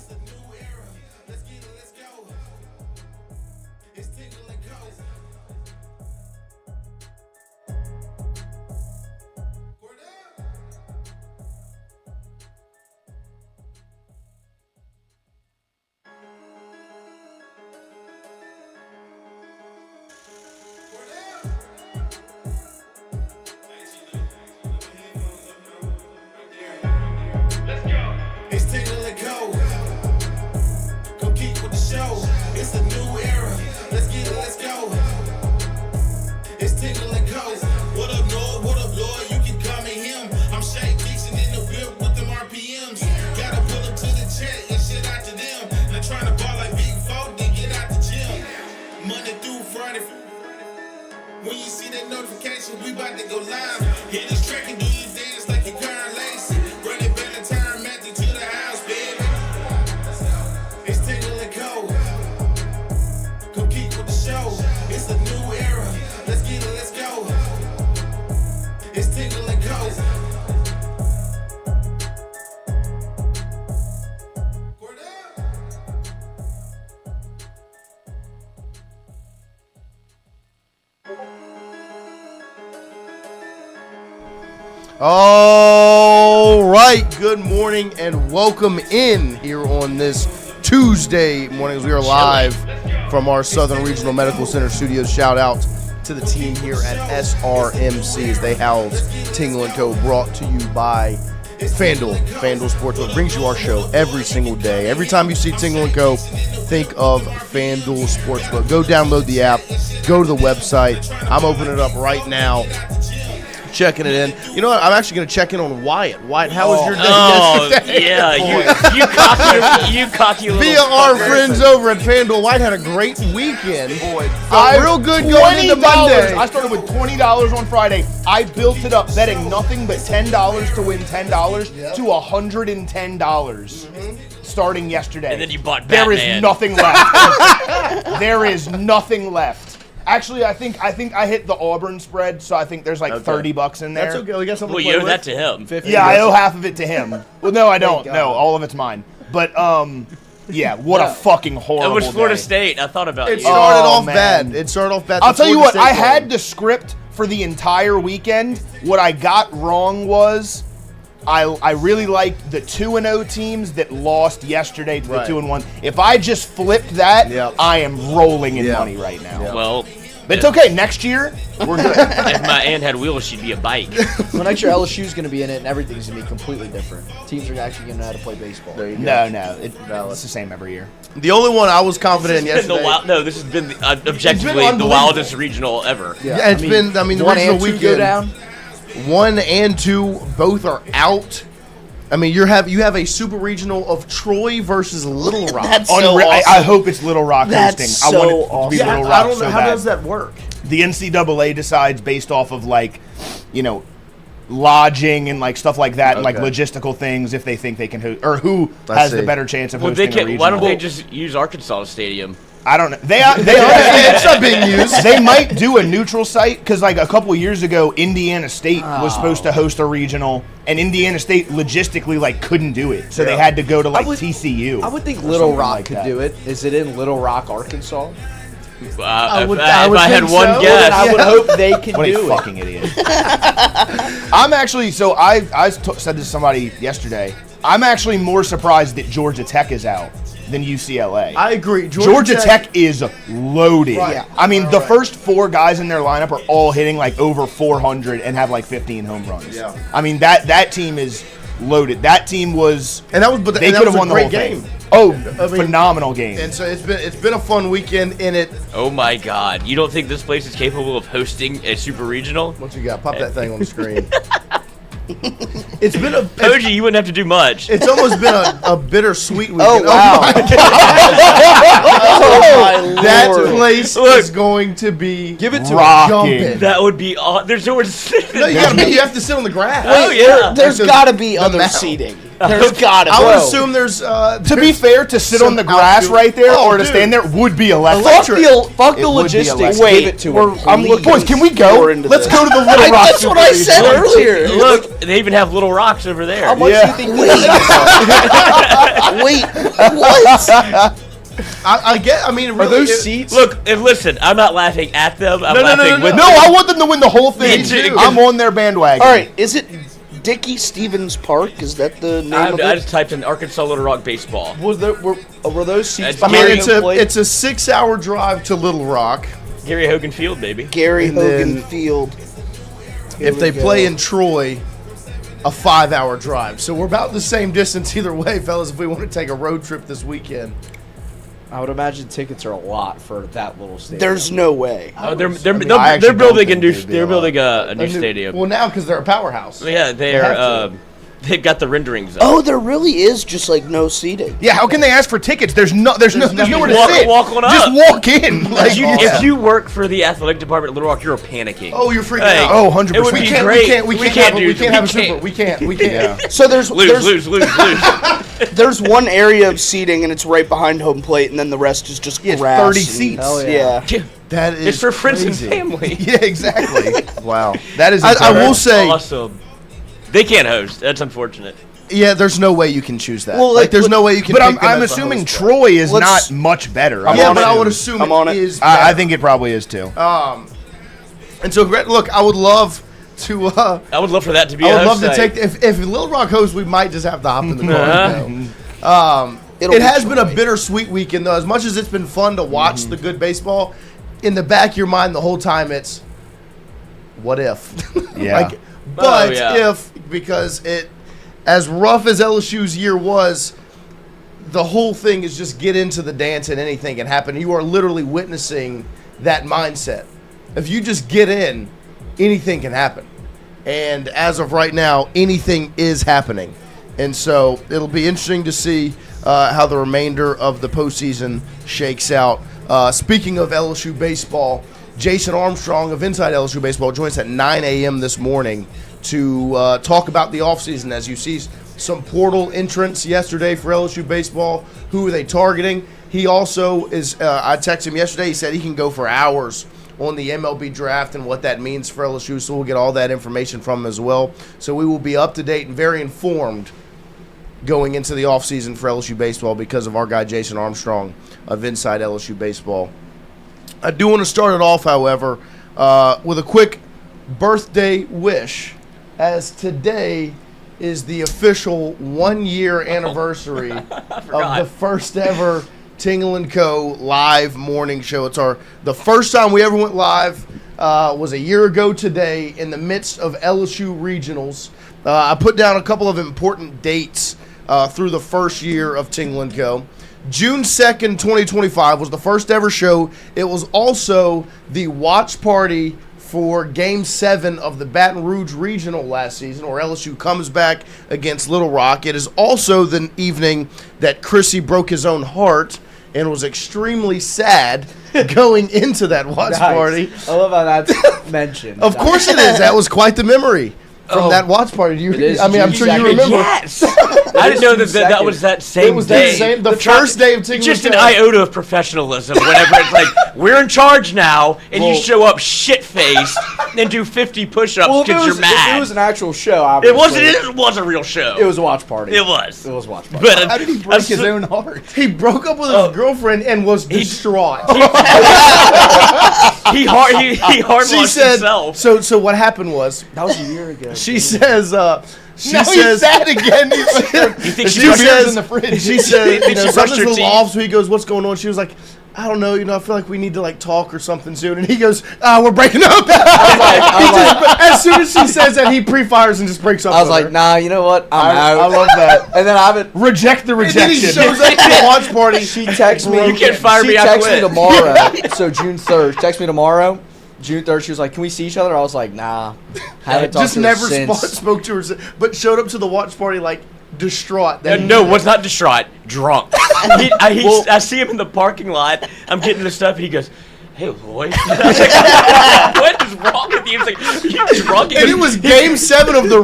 It's a new era. Let's get it, let's go. It's Tingle Co. It's Tingle Co. Go keep with the show. It's a new era. Let's get it, let's go. It's Tingle Co. What up, Lloyd? What up, Lloyd? You can call me him. I'm Shane Dixon in the whip with them RPMs. Gotta pull up to the chat and shit out to them. They're trying to ball like Big Folk, then get out the gym. Monday through Friday. When you see that notification, we about to go live. Hit this track and do your dance like you're Karen Lacey. Run it back and turn Matthew to the house, baby. It's Tingle Co. Come keep with the show. It's a new era. Let's get it, let's go. It's Tingle Co. Word up. All right, good morning and welcome in here on this Tuesday morning as we are live from our Southern Regional Medical Center studios. Shout out to the team here at SRMC as they house Tingle Co, brought to you by FANDUEL. FANDUEL Sportsbook brings you our show every single day. Every time you see Tingle Co, think of FANDUEL Sportsbook. Go download the app, go to the website. I'm opening it up right now, checking it in. You know what? I'm actually going to check in on Wyatt. Wyatt, how was your day yesterday? Yeah, you cocky little Via our fucker. friends over at FanDuel, Wyatt had a great weekend. Boy, Felt real good going into Monday. I started with $20 on Friday. I built it up, betting nothing but $10 to win $10 to $110 starting yesterday. And then you bought There Batman. is nothing left. There is nothing left. Actually, I think I hit the Auburn spread, so I think there's like $30 in there. That's okay. We got something Well, to you play owe with. that to him. 50. Yeah, I owe half of it to him. Well, no, I don't. God. No, all of it's mine. But yeah, what a fucking horrible It was Florida day. State. I thought about It you. started Oh, off man. bad. It started off bad. I'll The tell you Florida what, I State had game. the script for the entire weekend. What I got wrong was I really liked the 2-0 teams that lost yesterday to the Right. 2-1. If I just flipped that, Yep. I am rolling in Yep. money right now. Yep. Well, But it's okay. Next year, we're good. if my aunt had wheels, she'd be a bike. Well, next year LSU's going to be in it, and everything's going to be completely different. Teams are actually going to know how to play baseball. There you go. No, it's the same every year. The only one I was confident in This has been yesterday. this has been objectively the unbelievable. wildest regional ever. Yeah, it's been. I mean, the one original and two weekend. go down. 1 and 2 both are out. I mean, you have a super regional of Troy versus Little Rock. That's so I awesome. hope it's Little Rock That's hosting. so I want it to be awesome. Little Rock I don't know so how bad. does that work. The NCAA decides based off of lodging and stuff like that, and Okay. logistical things if they think they can host or who I has see. the better chance of Well, hosting a regional. why don't they just use Arkansas Stadium? I don't know. They It's not being used. they might do a neutral site because a couple of years ago, Indiana State was supposed to host a regional, and Indiana State logistically couldn't do it, so they had to go to TCU. I would think or Little something Rock like could that. do it. Is it in Little Rock, Arkansas? If I would I had think one so. guess, Then I would hope they can What a do it. fucking idiot. I'm actually, said this to somebody yesterday, I'm actually more surprised that Georgia Tech is out than UCLA. I agree. Georgia Tech is loaded. Right. Yeah. I mean, the first 4 guys in their lineup are all hitting over 400 and have 15 home runs. Yeah. I mean, that team is loaded. That team was, And that was, but they and that could was have a won the great whole game. thing. Oh, I mean, phenomenal game. And so it's been a fun weekend in it. oh my God! You don't think this place is capable of hosting a super regional? What you got? Pop that thing on the screen. It's been a. Koji, you wouldn't have to do much. It's almost been a bittersweet weekend. wow. my God. Oh, my That Lord. place is going to be. Give it to Rocking. jumping. That would be. There's nowhere to sit. No, you have to sit on the grass. Oh, yeah. There's Because got to be the other mound. seating. There's got to be. I would assume there's. To be fair, to sit on the grass outfield- right there Oh, or to dude. stand there would be electric. Fuck the It would be logistics. electric. Give it to him. I'm looking. Boys, can we go? We're into Let's this. go to the Little Rock. That's what I said earlier. Look, they even have little rocks over there. How much Yeah. do you think we need? Wait, what? I get. I mean, Are really, those seats? Look, and listen, I'm not laughing at them. I'm No, laughing with No, them. I want them to win the whole thing. Me too. I'm on their bandwagon. All right, is it Dickey Stevens Park? Is that the name of I it? just typed in Arkansas Little Rock baseball. were those seats? That's I mean, Gary it's a 6-hour drive to Little Rock. Gary Hogan Field, baby. Gary And Hogan then- Field. If they we play go. in Troy, a 5-hour drive. So we're about the same distance either way, fellas. If we want to take a road trip this weekend, I would imagine tickets are a lot for that little stadium. There's no way. Oh, they're I they're, mean, they're, I actually they're building a don't new think they'd be they're a building lot. a new stadium. Well, now because they're a powerhouse. Yeah, they have are. to. They've got the renderings. Up. Oh, there really is just like no seating. Yeah, how can they ask for tickets? There's nowhere to Walk- sit. walk on Just up. walk in. Like, If you work for the athletic department at Little Rock, you're panicking. Oh, you're freaking Hey, out. Oh, 100%. It would we be can't. great. We can't have a do- super. We can't. So there's Lose. there's one area of seating and it's right behind home plate, and then the rest is just Yeah, grass. 30 and- seats. Hell yeah. That is. It's for friends crazy. and family. Yeah, exactly. Wow. That is I incredible. will say, Awesome. They can't host. That's unfortunate. yeah. There's no way you can choose that. Well, like, there's no way you can. But pick them I'm as the assuming host. Troy is Let's- not much better. I'm Yeah, on but it. I would assume I'm on it. is. I better. think it probably is too. And so, look, I would love to. I would love for that to be. I a would love host to site. take. If Little Rock hosts, we might just have to hop in the car and go. It'll It be has been a Troy. bittersweet weekend, though. As much as it's been fun to watch the good baseball, in the back of your mind the whole time it's, what if? Yeah. But yeah. if, because it, as rough as LSU's year was, the whole thing is just get into the dance and anything can happen. You are literally witnessing that mindset. If you just get in, anything can happen. And as of right now, anything is happening. And so it'll be interesting to see how the remainder of the postseason shakes out. Speaking of LSU baseball, Jason Armstrong of Inside LSU Baseball joins us at 9 a.m. this morning to talk about the offseason. As you see some portal entrants yesterday for LSU baseball. Who are they targeting? He also is, I texted him yesterday, he said he can go for hours on the MLB draft and what that means for LSU, so we'll get all that information from him as well. So we will be up to date and very informed going into the offseason for LSU baseball because of our guy Jason Armstrong of Inside LSU Baseball. I do want to start it off, however, with a quick birthday wish, as today is the official 1-year anniversary of the first ever Tingle Co. live morning show. It's the first time we ever went live was a year ago today in the midst of LSU regionals. I put down a couple of important dates through the first year of Tingle Co. June 2nd, 2025 was the first ever show. It was also the watch party for Game 7 of the Baton Rouge Regional last season, where LSU comes back against Little Rock. It is also the evening that Chrissy broke his own heart and was extremely sad going into that watch party. I love how that's mentioned. Of course it is. That was quite the memory from that watch party. It is I mean, I'm June sure you 2nd. remember. Yes. I didn't know that was that same It was day. that same, the first day of Tingle Just an Co. iota of professionalism whenever it's like, we're in charge now, and you Well- show up shit-faced and do 50 push-ups Well, if because you're if mad. it was an actual show, It obviously. was a real show. It was a watch party. It was. It was a watch party. But How did he break his own heart? He broke up with his girlfriend and was distraught. he hard She launched said, himself. so what happened was, that was a year ago. she says, Now he's sad again. You think she she brushed says, in the fridge. she said, Think she brushed something's a her little teeth? off, so he goes, what's going on? She was like, I don't know, I feel like we need to talk or something soon. And he goes, we're breaking up. As soon as she says that, he pre-fires and just breaks up I was with like, her. nah, you know what? I'm out. I love that. And then I haven't. Reject the And then he rejection. shows up to the watch party. She texts me. You can't fire she me, I texts quit. me tomorrow. So June 3rd. Text me tomorrow. June 3rd. She was like, "Can we see each other?" I was like, "Nah." Haven't talked Just to her never since. spoke to her, but showed up to the watch party distraught. No, was not distraught. Drunk. I see him in the parking lot. I'm getting the stuff, and he goes, "Hey, Lloyd." I was like, what is wrong with you? He was like, "You drunk?" He And goes, it was Game 7 of the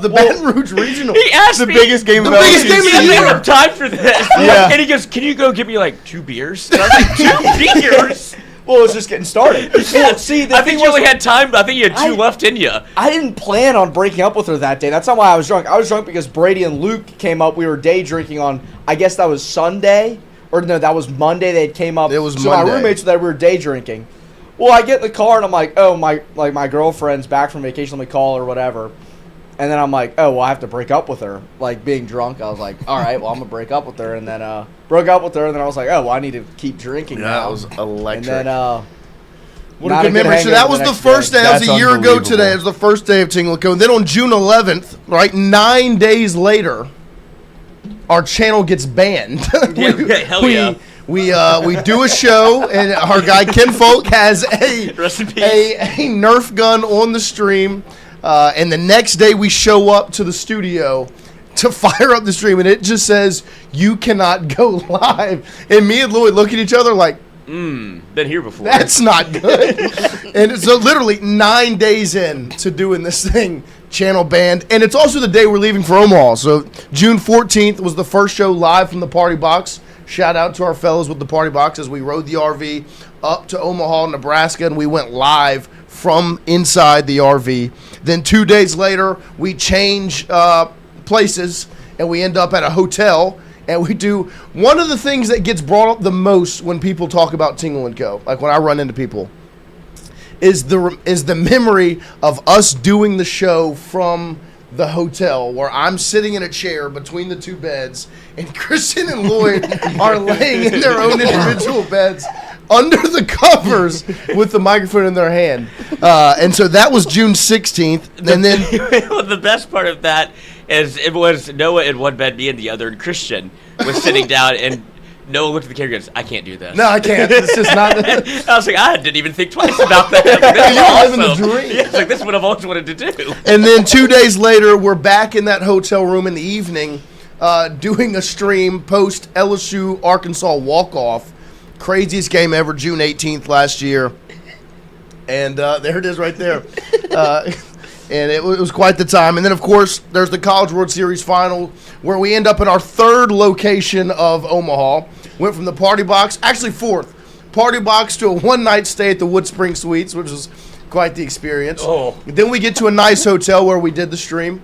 Baton Rouge Regional. He asked The me. biggest game of The biggest LSU's game of He the doesn't year. have time for this. Yeah. And he goes, "Can you go get me 2 beers?" And I was like, 2 beers? Well, it was just getting started. Well, see, the I thing think you was, only had time. I think you had 2 left in you. I didn't plan on breaking up with her that day. That's not why I was drunk. I was drunk because Brady and Luke came up. We were day drinking on, I guess that was Sunday. Or no, that was Monday. They came up. It was so Monday. my roommates were there. We were day drinking. Well, I get in the car and I'm like, oh, my girlfriend's back from vacation. Let me call her or whatever. And then I'm like, oh, well, I have to break up with her. Like, being drunk, I was like, all right, well, I'm going to break up with her. And then broke up with her. And then I was like, oh, well, I need to keep drinking now. That was electric. And then, what not a good memory. So that was the first day. That was a year ago today. It was the first day of Tingle Co. And then on June 11th, right, 9 days later, our channel gets banned. Hell yeah. We do a show, and our guy Ken Folk has Rest in peace. a Nerf gun on the stream. And the next day we show up to the studio to fire up the stream, and it just says, you cannot go live. And me and Lloyd look at each other like, Been here before. that's not good. And so literally 9 days in to doing this thing, channel banned. And it's also the day we're leaving for Omaha. So June 14th was the first show live from the Party Box. Shout out to our fellows with the Party Box as we rode the RV up to Omaha, Nebraska, and we went live from inside the RV. Then 2 days later, we change places, and we end up at a hotel, and we do one of the things that gets brought up the most when people talk about Tingle Co., like when I run into people, is the memory of us doing the show from the hotel, where I'm sitting in a chair between the 2 beds, and Christian and Lloyd are laying in their own individual beds under the covers with the microphone in their hand. And so that was June 16th. And then Well, the best part of that is it was Noah in one bed, me in the other, and Christian was sitting down, and Noah looked at the camera and goes, I can't do this. no, I can't. It's just not. I was like, I didn't even think twice about that. This is You're living the awesome. dream. Yeah, it's like, this is what I've always wanted to do. And then 2 days later, we're back in that hotel room in the evening, doing a stream post LSU Arkansas walk-off. Craziest game ever, June 18th last year. And there it is right there. And it was quite the time. And then, of course, there's the College World Series final, where we end up in our 3rd location of Omaha. Went from the Party Box, actually 4th, Party Box to a one-night stay at the Wood Spring Suites, which was quite the experience. Oh. Then we get to a nice hotel where we did the stream.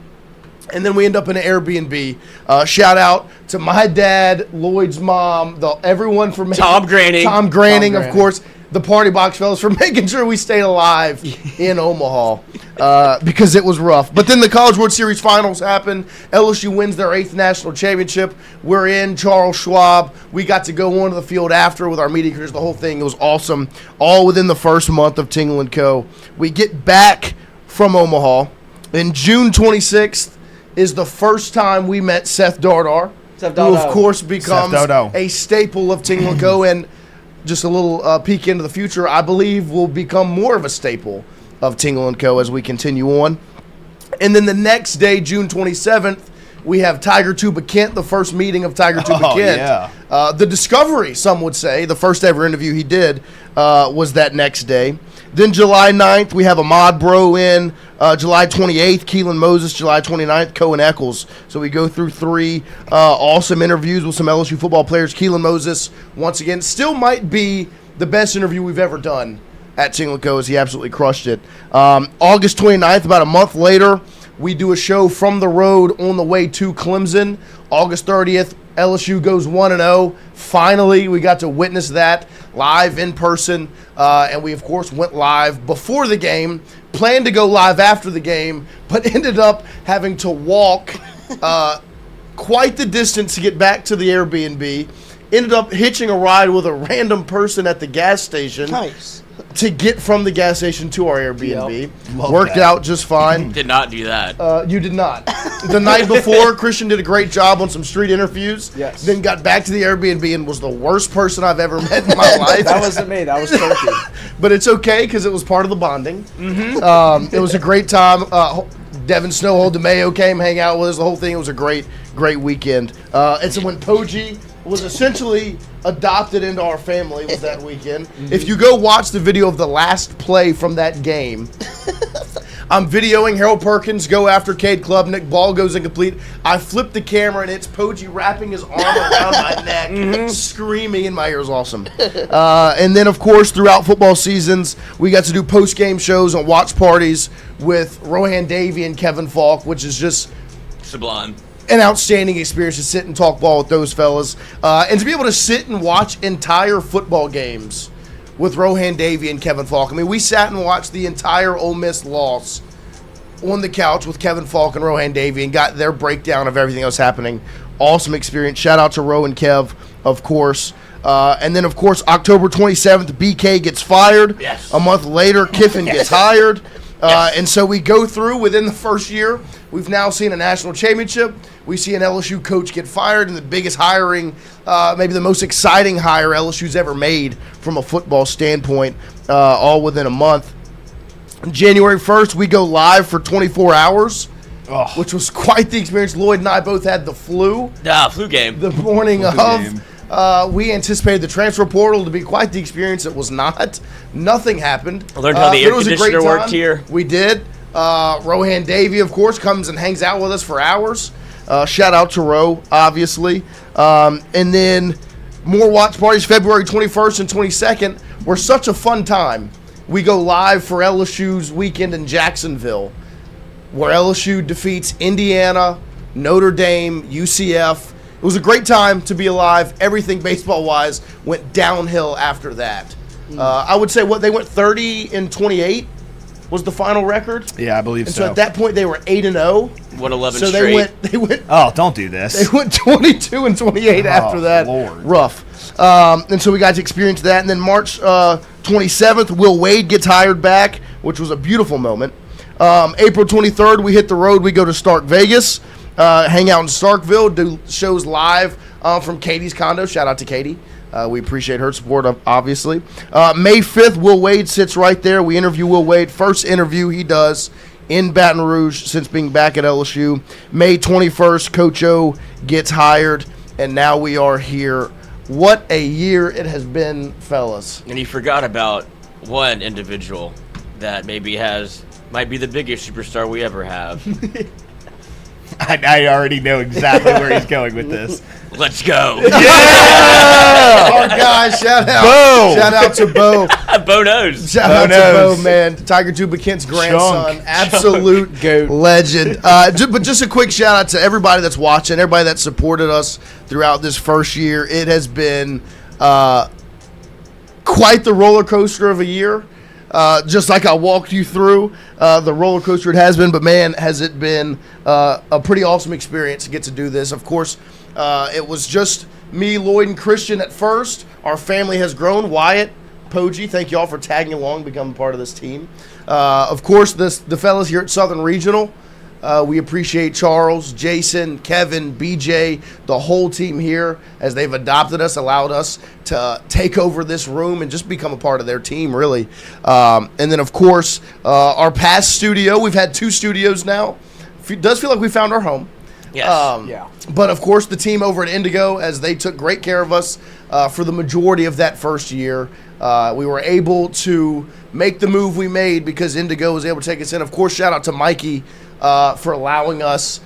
And then we end up in an Airbnb. Shout out to my dad, Lloyd's mom, everyone for making Tom Granning. Tom Granning, of course, the Party Box fellas for making sure we stayed alive in Omaha because it was rough. But then the College World Series finals happened. LSU wins their 8th national championship. We're in Charles Schwab. We got to go onto the field after with our media crews. The whole thing, it was awesome. All within the first month of Tingle Co. We get back from Omaha. And June 26th is the first time we met Seth Dardar, who of course becomes a staple of Tingle Co. And just a little peek into the future, I believe will become more of a staple of Tingle Co. as we continue on. And then the next day, June 27th, we have Tiger Tuba Kent, the first meeting of Tiger Tuba Kent. Yeah. The discovery, some would say, the first ever interview he did was that next day. Then July 9th, we have Ahmad Bro in. July 28th, Keelan Moses. July 29th, Cohen Eccles. So we go through 3 awesome interviews with some LSU football players. Keelan Moses, once again, still might be the best interview we've ever done at Tingle Co. as he absolutely crushed it. August 29th, about a month later, we do a show from the road on the way to Clemson. August 30th, LSU goes 1-0. Finally, we got to witness that live in person. And we, of course, went live before the game, planned to go live after the game, but ended up having to walk quite the distance to get back to the Airbnb. Ended up hitching a ride with a random person at the gas station. Nice. To get from the gas station to our Airbnb. Yep. Worked out just fine. Did not do that. You did not. The night before, Christian did a great job on some street interviews. Yes. Then got back to the Airbnb and was the worst person I've ever met in my life. That wasn't me. That was Turkey. But it's okay because it was part of the bonding. It was a great time. Devin Snowhold DeMayo came, hang out with us, the whole thing. It was a great weekend. And so when Poggi was essentially adopted into our family was that weekend. If you go watch the video of the last play from that game, I'm videoing Harold Perkins go after Cade Klubnik. Ball goes incomplete. I flip the camera, and it's Poggi wrapping his arm around my neck, screaming in my ears. Awesome. And then, of course, throughout football seasons, we got to do post-game shows and watch parties with Rohan Davey and Kevin Falk, which is just Sublime. an outstanding experience to sit and talk ball with those fellas. And to be able to sit and watch entire football games with Rohan Davey and Kevin Falk. I mean, we sat and watched the entire Ole Miss loss on the couch with Kevin Falk and Rohan Davey and got their breakdown of everything that was happening. Awesome experience. Shout out to Ro and Kev, of course. And then, of course, October 27th, BK gets fired. Yes. A month later, Kiffin gets hired. And so we go through within the first year. We've now seen a national championship. We see an LSU coach get fired, and the biggest hiring, maybe the most exciting hire LSU's ever made from a football standpoint, all within a month. January 1st, we go live for 24 hours, which was quite the experience. Lloyd and I both had the flu. Flu game. The morning of. We anticipated the transfer portal to be quite the experience. It was not. Nothing happened. I learned how the air but it was a great conditioner worked time. here. We did. Rohan Davey, of course, comes and hangs out with us for hours. Shout out to Ro, obviously. And then more watch parties February 21st and 22nd were such a fun time. We go live for LSU's weekend in Jacksonville, where LSU defeats Indiana, Notre Dame, UCF. It was a great time to be alive. Everything baseball-wise went downhill after that. I would say they went 30-28 was the final record. Yeah, I believe And so at that point they were 8-0. What 11 So straight. they went Oh, don't do this. they went 22-28 after that. Lord. Rough. And so we got to experience that. And then March 27th, Will Wade gets hired back, which was a beautiful moment. April 23rd, we hit the road. We go to Stark Vegas, hang out in Starkville, do shows live from Katie's condo. Shout out to Katie. We appreciate her support, obviously. May 5th, Will Wade sits right there. We interview Will Wade. First interview he does in Baton Rouge since being back at LSU. May 21st, Coach O gets hired, and now we are here. What a year it has been, fellas. And you forgot about one individual that might be the biggest superstar we ever have. I already know exactly where he's going with this. Let's go. Our guy, shout out. Bo. Shout out to Bo. Bo knows. Shout out to Bo, man. Tiger Tuba Kent's grandson. Chunk. Absolute legend. But just a quick shout out to everybody that's watching, everybody that supported us throughout this first year. It has been quite the roller coaster of a year. Just like I walked you through the roller coaster it has been, but man, has it been a pretty awesome experience to get to do this. Of course, it was just me, Lloyd, and Christian at first. Our family has grown. Wyatt, Poggi, thank you all for tagging along, becoming part of this team. Of course, the fellas here at Southern Regional. We appreciate Charles, Jason, Kevin, BJ, the whole team here as they've adopted us, allowed us to take over this room and just become a part of their team, really. And then, of course, our past studio. We've had 2 studios now. It does feel like we found our home. Yes. Yeah. But, of course, the team over at Indigo, as they took great care of us for the majority of that first year. We were able to make the move we made because Indigo was able to take us in. Of course, shout out to Mikey for allowing us,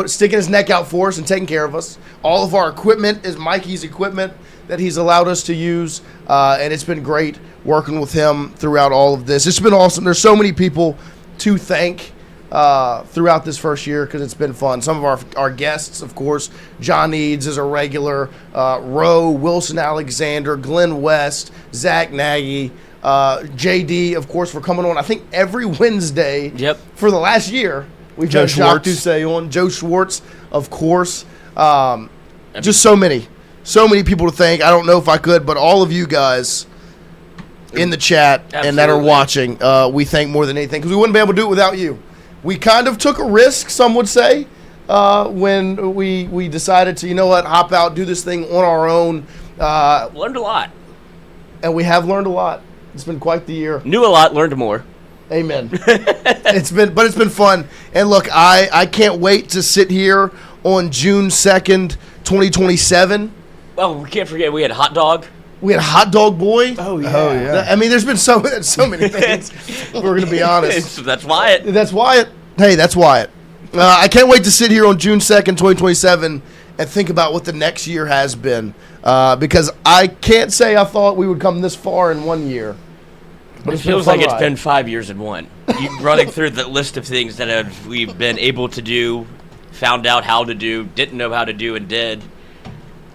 sticking his neck out for us and taking care of us. All of our equipment is Mikey's equipment that he's allowed us to use, and it's been great working with him throughout all of this. It's been awesome. There's so many people to thank throughout this first year because it's been fun. Some of our guests, of course, John Eads is a regular, Roe, Wilson Alexander, Glenn West, Zach Nagy, JD, of course, for coming on, I think, every Wednesday for the last year. We've Joe had Jacques Schwartz. Doucet on, Joe Schwartz, of course. Just so many people to thank. I don't know if I could, but all of you guys in the chat and that are watching, we thank more than anything because we wouldn't be able to do it without you. We kind of took a risk, some would say, when we decided to, hop out, do this thing on our own. Learned a lot. And we have learned a lot. It's been quite the year. Knew a lot, learned more. Amen. It's been fun. And look, I can't wait to sit here on June 2nd, 2027. Oh, we can't forget we had hot dog. We had Hot Dog Boy. Oh yeah. Oh, yeah. I mean, there's been so many things. We're going to be honest. So that's Wyatt. That's Wyatt. Hey, that's Wyatt. I can't wait to sit here on June 2nd, 2027 and think about what the next year has been. Because I can't say I thought we would come this far in 1 year. But It feels like it's been 5 years in one. You running through the list of things that we've been able to do, found out how to do, didn't know how to do, and did.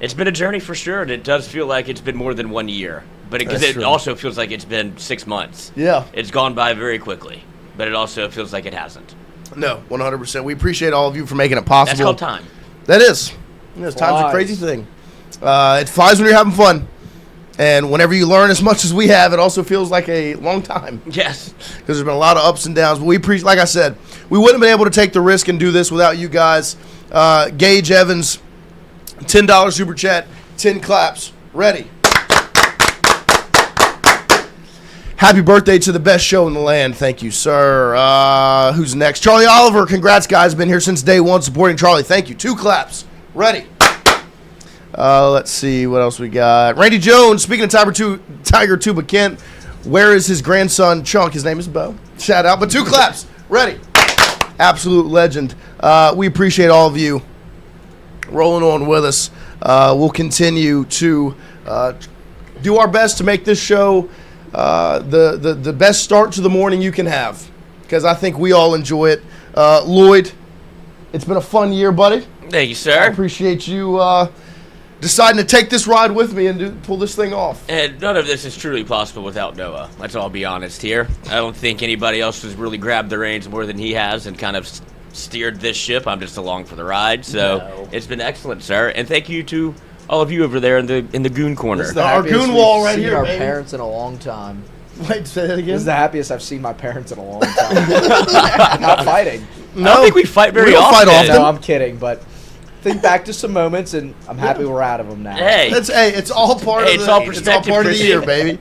It's been a journey for sure, and it does feel like it's been more than 1 year. But because it also feels like it's been 6 months. Yeah. It's gone by very quickly, but it also feels like it hasn't. No, 100%. We appreciate all of you for making it possible. That's called time. That is. Yes, time's a Flies. crazy thing. It flies when you're having fun. And whenever you learn as much as we have, it also feels like a long time. Yes. Because there's been a lot of ups and downs. But we appreciate, like I said, we wouldn't have been able to take the risk and do this without you guys. Gage Evans, $10 super chat, 10 claps, ready. Happy birthday to the best show in the land. Thank you, sir. Who's next? Charlie Oliver. Congrats, guys. Been here since day one supporting Charlie. Thank you. 2 claps. Ready. Let's see what else we got. Randy Jones. Speaking of Tiger Tuba Kent, where is his grandson, Chunk? His name is Bo. Shout out. But 2 claps. Ready. Absolute legend. We appreciate all of you rolling on with us. We'll continue to do our best to make this show the best start to the morning you can have, because I think we all enjoy it. Lloyd, it's been a fun year, buddy. Thank you, I sir. appreciate you deciding to take this ride with me and pull this thing off. And none of this is truly possible without Noah. Let's all be honest here. I don't think anybody else has really grabbed the reins more than he has and kind of steered this ship. I'm just along for the ride. So It's been excellent, sir. And thank you to all of you over there in the goon corner. This is the Our happiest goon we've wall right seen here, our baby. parents in a long time. Wait, say that again? This is the happiest I've seen my parents in a long time. Not fighting. I don't think we fight very We don't often. fight often. No, I'm kidding, but think back to some moments, and I'm happy we're out of them now. Hey, It's all part Hey, of it's the all it's all perspective, part of the Christian. year, baby.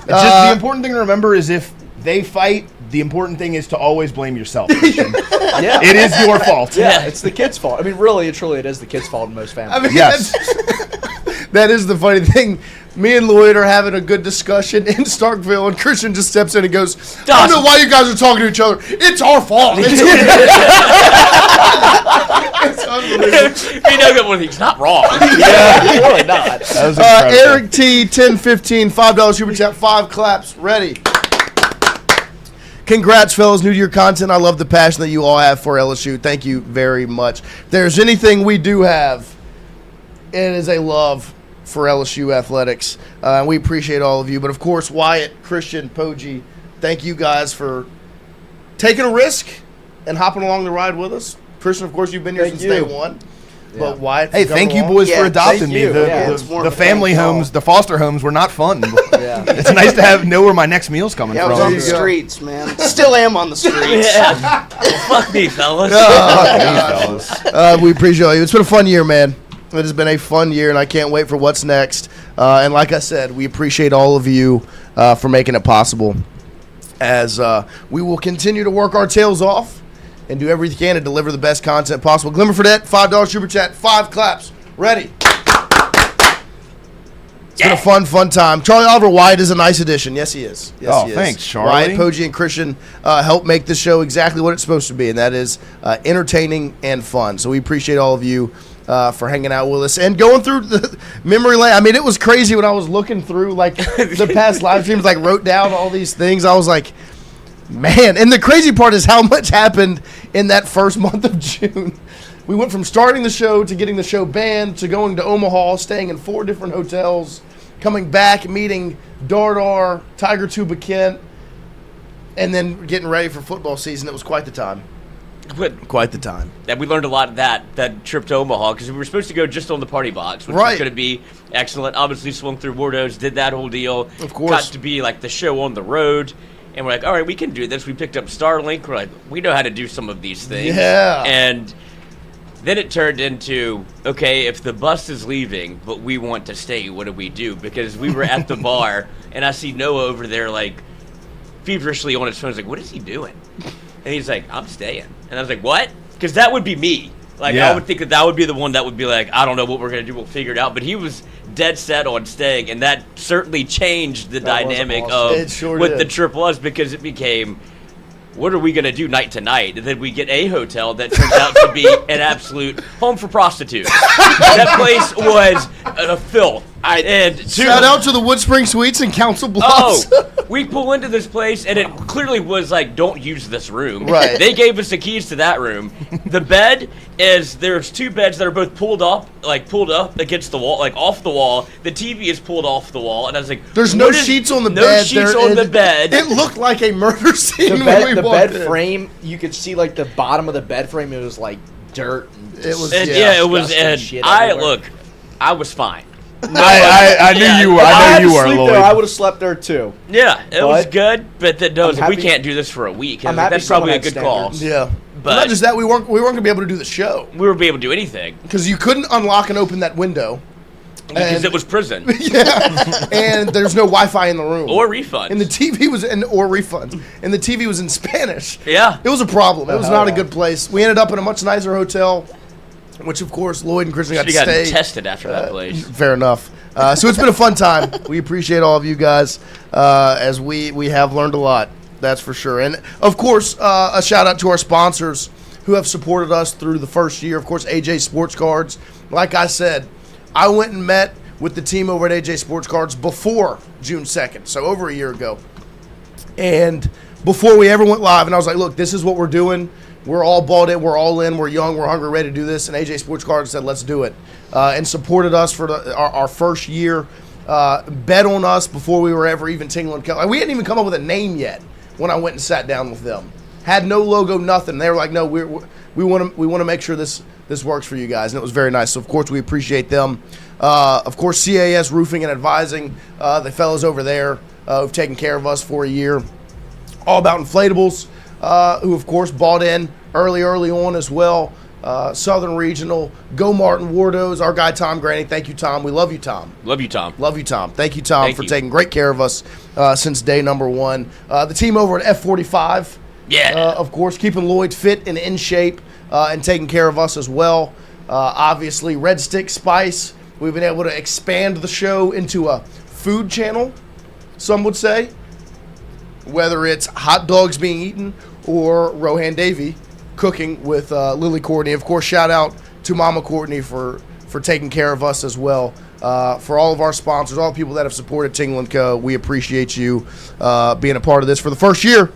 Just the important thing to remember is if they fight, the important thing is to always blame yourself. Christian. Yeah. It is your fault. Yeah, it's the kid's fault. I mean, really, truly, it is the kid's fault in most families. I mean, Yes. that is the funny thing. Me and Lloyd are having a good discussion in Starkville, and Christian just steps in and goes, I don't know why you guys are talking to each other. It's our fault. It's unbelievable. we know that he's not wrong. Really not. That was incredible. Eric T, 1015, $5 super chat, 5 claps, ready. Congrats, fellas. New to your content. I love the passion that you all have for LSU. Thank you very much. If there's anything we do have, it is a love for LSU athletics. We appreciate all of you. But, of course, Wyatt, Christian, Poggi, thank you guys for taking a risk and hopping along the ride with us. Christian, of course, you've been here Thank since day you. one. But Wyatt, Hey, for thank coming you along. boys Yeah, for adopting thank me. you. The, Yeah, it's more the of a family thank you. homes, the foster homes were not fun. Yeah. It's nice to know where my next meal's coming Yeah, I was from. on the streets, man. Still am on the streets. Yeah. Fuck me, fellas. We appreciate you. It's been a fun year, man. It has been a fun year, and I can't wait for what's next. And like I said, we appreciate all of you for making it possible, as we will continue to work our tails off and do everything we can to deliver the best content possible. Glimmer for that, $5 super chat, 5 claps. Ready. It's been a fun time. Charlie Oliver Wyatt is a nice addition. Yes, he is. Yes, Oh, he is. thanks, Charlie. Wyatt, Poggi, and Christian help make this show exactly what it's supposed to be, and that is entertaining and fun. So we appreciate all of you for hanging out with us and going through the memory lane. I mean, it was crazy when I was looking through like the past live streams, like wrote down all these things. I was like, man. And the crazy part is how much happened in that first month of June. We went from starting the show to getting the show banned to going to Omaha, staying in 4 different hotels, coming back, meeting Dardar, Tiger Tuba Kent, and then getting ready for football season. It was quite the time. Quite the time. And we learned a lot of that trip to Omaha, because we were supposed to go just on the party box, which Right. was going to be excellent. Obviously swung through WARDO'S, did that whole deal. Of course. Got to be like the show on the road. And we're like, all right, we can do this. We picked up Starlink. We're like, we know how to do some of these things. Yeah. And then it turned into, okay, if the bus is leaving, but we want to stay, what do we do? Because we were at the bar, and I see Noah over there, like, feverishly on his phone. I was like, what is he doing? And he's like, I'm staying. And I was like, what? Because that would be me. Like, Yeah. I would think that would be the one that would be like, I don't know what we're going to do. We'll figure it out. But he was dead set on staying, and that certainly changed the That was dynamic awesome. It sure with did. the Triple S, because it became, what are we going to do night to night? And then we get a hotel that turns out to be an absolute home for prostitutes. That place was a filth. Shout out to the Wood Spring Suites in Council Oh, Bluffs. we pull into this place, and it clearly was like, don't use this room. Right. They gave us the keys to that room. The bed there's two beds that are both pulled up against the wall, like off the wall. The TV is pulled off the wall, and I was like, There's no what is- sheets on the no bed. sheets on the bed. It looked like a murder scene The when we bed, walked in. frame, you could see like the bottom of the bed frame. It was like dirt. And It was- And Yeah, it was. disgusting And shit I everywhere. I was fine. I knew Yeah. you were. If I had know to you were, sleep Lloyd. there, I would have slept there too. Yeah, it was But good, but then no, I was like, we happy- can't do this for a week. I I'm was like, happy that's probably a someone good had call. standards. Yeah. But- Not just that, we weren't going to be able to do the show We were be able to do anything because you couldn't unlock and open that window. because And- it was prison Yeah. And there's no Wi-Fi in the room. or refunds. And the TV was or refunds. And the TV was in Spanish. Yeah. It was a problem. It was hell not a yeah. good place. We ended up in a much nicer hotel, which of course Lloyd and Christian got Should to have gotten stay. tested after that place. Fair enough. So it's been a fun time. We appreciate all of you guys as we have learned a lot. That's for sure. And of course, a shout out to our sponsors who have supported us through the first year. Of course, AJ Sports Cards. Like I said, I went and met with the team over at AJ Sports Cards before June 2nd, so over a year ago. And before we ever went live, and I was like, look, this is what we're doing. We're all bought in. We're all in. We're young. We're hungry, ready to do this. And AJ Sports Cards said, let's do it. And supported us for our first year. Bet on us before we were ever even Tingle Co. Like, we hadn't even come up with a name yet when I went and sat down with them. Had no logo, nothing. They were like, no, we want to make sure this works for you guys. And it was very nice. So, of course, we appreciate them. Of course, CAS Roofing and Advising, the fellows over there who've taken care of us for a year. All About Inflatables, who, of course, bought in early on as well. Southern Regional, GOMART and WARDO'S, our guy Tom Granny. Thank you, Tom. We love you, Tom. Love you, Tom. Love you, Tom. Thank you, Tom, Thank for you. taking great care of us since day number one. The team over at F45, Yeah. of course, keeping Lloyd fit and in shape and taking care of us as well. Obviously, Red Stick Spice. We've been able to expand the show into a food channel, some would say. Whether it's hot dogs being eaten or Rohan Davey cooking with Lily Courtney. Of course, shout out to Mama Courtney for taking care of us as well. For all of our sponsors, all the people that have supported Tingle Co., we appreciate you being a part of this for the first year.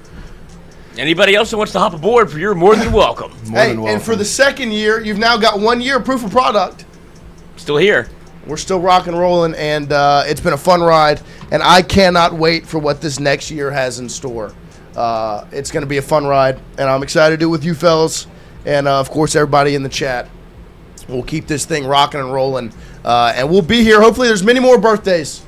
Anybody else that wants to hop aboard, you're more than welcome. And for the second year, you've now got 1 year proof of product. Still here. We're still rock and rolling, and it's been a fun ride, and I cannot wait for what this next year has in store. It's going to be a fun ride, and I'm excited to do it with you fellas, and of course everybody in the chat. We'll keep this thing rocking and rolling, and we'll be here. Hopefully there's many more birthdays.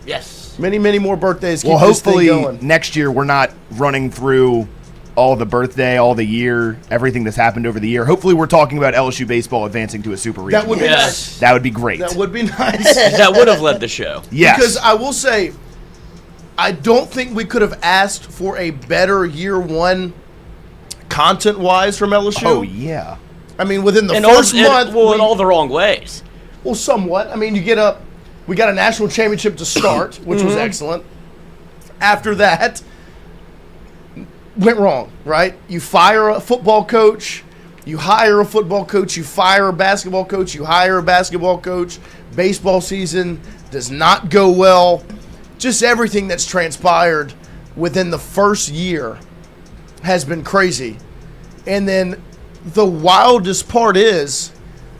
Yes. Many more birthdays. Keep Well, this thing hopefully going. next year we're not running through all the birthday, all the year, everything that's happened over the year. Hopefully we're talking about LSU baseball advancing to a super regional. That would be Yes. nice. That would be great. That would be nice. That would have led the show. Yes. Because I will say, I don't think we could have asked for a better year one content-wise from LSU. Oh, yeah. I mean, within the And first all, month, in all the wrong ways. well, somewhat. I mean, we got a national championship to start, which was excellent. After that, went wrong, right? You fire a football coach, you hire a football coach, you fire a basketball coach, you hire a basketball coach. Baseball season does not go well. Just everything that's transpired within the first year has been crazy. And then the wildest part is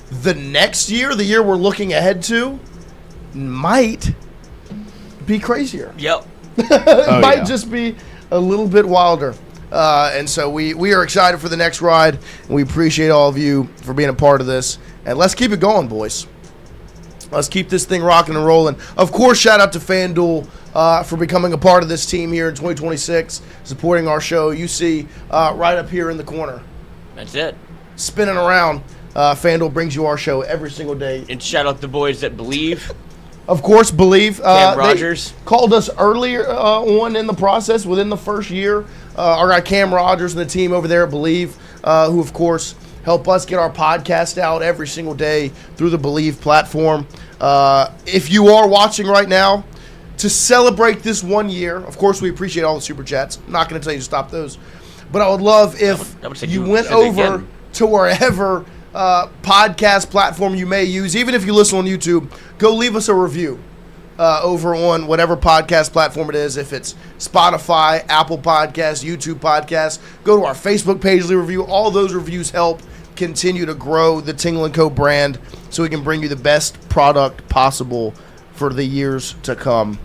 the next year, the year we're looking ahead to, might be crazier. Yep. It might yeah. just be a little bit wilder. And so we are excited for the next ride, and we appreciate all of you for being a part of this. And let's keep it going, boys. Let's keep this thing rocking and rolling. Of course, shout out to FanDuel for becoming a part of this team here in 2026, supporting our show. You see right up here in the corner, That's it. spinning around. FanDuel brings you our show every single day. And shout out the boys that believe. Of course, Believe. Cam they Rogers. called us earlier on in the process within the first year. Our guy Cam Rogers and the team over there at Believe, who, of course, help us get our podcast out every single day through the Believe platform. If you are watching right now, to celebrate this 1 year, of course, we appreciate all the super chats. I'm not going to tell you to stop those. But I would love if I would say you do went it over again. to wherever podcast platform you may use. Even if you listen on YouTube, go leave us a review over on whatever podcast platform it is. If it's Spotify, Apple Podcasts, YouTube Podcasts, go to our Facebook page, leave a review. All those reviews help continue to grow the Tingle Co brand so we can bring you the best product possible for the years to come.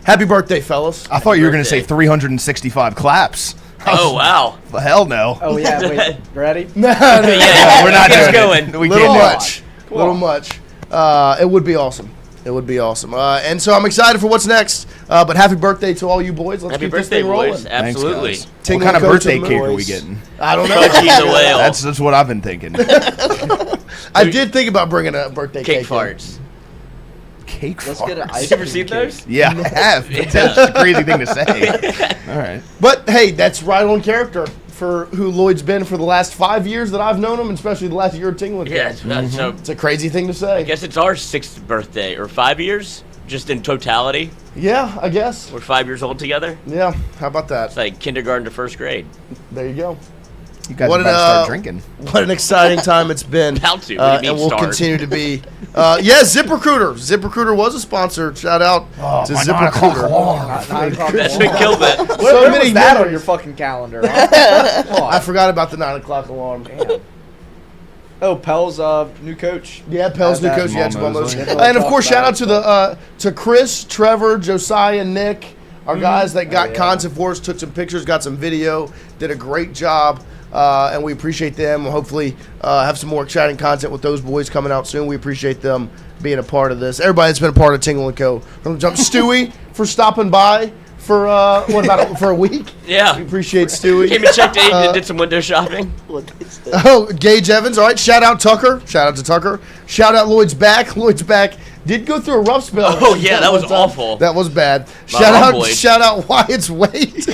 Happy birthday, fellas. I thought you were going to say birthday. 365 claps. Oh, wow. Well, hell no. Oh yeah, wait, ready? Yeah, We're not Get us doing it. going. We Little can't. much. Little much. It would be awesome. It would be awesome. And so I'm excited for what's next. But happy birthday to all you boys. Let's Happy keep this birthday, thing rolling. boys. Absolutely. Thanks, guys. What Tingle kind of Co to birthday the cake are we boys. getting? I don't know. Fudgy the whale. That's what I've been thinking. I did think about bringing a birthday Cake cake. in. farts. Cake Let's farts. get an ice You ever cream seen cake. those? Yeah, I have. That's a crazy thing to say. All right. But hey, that's right on character for who Lloyd's been for the last 5 years that I've known him, and especially the last year at Tingle Co. Yeah, so It's a crazy thing to say. I guess it's our 6th birthday, or 5 years, just in totality. Yeah, I guess. We're 5 years old together. Yeah, how about It's that? like kindergarten to 1st grade. There you go. You guys What are about to an, start drinking. What an exciting time it's been. About to. What do you mean and we'll start? continue to be. Yeah, ZipRecruiter. ZipRecruiter was a sponsor. Shout out to my 9 o'clock ZipRecruiter. alarm. That's what killed it. Where many was that memories. on your fucking calendar? Huh? Come on. I forgot about the 9 o'clock alarm. Damn. Oh, Pell's new coach. Yeah, Pell's new coach. Yeah, Jamal Jamal Mosley. Mosley. And of course, shout out to to Chris, Trevor, Josiah, Nick, our guys that got content for us, took some pictures, got some video, did a great job, and we appreciate them. We'll hopefully have some more exciting content with those boys coming out soon. We appreciate them being a part of this. Everybody that's been a part of Tingle Co. from the jump. Stewie for stopping by for for a week. Yeah. We appreciate Stewie. Came and checked in and did some window shopping. What is that? Oh, Gage Evans. All right. Shout out Tucker. Shout out to Tucker. Shout out Lloyd's back. Lloyd's back. Did go through a rough spell. Oh, yeah, that was one time. awful. That was bad. My Lloyd. Shout out Wyatt's weight.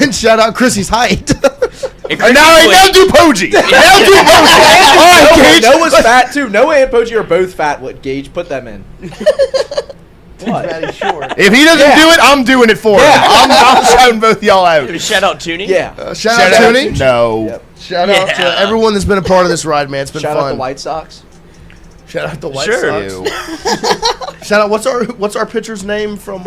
And shout out Chrissy's height. And Now do Poggi. Now do Poggi. All right, Gage. Noah's fat too. Noah and Poggi are both fat. What, Gage? Put them in. What? If he doesn't do it, I'm doing it for him. I'm shouting both y'all out. Shout out Tooney. Yeah. Shout out Tony. No. Yep. Shout out to Yeah. everyone that's been a part of this ride, man. It's been Shout fun. out the White Sox. Shout out the White Sure. Sox. Shout out what's our pitcher's name from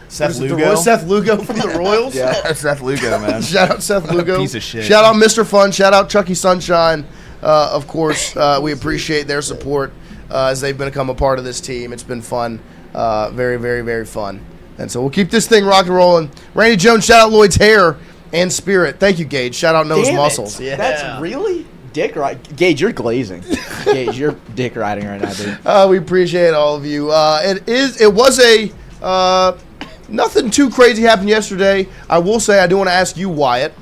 Seth what is it, the Lugo? Royals? Seth Lugo from the Royals. Yeah. That's Seth Lugo, man. Shout out Seth Lugo. piece of shit. Shout out Mr. Fun. Shout out Chucky Sunshine. Of course, we appreciate their support as they've become a part of this team. It's been fun. Very, very, very fun. And so we'll keep this thing rock and rolling. Randy Jones, shout out Lloyd's hair and spirit. Thank you, Gage. Shout out Noah's Damn it. muscles. Yeah. That's really dick right. Gage, you're glazing. Gage, you're dick riding right now, dude. We appreciate all of you. It was a nothing too crazy happened yesterday. I will say I do want to ask you, Wyatt.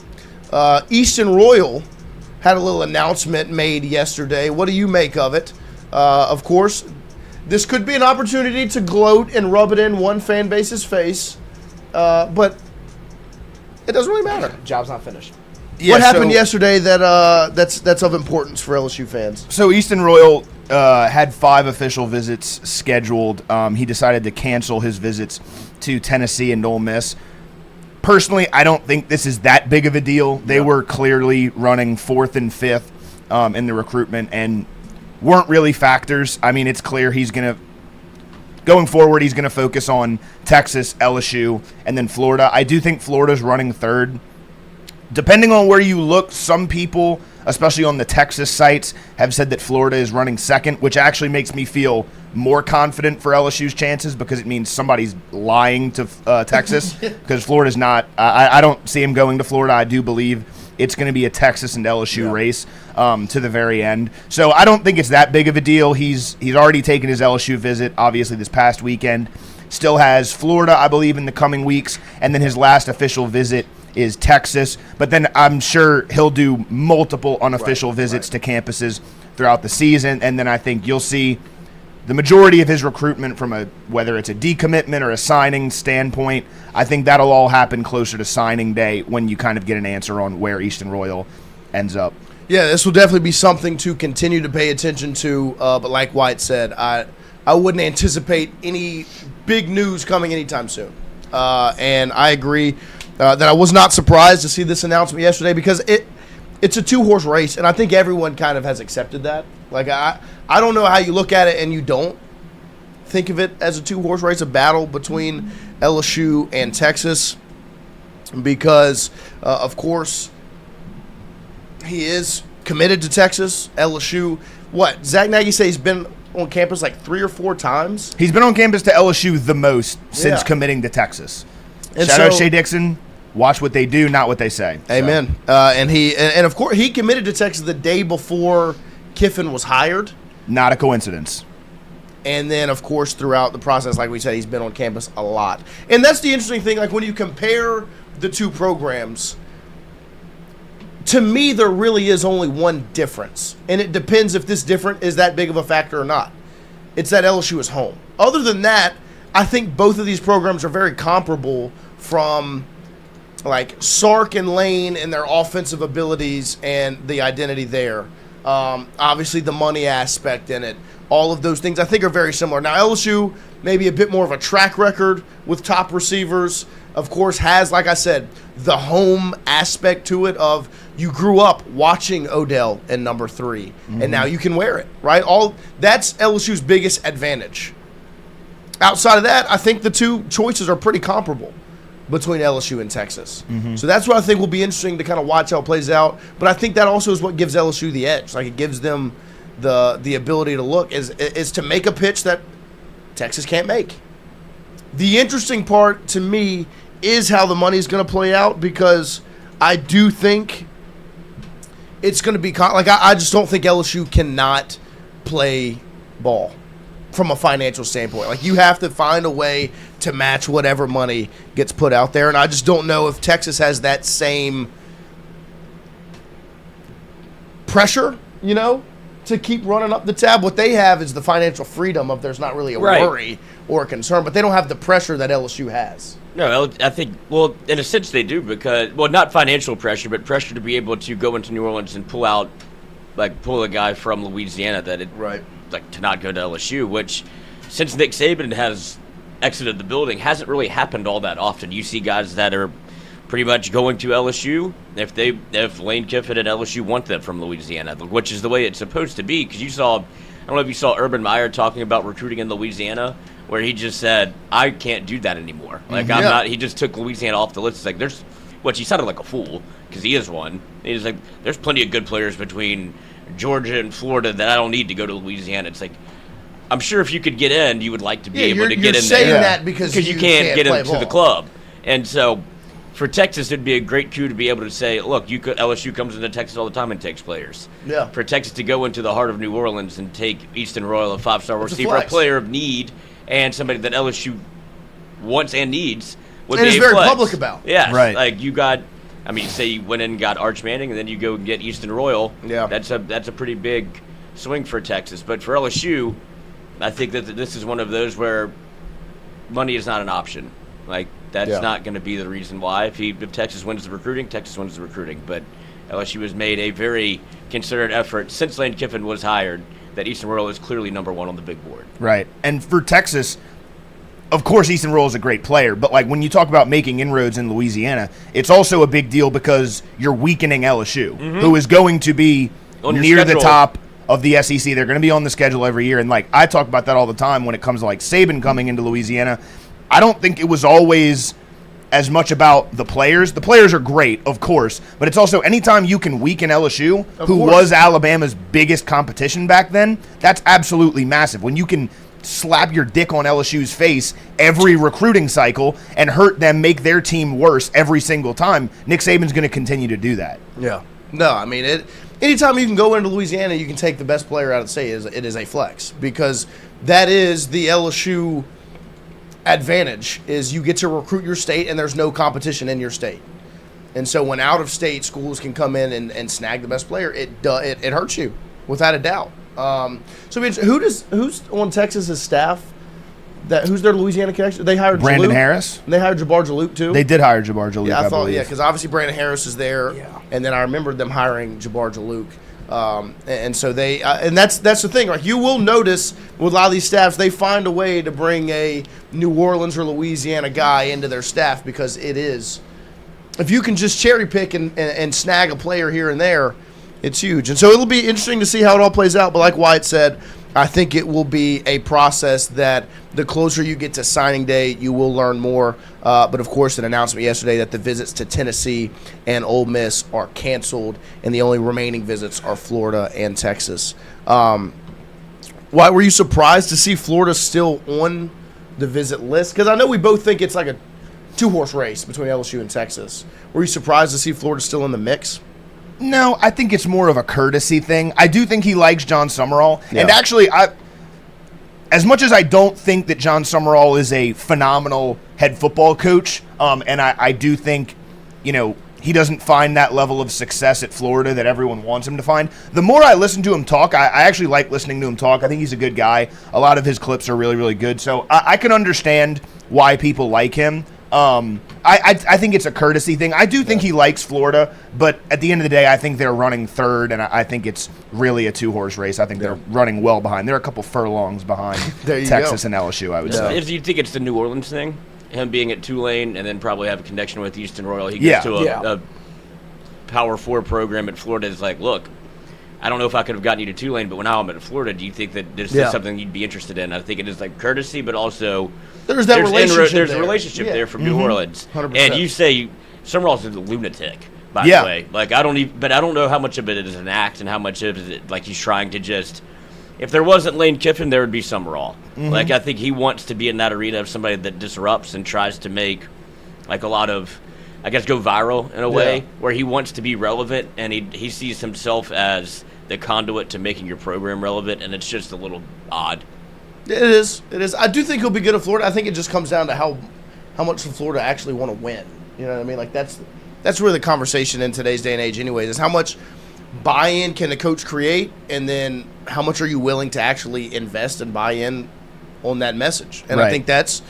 Easton Royal had a little announcement made yesterday. What do you make of it? Of course, this could be an opportunity to gloat and rub it in one fan base's face, but it doesn't really matter. Job's not finished. What happened yesterday that's of importance for LSU fans? So Easton Royal had 5 official visits scheduled. He decided to cancel his visits to Tennessee and Ole Miss. Personally, I don't think this is that big of a deal. They were clearly running 4th and 5th in the recruitment and weren't really factors. I mean, it's clear going forward, he's going to focus on Texas, LSU, and then Florida. I do think Florida's running 3rd. Depending on where you look, some people, especially on the Texas sites, have said that Florida is running 2nd, which actually makes me feel more confident for LSU's chances because it means somebody's lying to Texas because Florida's not. I don't see him going to Florida. I do believe it's going to be a Texas and LSU race to the very end. So I don't think it's that big of a deal. He's already taken his LSU visit, obviously, this past weekend. Still has Florida, I believe, in the coming weeks. And then his last official visit is Texas. But then I'm sure he'll do multiple unofficial visits to campuses throughout the season. And then I think you'll see the majority of his recruitment from whether it's a decommitment or a signing standpoint. I think that'll all happen closer to signing day when you kind of get an answer on where Easton Royal ends up. Yeah, this will definitely be something to continue to pay attention to. But like White said, I wouldn't anticipate any big news coming anytime soon. And I agree that I was not surprised to see this announcement yesterday because it's a two-horse race, and I think everyone kind of has accepted that. Like, I don't know how you look at it and you don't think of it as a two-horse race, a battle between LSU and Texas because, of course, he is committed to Texas. LSU, what? Zach Nagy says he's been on campus like 3 or 4 times. He's been on campus to LSU the most since Yeah. committing to Texas. And Shout out so- Shea Dixon. Watch what they do, not what they say. So. Amen. And of course he committed to Texas the day before Kiffin was hired. Not a coincidence. And then, of course, throughout the process, like we said, he's been on campus a lot. And that's the interesting thing. Like, when you compare the two programs, to me, there really is only one difference. And it depends if this different is that big of a factor or not. It's that LSU is home. Other than that, I think both of these programs are very comparable from, like, Sark and Lane and their offensive abilities and the identity there. Obviously, the money aspect in it. All of those things I think are very similar. Now, LSU, maybe a bit more of a track record with top receivers. Of course, has, like I said, the home aspect to it of you grew up watching Odell in number 3, and now you can wear it, right? That's LSU's biggest advantage. Outside of that, I think the two choices are pretty comparable between LSU and Texas. So that's what I think will be interesting to kind of watch how it plays out. But I think that also is what gives LSU the edge. Like, it gives them the ability to look is to make a pitch that Texas can't make. The interesting part to me is how the money is going to play out, because I do think it's going to be I just don't think LSU cannot play ball from a financial standpoint. Like, you have to find a way to match whatever money gets put out there, and I just don't know if Texas has that same pressure, to keep running up the tab. What they have is the financial freedom of there's not really a worry or a concern, but they don't have the pressure that LSU has. No, I think, well, in a sense they do because, well, not financial pressure, but pressure to be able to go into New Orleans and pull a guy from Louisiana to not go to LSU, which since Nick Saban has exited the building hasn't really happened all that often. You see guys that are pretty much going to LSU if Lane Kiffin and LSU want them from Louisiana, which is the way it's supposed to be. Because I don't know if you saw Urban Meyer talking about recruiting in Louisiana, where he just said, I can't do that anymore. Like, I'm not. He just took Louisiana off the list. It's like he sounded like a fool because he is one. He's like, there's plenty of good players between Georgia and Florida that I don't need to go to Louisiana. It's like, I'm sure if you could get in, you would like to be able to get in there. You're saying that because you can't get into ball. the club. And so for Texas, it'd be a great coup to be able to say, look, LSU comes into Texas all the time and takes players. Yeah. For Texas to go into the heart of New Orleans and take Easton Royal, a 5-star receiver, a flex. player of need, and somebody that LSU wants and needs would And be is a very flex. public about. Yes. Right. Like, say you went in and got Arch Manning, and then you go and get Easton Royal. Yeah. That's a pretty big swing for Texas. But for LSU, I think that this is one of those where money is not an option. Like, that's not going to be the reason why. If Texas wins the recruiting, Texas wins the recruiting. But LSU has made a very considered effort since Lane Kiffin was hired that Easton Royal is clearly number 1 on the big board. Right. And for Texas, of course, Easton Royal is a great player. But, like, when you talk about making inroads in Louisiana, it's also a big deal because you're weakening LSU, who is going to be On your near the schedule. top of the SEC. They're going to be on the schedule every year. And, like, I talk about that all the time when it comes to, like, Saban coming into Louisiana. I don't think it was always as much about the players. The players are great, of course, but it's also anytime you can weaken LSU, who was Alabama's biggest competition back then, that's absolutely massive. When you can slap your dick on LSU's face every recruiting cycle and hurt them, make their team worse every single time, Nick Saban's going to continue to do that. Yeah. No, I mean, anytime you can go into Louisiana, you can take the best player out of the state, it is a flex, because that is the LSU advantage, is you get to recruit your state and there's no competition in your state. And so when out-of-state schools can come in and snag the best player, it hurts you, without a doubt. So who's on Texas's staff Who's their Louisiana connection? They hired Brandon Jalute. Harris. And they hired Jabbar Jalute too. They did hire Jabbar Jalute. Yeah, I thought, believe. because obviously Brandon Harris is there, Yeah. and then I remembered them hiring Jabbar Jalute, and so they, and that's the thing. Like, you will notice with a lot of these staffs, they find a way to bring a New Orleans or Louisiana guy into their staff because it is, if you can just cherry pick and snag a player here and there, it's huge. And so it'll be interesting to see how it all plays out. But like Wyatt said, I think it will be a process that the closer you get to signing day, you will learn more. But, of course, an announcement yesterday that the visits to Tennessee and Ole Miss are canceled, and the only remaining visits are Florida and Texas. Why were you surprised to see Florida still on the visit list? Because I know we both think it's like a two-horse race between LSU and Texas. Were you surprised to see Florida still in the mix? No, I think it's more of a courtesy thing. I do think he likes John Summerall. Yeah. And actually, as much as I don't think that John Summerall is a phenomenal head football coach, and I do think, he doesn't find that level of success at Florida that everyone wants him to find. The more I listen to him talk, I actually like listening to him talk. I think he's a good guy. A lot of his clips are really, really good. So I can understand why people like him. I think it's a courtesy thing. I do think he likes Florida, but at the end of the day, I think they're running third, and I think it's really a two-horse race. I think they're running well behind. They're a couple furlongs behind There you Texas go. and LSU, I would say. If you think it's the New Orleans thing, him being at Tulane and then probably have a connection with Easton Royal, he Yeah. goes to Yeah. a Power 4 program at Florida. Is like, look, I don't know if I could have gotten you to Tulane, but now I'm at Florida. Do you think that this Yeah. is something you'd be interested in? I think it is like courtesy, but also There's that relationship There's there. a relationship Yeah. there from New Orleans. 100%. And you say Summerall's a lunatic, by Yeah. the way. Like, I don't know how much of it is an act and how much of it like he's trying to just. If there wasn't Lane Kiffin, there would be Summerall. Like, I think he wants to be in that arena of somebody that disrupts and tries to make like a lot of, I guess, go viral in a way where he wants to be relevant, and he sees himself as the conduit to making your program relevant, and it's just a little odd. It is. I do think he'll be good at Florida. I think it just comes down to how much does Florida actually want to win. You know what I mean? Like, that's really the conversation in today's day and age anyways, is how much buy-in can the coach create, and then how much are you willing to actually invest and buy in on that message. And I Right. think that's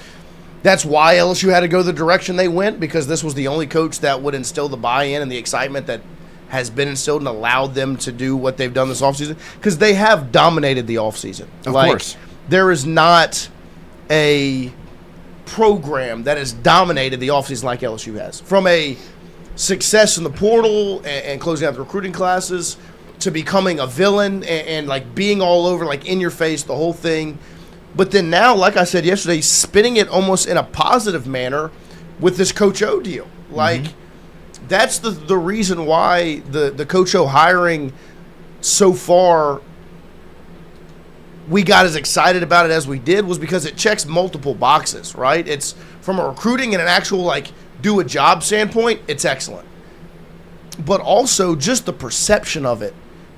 why LSU had to go the direction they went, because this was the only coach that would instill the buy-in and the excitement that has been instilled and allowed them to do what they've done this offseason, because they have dominated the offseason. Of course. There is not a program that has dominated the offseason like LSU has. From a success in the portal and closing out the recruiting classes to becoming a villain and like being all over, like in your face, the whole thing. But then now, like I said yesterday, spinning it almost in a positive manner with this Coach O deal. Like, that's the reason why the Coach O hiring so far, we got as excited about it as we did, was because it checks multiple boxes, right? It's from a recruiting and an actual, like, do a job standpoint, it's excellent. But also, just the perception of it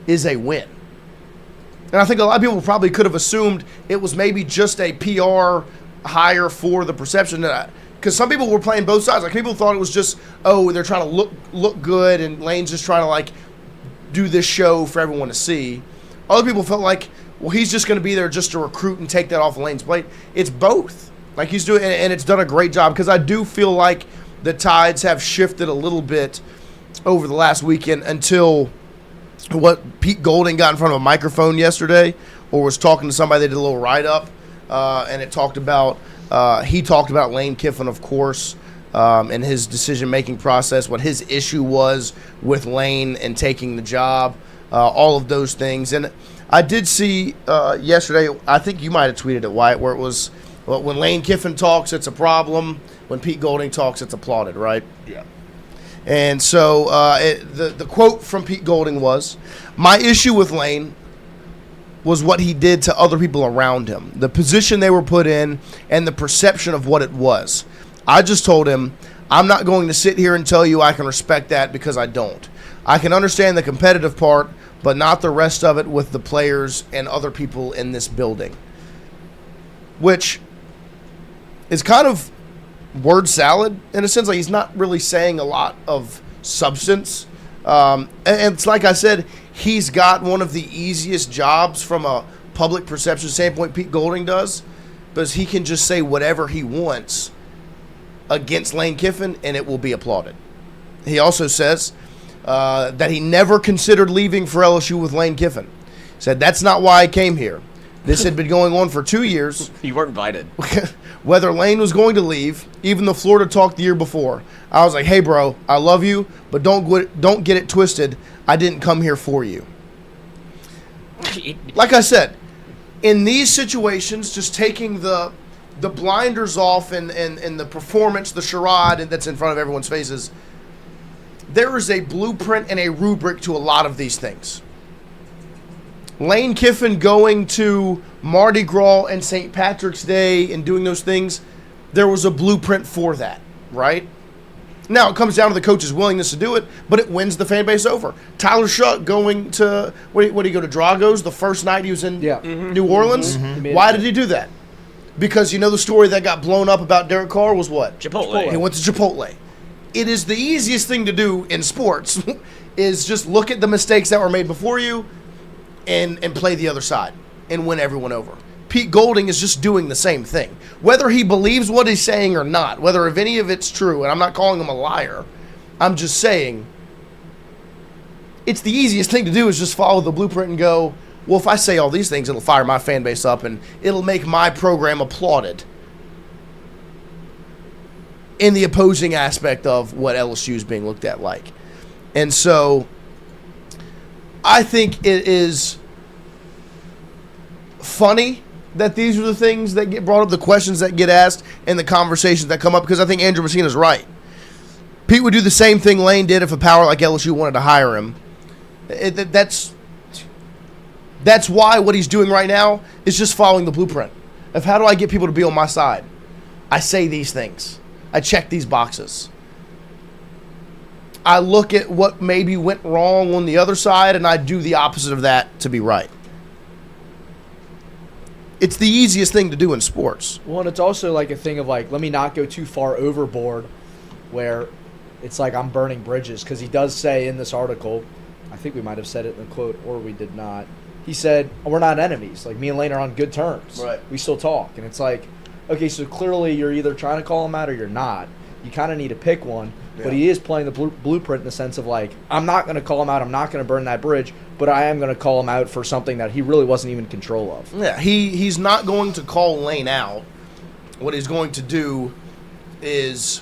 is a win. And I think a lot of people probably could have assumed it was maybe just a PR hire for the perception. Because some people were playing both sides. Like, people thought it was just, oh, they're trying to look good, and Lane's just trying to, like, do this show for everyone to see. Other people felt like, well, he's just going to be there just to recruit and take that off of Lane's plate. It's both. Like, he's doing, and it's done a great job, because I do feel like the tides have shifted a little bit over the last weekend until what Pete Golding got in front of a microphone yesterday, or was talking to somebody. They did a little write-up, and it talked about, he talked about Lane Kiffin, of course, and his decision-making process, what his issue was with Lane and taking the job, all of those things. And I did see yesterday, I think you might have tweeted it, Wyatt, where it was, well, when Lane Kiffin talks, it's a problem. When Pete Golding talks, it's applauded, right? Yeah. And so the quote from Pete Golding was, "My issue with Lane was what he did to other people around him, the position they were put in, and the perception of what it was. I just told him, I'm not going to sit here and tell you I can respect that, because I don't. I can understand the competitive part, but not the rest of it with the players and other people in this building." Which is kind of word salad in a sense. Like, he's not really saying a lot of substance. And it's like I said, he's got one of the easiest jobs from a public perception standpoint, Pete Golding does, because he can just say whatever he wants against Lane Kiffin, and it will be applauded. He also says that he never considered leaving for LSU with Lane Kiffin. He said, that's not why I came here. This had been going on for 2 years. You weren't invited. Whether Lane was going to leave, even the Florida talk the year before, I was like, hey, bro, I love you, but don't get it twisted. I didn't come here for you. Like I said, in these situations, just taking the blinders off and the performance, the charade that's in front of everyone's faces, there is a blueprint and a rubric to a lot of these things. Lane Kiffin going to Mardi Gras and St. Patrick's Day and doing those things, there was a blueprint for that, right? Now, it comes down to the coach's willingness to do it, but it wins the fan base over. Tyler Shuck going to, what did he go to, Drago's the first night he was in New Orleans? Why did he do that? Because you know the story that got blown up about Derek Carr was what? Chipotle. He went to Chipotle. It is the easiest thing to do in sports is just look at the mistakes that were made before you and play the other side and win everyone over. Pete Golding is just doing the same thing. Whether he believes what he's saying or not, whether if any of it's true, and I'm not calling him a liar, I'm just saying it's the easiest thing to do is just follow the blueprint and go, well, if I say all these things, it'll fire my fan base up and it'll make my program applauded in the opposing aspect of what LSU is being looked at like. And so I think it is funny that these are the things that get brought up, the questions that get asked, and the conversations that come up, because I think Andrew Messina's right. Pete would do the same thing Lane did if a power like LSU wanted to hire him. That's why what he's doing right now is just following the blueprint of how do I get people to be on my side. I say these things. I check these boxes. I look at what maybe went wrong on the other side, and I do the opposite of that to be right. It's the easiest thing to do in sports. Well, and it's also like a thing of like, let me not go too far overboard where it's like I'm burning bridges. Because he does say in this article, I think we might have said it in the quote, or we did not. He said, we're not enemies. Like, me and Lane are on good terms. Right. We still talk. And it's like, okay, so clearly you're either trying to call him out or you're not. You kind of need to pick one. Yeah. But he is playing the blueprint in the sense of like, I'm not going to call him out. I'm not going to burn that bridge. But I am going to call him out for something that he really wasn't even in control of. Yeah, he's not going to call Lane out. What he's going to do is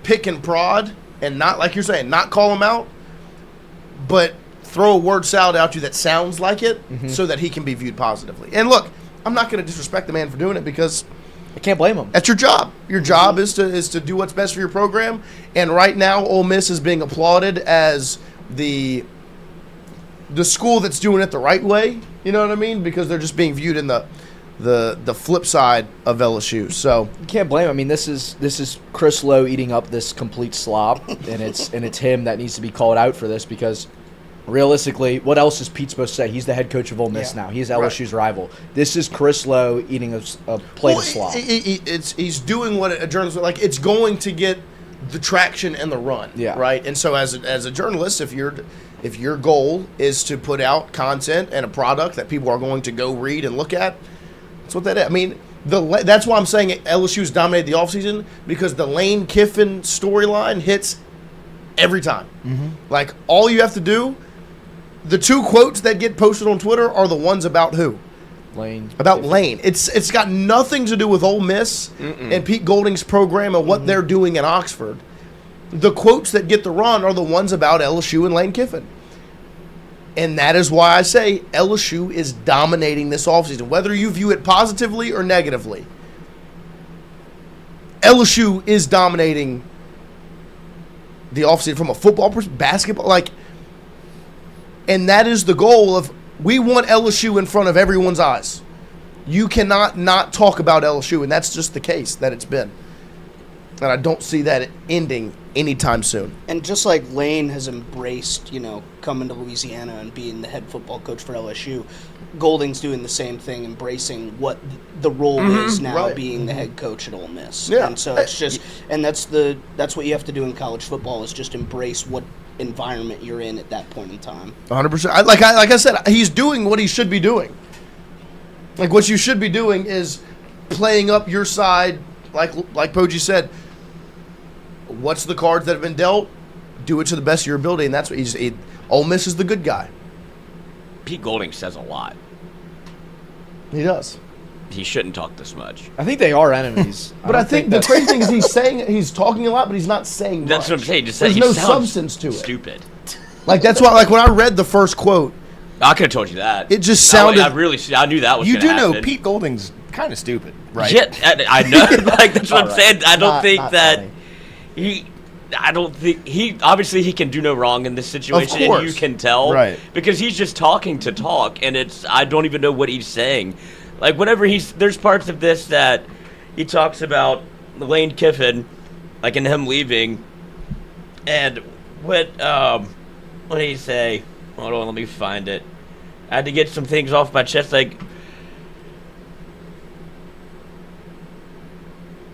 pick and prod and not, like you're saying, not call him out, but throw a word salad out to you that sounds like it so that he can be viewed positively. And look, I'm not going to disrespect the man for doing it because I can't blame him. That's your job. Your job is to do what's best for your program. And right now, Ole Miss is being applauded as the school that's doing it the right way. You know what I mean? Because they're just being viewed in the flip side of LSU. So you can't blame him. I mean, this is Chris Lowe eating up this complete slop, and it's him that needs to be called out for this because realistically, what else is Pete supposed to say? He's the head coach of Ole Miss now. He's LSU's rival. This is Chris Lowe eating a plate of slop. He's doing what a journalist would like. It's going to get the traction and the run, right? And so as a journalist, if your goal is to put out content and a product that people are going to go read and look at, that's what that is. I mean, that's why I'm saying LSU's dominated the offseason because the Lane Kiffin storyline hits every time. Like, all you have to do, the two quotes that get posted on Twitter are the ones about who? Lane. About Lane. It's got nothing to do with Ole Miss and Pete Golding's program and what they're doing in Oxford. The quotes that get the run are the ones about LSU and Lane Kiffin. And that is why I say LSU is dominating this offseason. Whether you view it positively or negatively, LSU is dominating the offseason from a football perspective, basketball, and that is the goal of, we want LSU in front of everyone's eyes. You cannot not talk about LSU, and that's just the case that it's been. And I don't see that ending anytime soon. And just like Lane has embraced, coming to Louisiana and being the head football coach for LSU, Golding's doing the same thing, embracing what the role is now, being the head coach at Ole Miss. Yeah. And so it's just, and that's what you have to do in college football, is just embrace what environment you're in at that point in time. 100%. Like I said, he's doing what he should be doing. Like, what you should be doing is playing up your side, like Poggi said. What's the cards that have been dealt? Do it to the best of your ability, and that's what Ole Miss is the good guy. Pete Golding says a lot. He does. He shouldn't talk this much. I think they are enemies. But I think the crazy thing is he's talking a lot, but he's not saying That's much. what I'm saying. Just There's he no sounds substance to it. Stupid. Like, that's why, like, when I read the first quote, I could have told you that. it just sounded. I knew that was You gonna do know happen. Pete Golding's kind of stupid, right? Yeah, I know. Like, that's what I'm saying. I don't think not that funny. I don't think he obviously he can do no wrong in this situation, course. and you can tell, Right. Because he's just talking to talk, and I don't even know what he's saying. Like, whenever there's parts of this that he talks about Lane Kiffin, like, and him leaving, and what did he say? Hold on, let me find it. I had to get some things off my chest, like.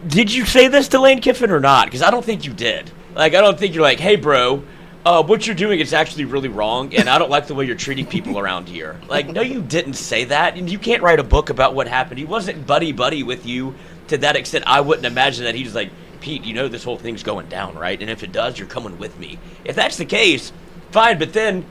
Did you say this to Lane Kiffin or not? Because I don't think you did. Like, I don't think you're like, hey, bro, what you're doing is actually really wrong, and I don't like the way you're treating people around here. Like, no, you didn't say that. And you can't write a book about what happened. He wasn't buddy-buddy with you to that extent. I wouldn't imagine that he's like, Pete, you know this whole thing's going down, right? And if it does, you're coming with me. If that's the case, fine. But then,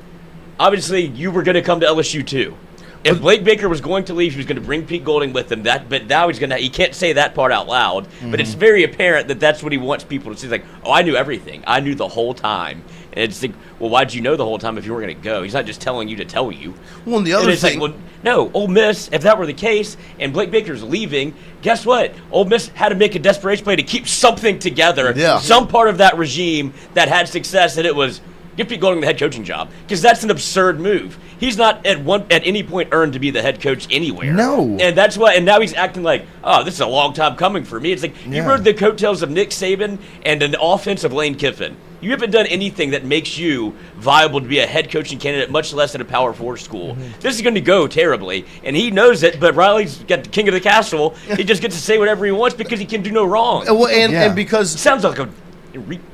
obviously, you were going to come to LSU, too. If Blake Baker was going to leave, he was going to bring Pete Golding with him. But now he can't say that part out loud. But it's very apparent that that's what he wants people to see. He's like, oh, I knew everything. I knew the whole time. And it's like, well, why'd you know the whole time if you were going to go? He's not just telling you to tell you. Well, and the And other it's thing. like, well, no, Ole Miss, if that were the case, and Blake Baker's leaving, guess what? Ole Miss had to make a desperation play to keep something together. Yeah. Some part of that regime that had success, and it was give Pete Golding the head coaching job, because that's an absurd move. He's not at any point earned to be the head coach anywhere. No. And that's why. And now he's acting like, oh, this is a long time coming for me. It's like you Yeah. rode the coattails of Nick Saban and an offensive Lane Kiffin. You haven't done anything that makes you viable to be a head coaching candidate, much less at a Power 4 school. This is going to go terribly, and he knows it. But Riley's got the king of the castle. He just gets to say whatever he wants because he can do no wrong. Well, and Yeah. because Sounds like a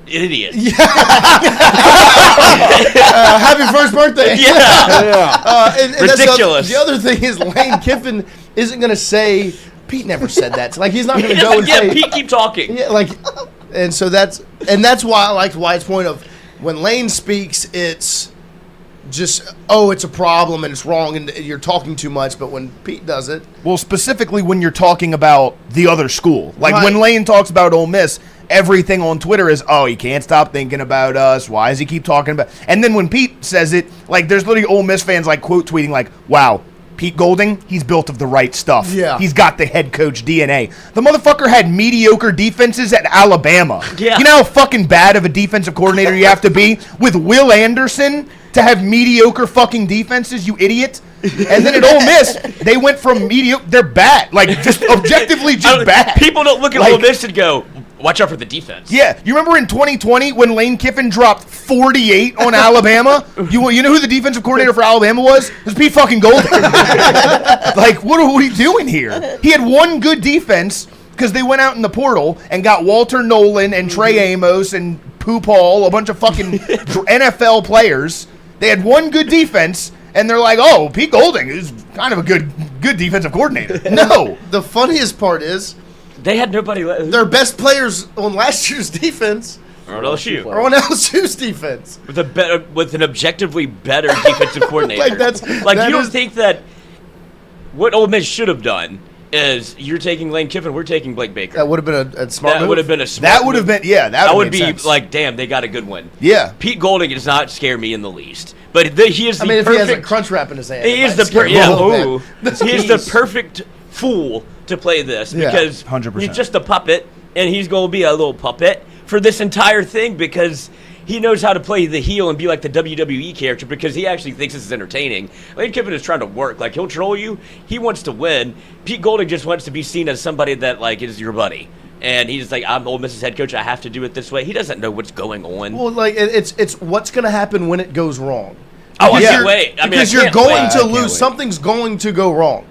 idiot. happy first birthday. Yeah. And that's Ridiculous. The other thing is Lane Kiffin isn't going to say, Pete never said that. Like, he's not going to go and yeah, say, Pete, keep talking. yeah, like, and so that's why I liked Wyatt's point of when Lane speaks, it's just, oh, it's a problem and it's wrong and you're talking too much. But when Pete does it, Well, specifically when you're talking about the other school. Like Right. when Lane talks about Ole Miss, everything on Twitter is, oh, he can't stop thinking about us. Why does he keep talking about... And then when Pete says it, like, there's literally Ole Miss fans, like, quote tweeting, like, wow, Pete Golding, he's built of the right stuff. Yeah. He's got the head coach DNA. The motherfucker had mediocre defenses at Alabama. Yeah. You know how fucking bad of a defensive coordinator you have to be with Will Anderson to have mediocre fucking defenses, you idiot? And then at Ole Miss, they went from mediocre... They're bad. Like, just objectively just bad. People don't look at Like- Ole Miss and go, watch out for the defense. Yeah, you remember in 2020 when Lane Kiffin dropped 48 on Alabama? You know who the defensive coordinator for Alabama was? It was Pete fucking Golding. Like, what are we doing here? He had one good defense because they went out in the portal and got Walter Nolan and Trey Amos and Pooh Paul, a bunch of fucking NFL players. They had one good defense, and they're like, oh, Pete Golding is kind of a good defensive coordinator. No. the funniest part is They had nobody left. their best players on last year's defense Or LSU. are on LSU's defense. With an objectively better defensive coordinator. Like, that you don't is- think that what Ole Miss should have done is you're taking Lane Kiffin, we're taking Blake Baker. That would have been a smart That move. would have been a smart That would have move. been, yeah, That would be sense. like, damn, they got a good one. Yeah. Pete Golding does not scare me in the least, but he is the I mean, if perfect. he has a crunch wrap in his hand, He it is might the scare me yeah. a little Ooh, bit. he is the perfect fool to play this Yeah, because 100%. he's just a puppet, and he's going to be a little puppet for this entire thing because he knows how to play the heel and be like the WWE character because he actually thinks this is entertaining. Lane Kiffin is trying to work. Like, he'll troll you. He wants to win. Pete Golding just wants to be seen as somebody that, like, is your buddy. And he's like, I'm Ole Miss's head coach. I have to do it this way. He doesn't know what's going on. Well, like it's what's going to happen when it goes wrong. Oh, I Because can't you're- wait. I mean, because I you're can't going wait. to I can't lose. wait. Something's going to go wrong.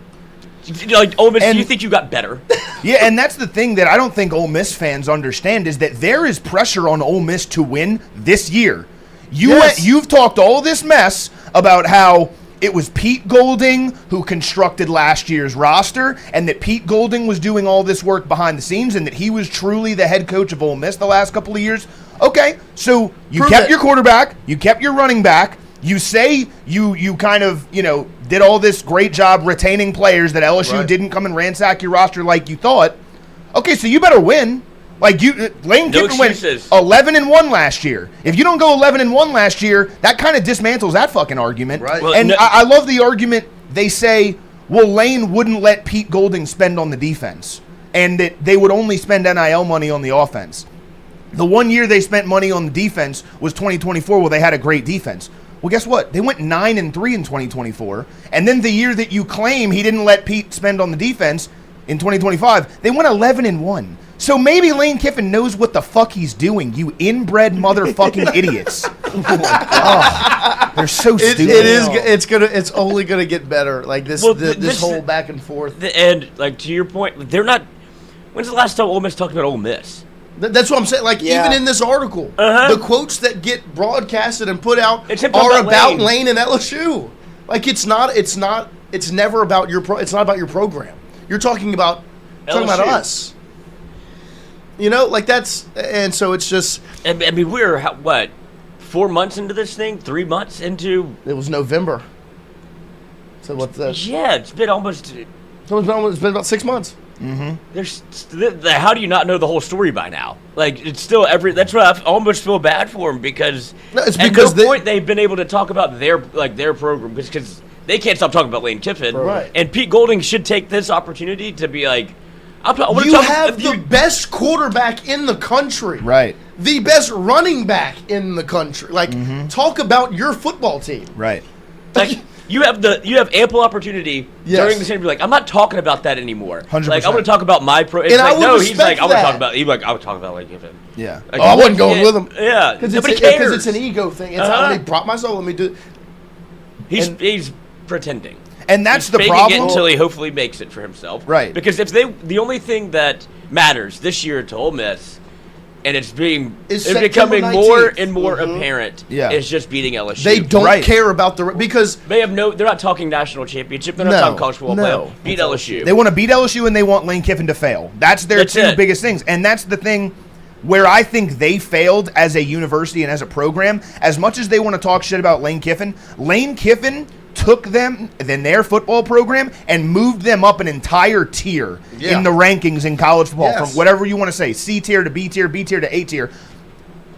Like, Ole Miss, do And- you think you got better? Yeah, and that's the thing that I don't think Ole Miss fans understand is that there is pressure on Ole Miss to win this year. Yes. You've talked all this mess about how it was Pete Golding who constructed last year's roster, and that Pete Golding was doing all this work behind the scenes, and that he was truly the head coach of Ole Miss the last couple of years. Okay, so you kept your quarterback, you kept your running back. You say you kind of, did all this great job retaining players that LSU didn't come and ransack your roster like you thought. Okay, so you better win. Like Lane Kiffin went 11-1 last year. If you don't go 11-1 last year, that kind of dismantles that fucking argument. Right. Well, And I love the argument. They say, well, Lane wouldn't let Pete Golding spend on the defense, and that they would only spend NIL money on the offense. The 1 year they spent money on the defense was 2024, where they had a great defense. Well, guess what? They went 9-3 in 2024, and then the year that you claim he didn't let Pete spend on the defense in 2025, they went 11-1. So maybe Lane Kiffin knows what the fuck he's doing. You inbred motherfucking idiots. Oh, they're so stupid. It's only gonna get better. Like this whole back and forth. And like to your point, they're not. When's the last time Ole Miss talked about Ole Miss? That's what I'm saying. Like, even in this article, the quotes that get broadcasted and put out are about Lane and LSU. Like, it's never about it's not about your program. You're talking about us. Like that's, and so it's just. I mean, we're what, 4 months into this thing? 3 months into? It was November. So what's that? Yeah, it's been almost. So it's been about 6 months. Mm-hmm. How do you not know the whole story by now? Like, it's still that's why I almost feel bad for them, because it's at no point they've been able to talk about their program, because they can't stop talking about Lane Kiffin. Right. And Pete Golding should take this opportunity to be like, you have the best quarterback in the country. Right. The best running back in the country. Like, talk about your football team. Right. Like, you have ample opportunity during the season to be like, I'm not talking about that anymore. 100%. Like, I want to talk about my pro. It's And like, I would no, he's like, respect I want to that. talk about. He's like, I would talk about Lane Kiffin. Yeah. Like, I wasn't going with him. Yeah, Because nobody cares. it's an ego thing. It's let me prop myself. Let me do. He's pretending. And that's He's the faking problem. it until he hopefully makes it for himself. Right. Because the only thing that matters this year to Ole Miss, and it's becoming September more 19th. and more apparent, is just beating LSU. They don't care about because they're not talking national championship. They're not talking college football playoff. Beat LSU. They want to beat LSU, and they want Lane Kiffin to fail. That's their two biggest things. And that's the thing where I think they failed as a university and as a program. As much as they want to talk shit about Lane Kiffin took them in their football program and moved them up an entire tier in the rankings in college football, from whatever you want to say, C tier to B tier, B tier to A tier.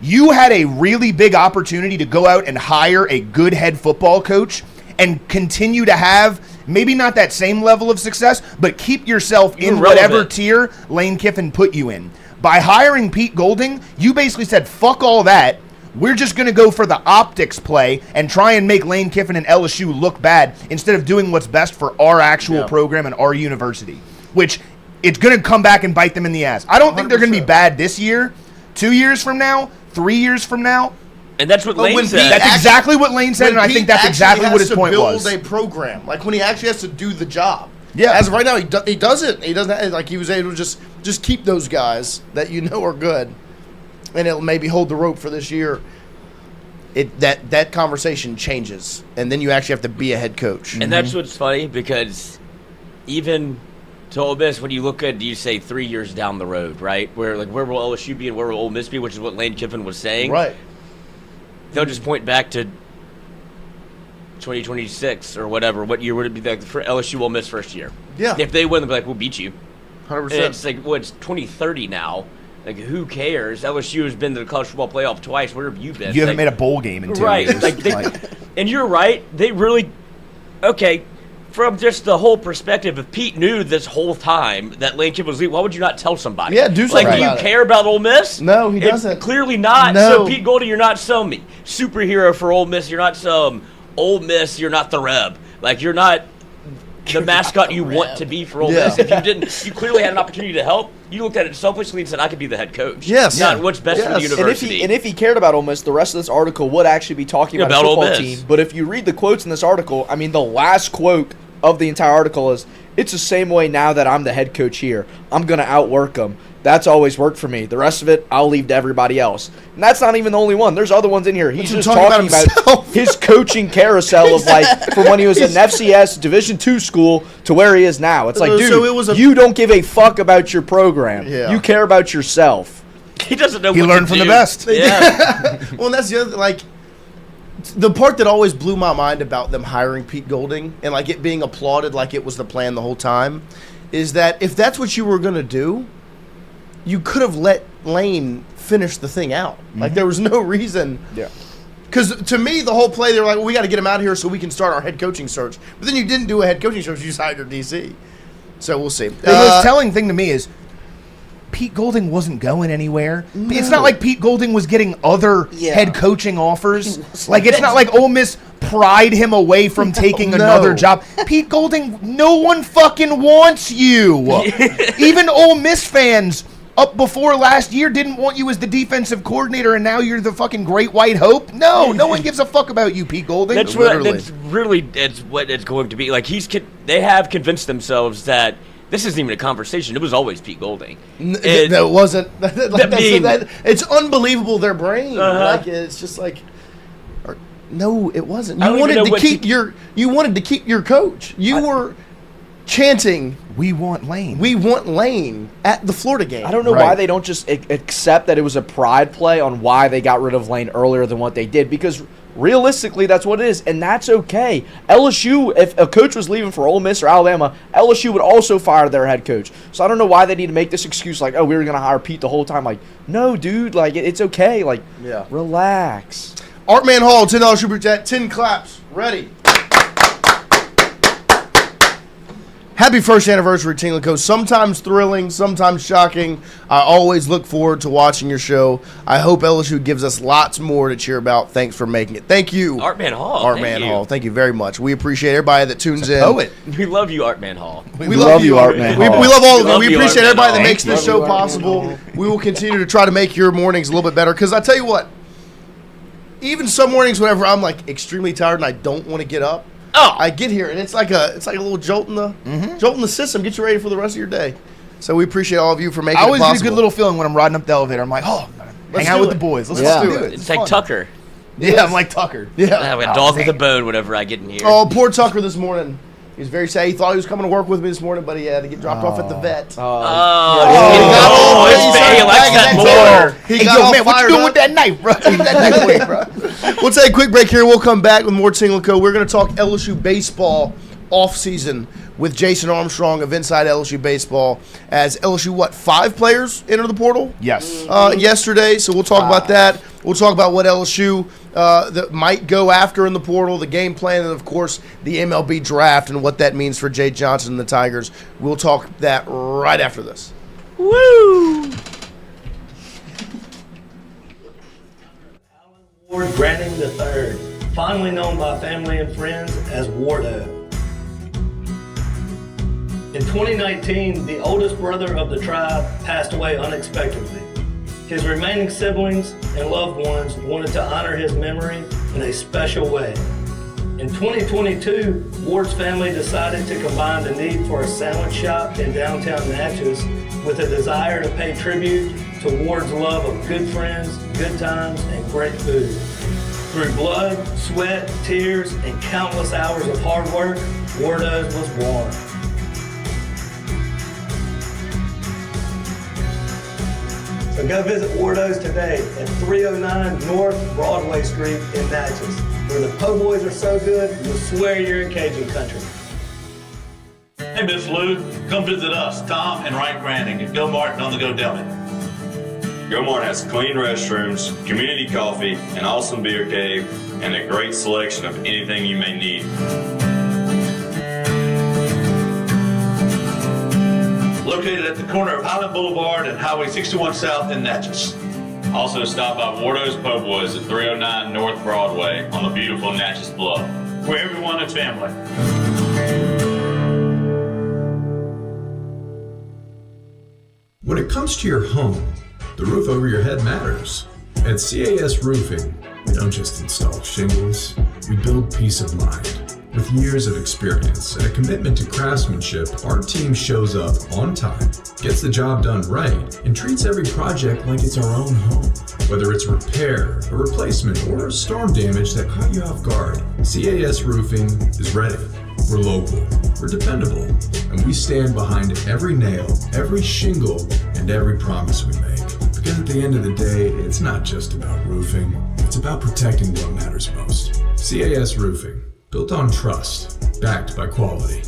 You had a really big opportunity to go out and hire a good head football coach and continue to have maybe not that same level of success, but keep yourself in whatever tier Lane Kiffin put you in. By hiring Pete Golding, you basically said, fuck all that. We're just going to go for the optics play and try and make Lane Kiffin and LSU look bad instead of doing what's best for our actual program and our university, which it's going to come back and bite them in the ass. I don't think they're going to be bad this year, 2 years from now, 3 years from now. And that's what Lane said. That's exactly what Lane said, and I think that's exactly what his point was. Build a program, like when he actually has to do the job. Yeah. As of right now, he doesn't. He doesn't. Like, he was able to just keep those guys that are good, and it'll maybe hold the rope for this year. That conversation changes, and then you actually have to be a head coach. And that's what's funny, because even to Ole Miss, when you look at, you say 3 years down the road, right? Where will LSU be and where will Ole Miss be, which is what Lane Kiffin was saying. Right. They'll just point back to 2026 or whatever. What year would it be? Like for LSU Ole Miss first year. Yeah. If they win, they'll be like, we'll beat you. 100%. And it's like, it's 2030 now. Like, who cares? LSU has been to the college football playoff twice. Where have you been? You haven't made a bowl game in 2 years. Like, and you're right. They really, from just the whole perspective, if Pete knew this whole time that Lane Kiffin was leaving, why would you not tell somebody? Yeah, do something Like, do you care about Ole Miss? No, he doesn't. Clearly not. No. So, Pete Golding, you're not some superhero for Ole Miss. You're not some Ole Miss. You're not the Reb. Like, you're not the mascot you want to be for Ole Miss. If you didn't, you clearly had an opportunity to help. You looked at it selfishly and said, I could be the head coach. Yes. Not what's best for the university. And if he cared about Ole Miss, the rest of this article would actually be talking about his Ole football Miss. team. But if you read the quotes in this article, I mean, the last quote of the entire article is, it's the same way now that I'm the head coach here. I'm going to outwork them. That's always worked for me. The rest of it, I'll leave to everybody else. And that's not even the only one. There's other ones in here. He's just talking about his coaching carousel of, like, from when he was in FCS Division II school to where he is now. It's like, dude, so it was you don't give a fuck about your program. Yeah. You care about yourself. He doesn't know. He what learned to from do. the best. Yeah. Well, and that's the other, like, the part that always blew my mind about them hiring Pete Golding and, like, it being applauded like it was the plan the whole time is that if that's what you were going to do, you could have let Lane finish the thing out. Like, there was no reason. Yeah. Because to me, the whole play, they were like, well, we got to get him out of here so we can start our head coaching search. But then you didn't do a head coaching search. You just hired your DC. So we'll see. The most telling thing to me is Pete Golding wasn't going anywhere. No. It's not like Pete Golding was getting other head coaching offers. Like, it's not like Ole Miss pried him away from taking another job. Pete Golding, no one fucking wants you. Even Ole Miss fans up before last year didn't want you as the defensive coordinator, and now you're the fucking great white hope. No one gives a fuck about you, Pete Golding. That's what it's going to be. Like, they have convinced themselves that this isn't even a conversation. It was always Pete Golding. It wasn't. It's unbelievable, their brain. Like, it's just like, no, it wasn't. You wanted to keep your coach. You were chanting, we want Lane. We want Lane at the Florida game. I don't know why they don't just accept that it was a pride play on why they got rid of Lane earlier than what they did, because realistically, that's what it is, and that's okay. LSU, if a coach was leaving for Ole Miss or Alabama, LSU would also fire their head coach. So I don't know why they need to make this excuse like, oh, we were going to hire Pete the whole time. Like, no, dude, like, it's okay. Like, relax. Artman Hall, $10 super chat, 10 claps, ready. Happy first anniversary, Tingle Co. Sometimes thrilling, sometimes shocking. I always look forward to watching your show. I hope LSU gives us lots more to cheer about. Thanks for making it. Thank you, Artman Hall. Artman Hall. Thank you very much. We appreciate everybody that tunes in. Poet. We love you, Artman Hall. We love you, Artman Hall. We love all of you. love We you, appreciate Artman everybody Hall. that makes this Thank you, show Artman possible. Hall. We will continue to try to make your mornings a little bit better. Because I tell you what, even some mornings whenever I'm like extremely tired and I don't want to get up, I get here and it's like a little jolt in the system. Get you ready for the rest of your day. So we appreciate all of you for making I it always possible. get a good little feeling when I'm riding up the elevator. I'm like, oh, hang out with the boys. Let's do it. It's like Tucker. Yeah, I'm like Tucker. I have a dog with a bone whenever I get in here. Oh, poor Tucker this morning. He was very sad. He thought he was coming to work with me this morning, but he had to get dropped off at the vet. He likes that more. He got all man, what you fired doing up. with that knife, bro? Take that knife away, bro. We'll take a quick break here. We'll come back with more Tingle Co. We're going to talk LSU baseball offseason with Jason Armstrong of Inside LSU Baseball. As LSU, 5 players enter the portal? Yes. Yesterday, so we'll talk about that. We'll talk about what LSU that might go after in the portal, the game plan, and, of course, the MLB draft and what that means for Jay Johnson and the Tigers. We'll talk that right after this. Woo! Ward Branning III, fondly known by family and friends as WARDO. In 2019, the oldest brother of the tribe passed away unexpectedly. His remaining siblings and loved ones wanted to honor his memory in a special way. In 2022, Ward's family decided to combine the need for a sandwich shop in downtown NATCHEZ with a desire to pay tribute to Ward's love of good friends, good times, and great food. Through blood, sweat, tears, and countless hours of hard work, WARDO'S was born. So go visit WARDO'S today at 309 North Broadway Street in Natchez, where the po' boys are so good, you'll swear you're in Cajun country. Hey, Miss Lou, come visit us, Tom and Wright Branding at GOMART and On The Go Deli. GOMART has clean restrooms, community coffee, an awesome beer cave, and a great selection of anything you may need. Located at the corner of Highland Boulevard and Highway 61 South in Natchez. Also stop by WARDO'S Po' Boys at 309 North Broadway on the beautiful Natchez Bluff. Where everyone is family. When it comes to your home, the roof over your head matters. At CAS Roofing, we don't just install shingles, we build peace of mind. With years of experience and a commitment to craftsmanship, our team shows up on time, gets the job done right, and treats every project like it's our own home. Whether it's a repair, a replacement, or storm damage that caught you off guard, CAS Roofing is ready. We're local, we're dependable, and we stand behind every nail, every shingle, and every promise we make. Because at the end of the day, it's not just about roofing, it's about protecting what matters most. CAS Roofing, built on trust, backed by quality.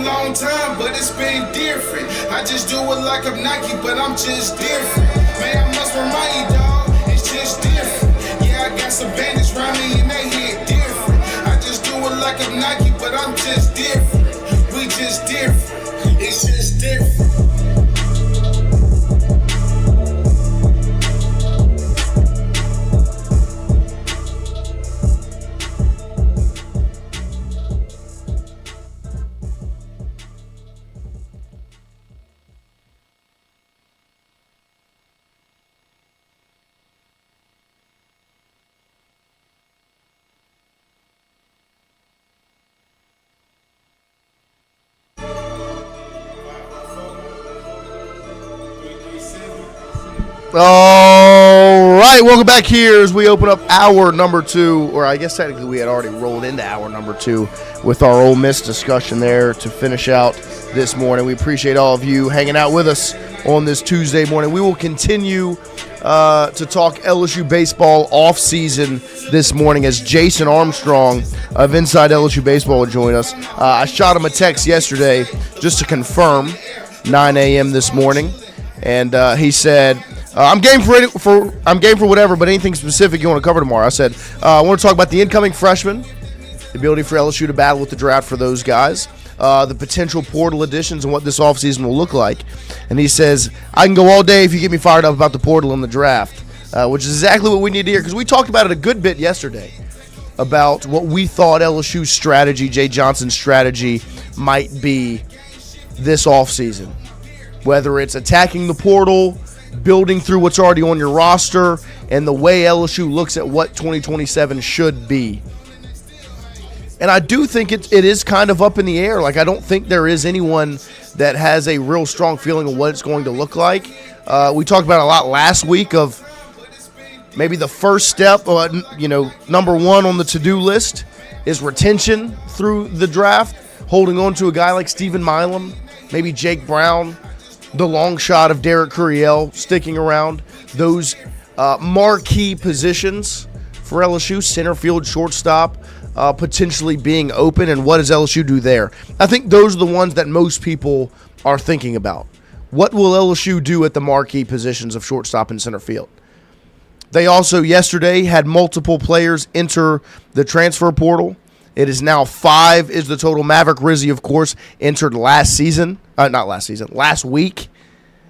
Longtime, but it's been different. I just do it like I'm Nike, but I'm just different. Man, I must remind you, dog, it's just different. Yeah, I got some bandits around me and they hit different. I just do it like I'm Nike, but I'm just different. We just different. It's just different. All right, welcome back here as we open up hour number 2, or I guess technically we had already rolled into hour number 2 with our Ole Miss discussion there to finish out this morning. We appreciate all of you hanging out with us on this Tuesday morning. We will continue to talk LSU baseball off-season this morning as Jason Armstrong of Inside LSU Baseball will join us. I shot him a text yesterday just to confirm 9 a.m. this morning, and he said, I'm game for whatever, but anything specific you want to cover tomorrow. I said, I want to talk about the incoming freshmen, the ability for LSU to battle with the draft for those guys, the potential portal additions and what this offseason will look like. And he says, I can go all day if you get me fired up about the portal and the draft, which is exactly what we need to hear, because we talked about it a good bit yesterday about what we thought LSU's strategy, Jay Johnson's strategy, might be this offseason, whether it's attacking the portal, building through what's already on your roster, and the way LSU looks at what 2027 should be. And I do think it is kind of up in the air. Like, I don't think there is anyone that has a real strong feeling of what it's going to look like. We talked about it a lot last week of maybe the first step, number one on the to-do list is retention through the draft, holding on to a guy like Stephen Milam, maybe Jake Brown, the long shot of Derek Curiel sticking around, those marquee positions for LSU, center field, shortstop, potentially being open, and what does LSU do there? I think those are the ones that most people are thinking about. What will LSU do at the marquee positions of shortstop and center field? They also yesterday had multiple players enter the transfer portal. It is now 5 is the total. Mavrick Rizy, of course, entered last week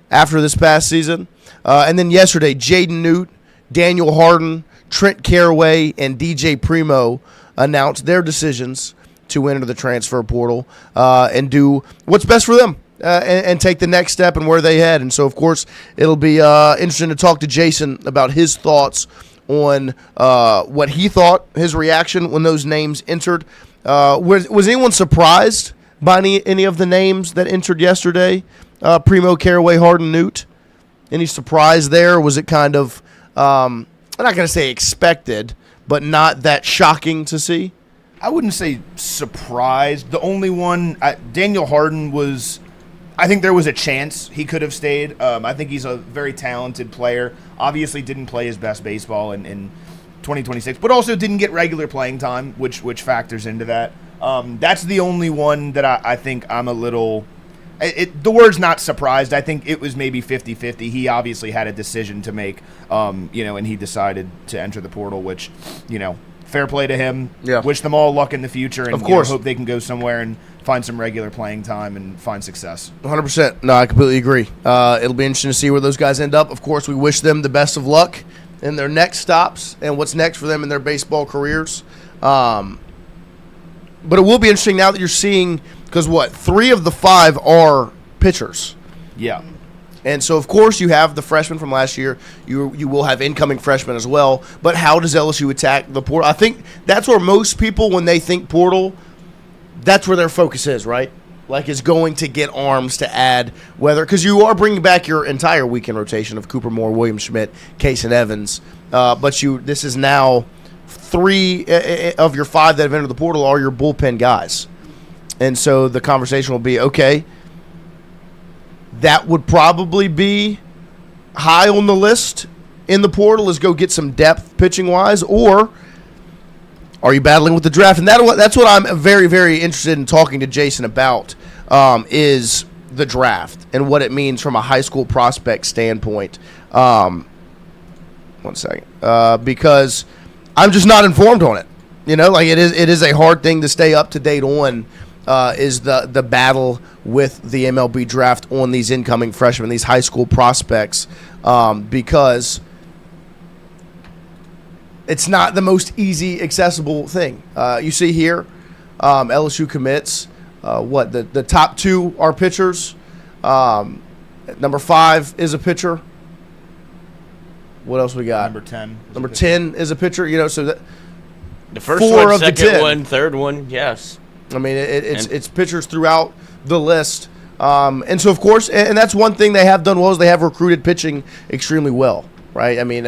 after this past season. And then yesterday, Jaden Noot, Daniel Harden, Trent Caraway, and DJ Primeaux announce their decisions to enter the transfer portal and do what's best for them and take the next step and where they head. And so, of course, it'll be interesting to talk to Jason about his thoughts on what he thought, his reaction when those names entered. Was anyone surprised by any of the names that entered yesterday? Primeaux, Caraway, Harden, Noot. Any surprise there? Was it kind of, I'm not going to say expected, but not that shocking to see? I wouldn't say surprised. The only one, Daniel Harden was, I think there was a chance he could have stayed. I think he's a very talented player. Obviously didn't play his best baseball in 2026, but also didn't get regular playing time, which factors into that. That's the only one that I think I'm a little – the word's not surprised. I think it was maybe 50-50. He obviously had a decision to make, and he decided to enter the portal, which, fair play to him. Yeah. Wish them all luck in the future, and of course, hope they can go somewhere and find some regular playing time and find success. 100%. No, I completely agree. It'll be interesting to see where those guys end up. Of course, we wish them the best of luck in their next stops and what's next for them in their baseball careers. But it will be interesting now that you're seeing, because 3 of the 5 are pitchers. Yeah. And so, of course, you have the freshmen from last year. You will have incoming freshmen as well. But how does LSU attack the portal? I think that's where most people, when they think portal, that's where their focus is, right? Like, is going to get arms to add, because you are bringing back your entire weekend rotation of Cooper Moore, William Schmidt, Case, and Evans. But this is now 3 of your 5 that have entered the portal are your bullpen guys. And so the conversation will be, okay, that would probably be high on the list in the portal, is go get some depth pitching-wise, or are you battling with the draft? And that's what I'm very, very interested in talking to Jason about, is the draft and what it means from a high school prospect standpoint. 1 second. Because I'm just not informed on it. It is a hard thing to stay up to date on, is the battle with the MLB draft on these incoming freshmen, these high school prospects, because it's not the most easy, accessible thing. You see here, LSU commits. The top 2 are pitchers. Number 5 is a pitcher. What else we got? Number 10 is a pitcher. So that the first 4 one, of the second 10. one, third one, yes. I mean, it's pitchers throughout the list. And so, of course, and that's one thing they have done well, is they have recruited pitching extremely well, right? I mean,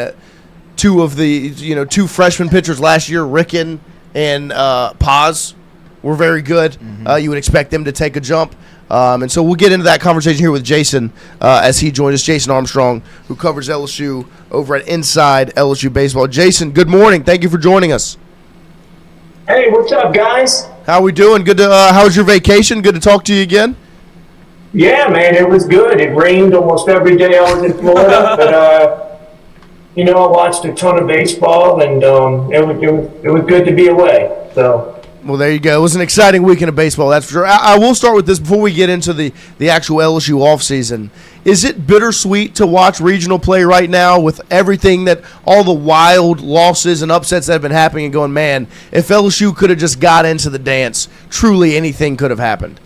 2 of the 2 freshman pitchers last year, Ricken and Paz, were very good. Mm-hmm. You would expect them to take a jump. And so we'll get into that conversation here with Jason as he joins us. Jason Armstrong, who covers LSU over at Inside LSU Baseball. Jason, good morning. Thank you for joining us. Hey, what's up, guys? How we doing? Good to. How was your vacation? Good to talk to you again. Yeah, man, it was good. It rained almost every day I was in Florida, but I watched a ton of baseball, and it was good to be away. So. Well, there you go. It was an exciting weekend of baseball, that's for sure. I will start with this before we get into the actual LSU offseason. Is it bittersweet to watch regional play right now with everything all the wild losses and upsets that have been happening, and going, man, if LSU could have just got into the dance, truly anything could have happened?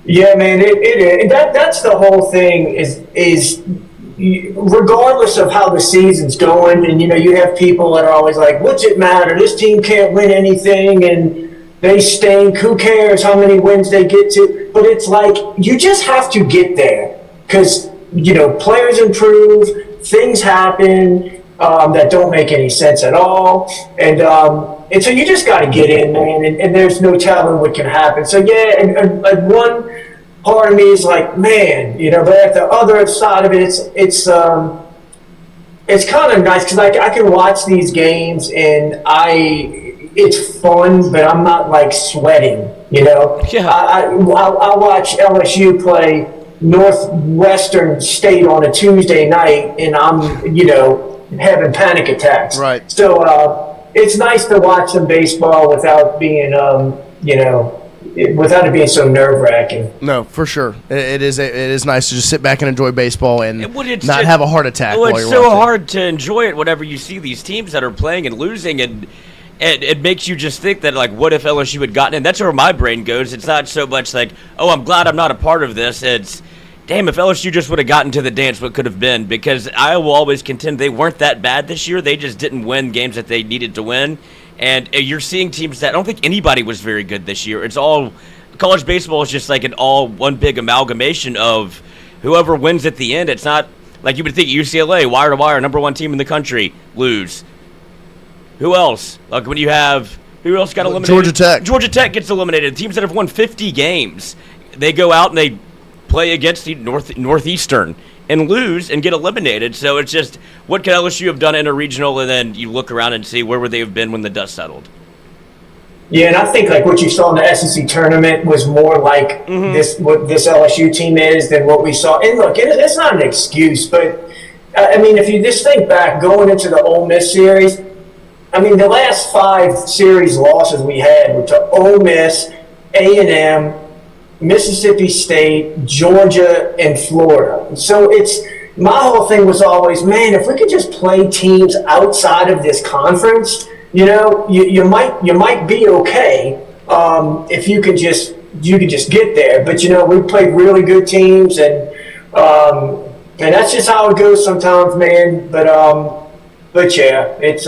Yeah, man, that's the whole thing is regardless of how the season's going, and you have people that are always like, what's it matter? This team can't win anything, and they stink. Who cares how many wins they get to? But it's like, you just have to get there, because players improve, things happen that don't make any sense at all, and so you just got to get in, man, and there's no telling what can happen. So yeah, and one part of me is like, man, but at the other side of it, it's kind of nice, because I can watch these games and it's fun, but I'm not like sweating, Yeah. I'll watch LSU play Northwestern State on a Tuesday night, and I'm having panic attacks. Right. So it's nice to watch some baseball without being without it being so nerve-wracking. No, for sure. It is nice to just sit back and enjoy baseball and It's not have a heart attack Well, while it's you're so watching. hard to enjoy it whenever you see these teams that are playing and losing, and it makes you just think that, like, what if LSU had gotten in? That's where my brain goes. It's not so much like, oh, I'm glad I'm not a part of this. It's, damn, if LSU just would have gotten to the dance, what could have been? Because I will always contend they weren't that bad this year. They just didn't win games that they needed to win. And you're seeing teams that I don't think anybody was very good this year. It's all college baseball is just like one big amalgamation of whoever wins at the end. It's not like you would think UCLA, wire to wire, number 1 team in the country, lose. Who else? Like when you have who else got eliminated? Georgia Tech. Georgia Tech gets eliminated. Teams that have won 50 games, they go out and they play against the Northeastern and lose and get eliminated. So it's just, what could LSU have done in a regional? And then you look around and see where would they have been when the dust settled. Yeah, and I think like what you saw in the SEC tournament was more like what this LSU team is than what we saw. And look, it's not an excuse, but I mean, if you just think back going into the Ole Miss series, I mean, the last 5 series losses we had were to Ole Miss, A&M, Mississippi State, Georgia, and Florida. So my whole thing was always, man, if we could just play teams outside of this conference, you know, you might be okay if you could just get there. But you know, we played really good teams, and that's just how it goes sometimes, man. But yeah, it's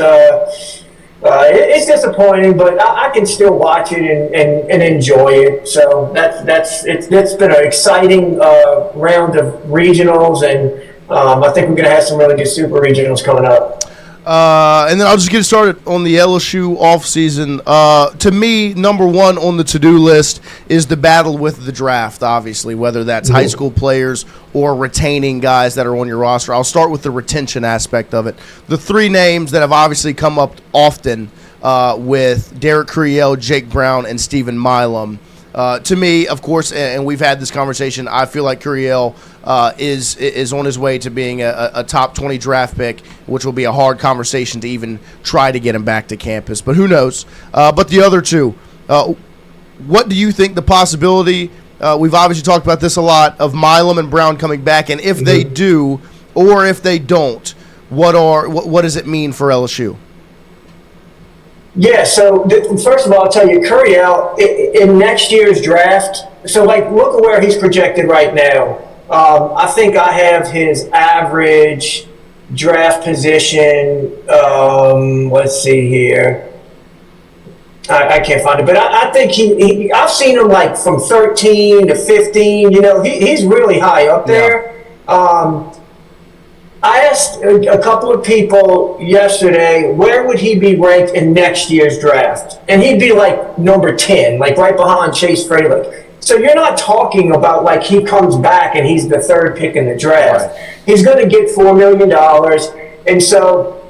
disappointing, but I can still watch it and enjoy it. So it's been an exciting round of regionals, and I think we're going to have some really good super regionals coming up. And then I'll just get started on the LSU offseason. To me, number 1 on the to-do list is the battle with the draft, obviously, whether that's high school players or retaining guys that are on your roster. I'll start with the retention aspect of it. The 3 names that have obviously come up often with Derek Curiel, Jake Brown, and Stephen Milam. To me, of course, and we've had this conversation, I feel like Curiel is on his way to being a top 20 draft pick, which will be a hard conversation to even try to get him back to campus. But who knows? But the other 2, what do you think the possibility, we've obviously talked about this a lot, of Milam and Brown coming back, and if they do or if they don't, what does it mean for LSU? Yeah, so first of all, I'll tell you, Curiel, in next year's draft, so like look at where he's projected right now. I think I have his average draft position, let's see here. I can't find it, but I think I've seen him like from 13 to 15, you know, he's really high up there. Yeah. I asked a couple of people yesterday, where would he be ranked in next year's draft? And he'd be like number 10, like right behind Chase Fralick. So you're not talking about like he comes back and he's the 3rd pick in the draft. Right. He's going to get $4 million. And so,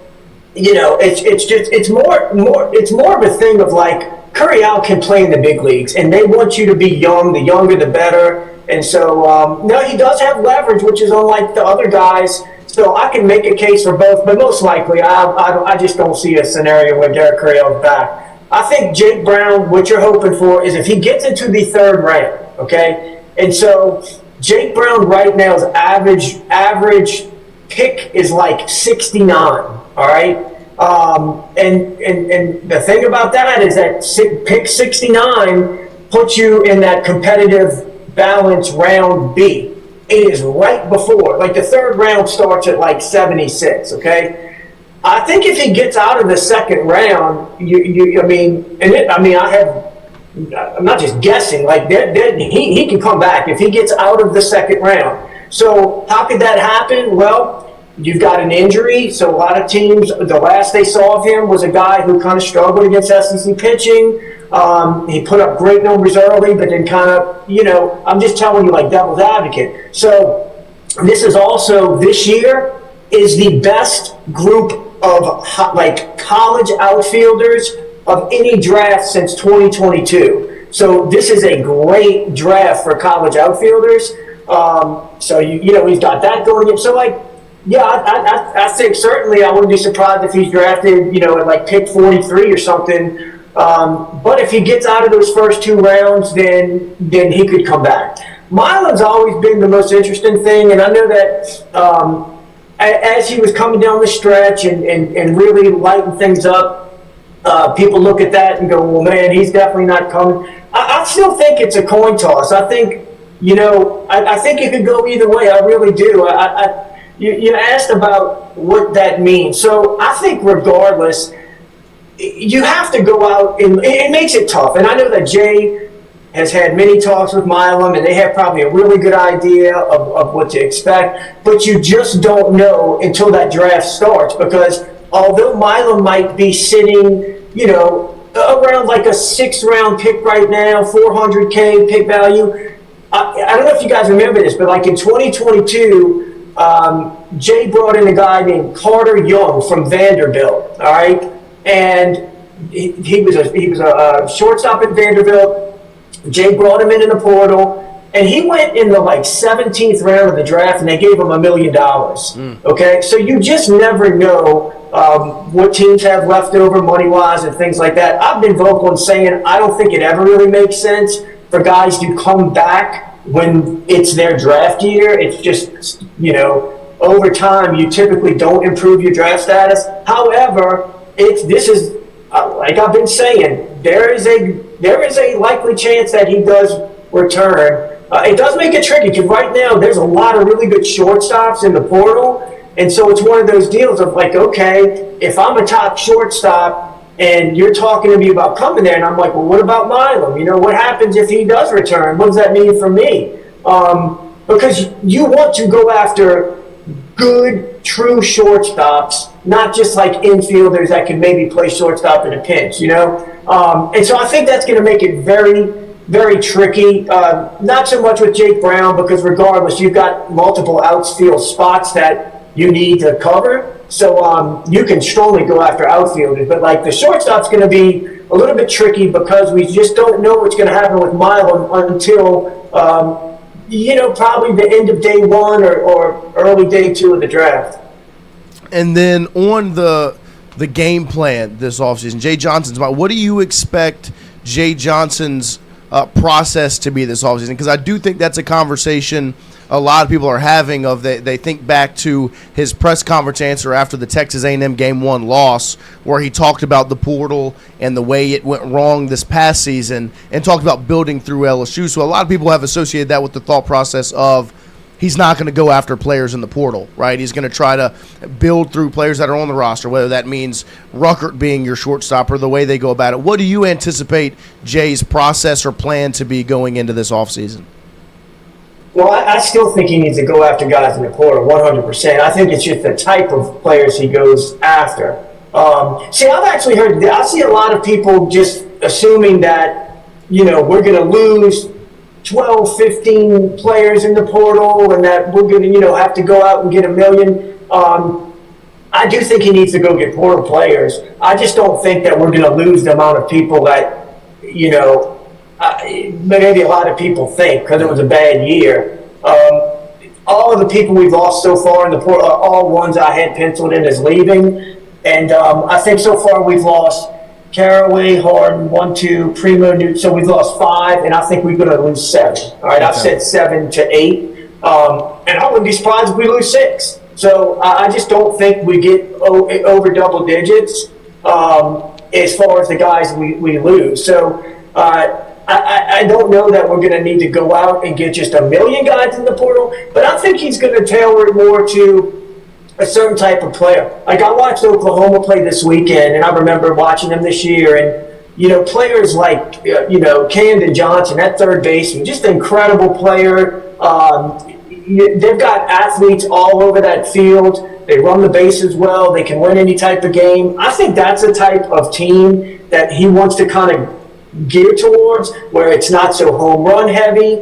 you know, it's more of a thing of like Curiel can play in the big leagues and they want you to be young, the younger the better. And so, no, he does have leverage, which is unlike the other guys. So I can make a case for both, but most likely I just don't see a scenario where Derek Curiel's back. I think Jake Brown, what you're hoping for is if he gets into the 3rd round, okay? And so Jake Brown right now's average pick is like 69, all right? And the thing about that is that pick 69 puts you in that competitive balance round B. It is right before, like the 3rd round starts at like 76, okay? I think if he gets out of the 2nd round, I'm not just guessing, like he can come back if he gets out of the 2nd round. So how could that happen? Well, you've got an injury, so a lot of teams, the last they saw of him was a guy who kind of struggled against SEC pitching. He put up great numbers early, but then kind of, you know, I'm just telling you like devil's advocate. So this is also, this year is the best group of like college outfielders of any draft since 2022. So this is a great draft for college outfielders. So, you know, we've got that going in. So like, yeah, I think certainly I wouldn't be surprised if he's drafted, you know, at like pick 43 or something. But if he gets out of those first 2 rounds, then he could come back. Milam's always been the most interesting thing, and I know that as he was coming down the stretch and really lighting things up, people look at that and go, well, man, he's definitely not coming. I still think it's a coin toss. I think, I think it could go either way. I really do. You asked about what that means. So I think regardless, you have to go out, and it makes it tough. And I know that Jay has had many talks with Milam, and they have probably a really good idea of what to expect. But you just don't know until that draft starts, because although Milam might be sitting, around like a 6th-round pick right now, $400K pick value. I don't know if you guys remember this, but like in 2022, Jay brought in a guy named Carter Young from Vanderbilt. All right, and he was a shortstop at Vanderbilt. Jay brought him in the portal, and he went in the 17th round of the draft, and they gave him $1 million. Okay, so you just never know what teams have left over money-wise and things like that. I've been vocal in saying I don't think it ever really makes sense for guys to come back when it's their draft year. It's just, over time you typically don't improve your draft status. However, this is like I've been saying, there is a likely chance that he does return. It does make it tricky, because right now there's a lot of really good shortstops in the portal. And so it's one of those deals of okay, if I'm a top shortstop and you're talking to me about coming there, and I'm like, well, what about Milam? What happens if he does return? What does that mean for me? Because you want to go after good, true shortstops, not just like infielders that can maybe play shortstop in a pinch, And so I think that's going to make it very, very tricky. Not so much with Jake Brown, because regardless, you've got multiple outfield spots that you need to cover. So you can strongly go after outfielders. But the shortstop's going to be a little bit tricky, because we just don't know what's going to happen with Milam until, probably the end of day 1 or early day 2 of the draft. And then on the game plan this offseason, Jay Johnson's about, what do you expect Jay Johnson's process to be this offseason? Because I do think that's a conversation a lot of people are having. They think back to his press conference answer after the Texas A&M Game 1 loss, where he talked about the portal and the way it went wrong this past season, and talked about building through LSU. So a lot of people have associated that with the thought process of he's not going to go after players in the portal, right? He's going to try to build through players that are on the roster, whether that means Ruckert being your shortstop or the way they go about it. What do you anticipate Jay's process or plan to be going into this offseason? Well, I still think he needs to go after guys in the portal 100%. I think it's just the type of players he goes after. I've actually heard, I see a lot of people just assuming that, we're going to lose 12, 15 players in the portal, and that we're going to, have to go out and get $1 million. I do think he needs to go get portal players. I just don't think that we're going to lose the amount of people that, maybe a lot of people think, because it was a bad year. All of the people we've lost so far in the portal are all ones I had penciled in as leaving. And I think so far we've lost Caraway, Harden, 1, 2, Primeaux, Noot. So we've lost 5, and I think we're going to lose 7. All right, I've said 7 to 8. And I wouldn't be surprised if we lose 6. So I just don't think we get over double digits as far as the guys we lose. So I don't know that we're going to need to go out and get just $1 million guys in the portal, but I think he's going to tailor it more to a certain type of player. Like, I watched Oklahoma play this weekend, and I remember watching them this year, and players like Camden Johnson, that third baseman, just an incredible player. They've got athletes all over that field. They run the bases well. They can win any type of game. I think that's a type of team that he wants to kind of gear towards, where it's not so home run heavy.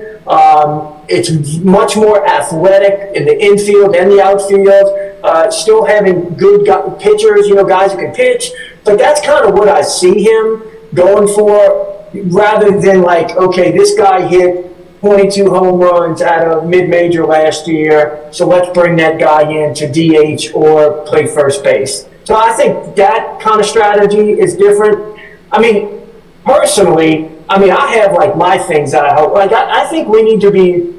It's much more athletic in the infield and the outfield. Still having good pitchers, guys who can pitch. But that's kind of what I see him going for, rather than okay, this guy hit 22 home runs at a mid-major last year, so let's bring that guy in to DH or play first base. So I think that kind of strategy is different. I mean, personally, I have my things that I hope. I think we need to be.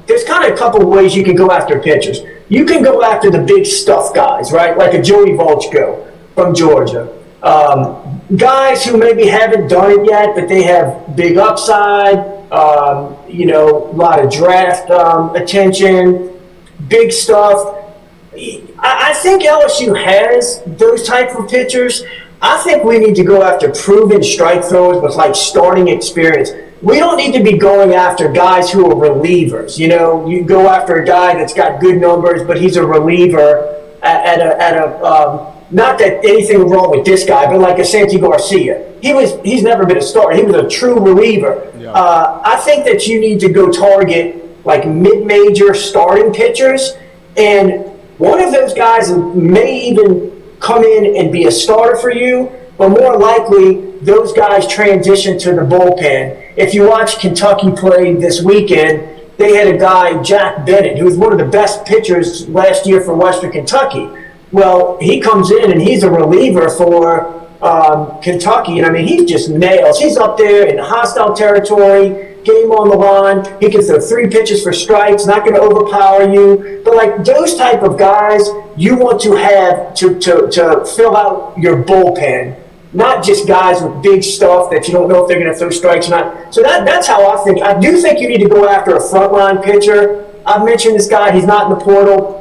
There's kind of a couple of ways you can go after pitchers. You can go after the big stuff guys, right? Like a Joey Volchko from Georgia. Guys who maybe haven't done it yet, but they have big upside, a lot of draft attention, big stuff. I think LSU has those type of pitchers. I think we need to go after proven strike throwers with like starting experience. We don't need to be going after guys who are relievers. You go after a guy that's got good numbers, but he's a reliever at a not that anything wrong with this guy, but like a Santi Garcia. He's never been a starter. He was a true reliever. Yeah. I think that you need to go target like mid-major starting pitchers, and one of those guys may even come in and be a starter for you, but more likely those guys transition to the bullpen. If you watch Kentucky play this weekend, they had a guy, Jack Bennett, who was one of the best pitchers last year for Western Kentucky. Well, he comes in and he's a reliever for Kentucky, and I mean, he just nails. He's up there in hostile territory, game on the line. He can throw 3 pitches for strikes, not going to overpower you. But like those type of guys, you want to have to fill out your bullpen, not just guys with big stuff that you don't know if they're going to throw strikes or not. So that's how I think. I do think you need to go after a frontline pitcher. I've mentioned this guy. He's not in the portal.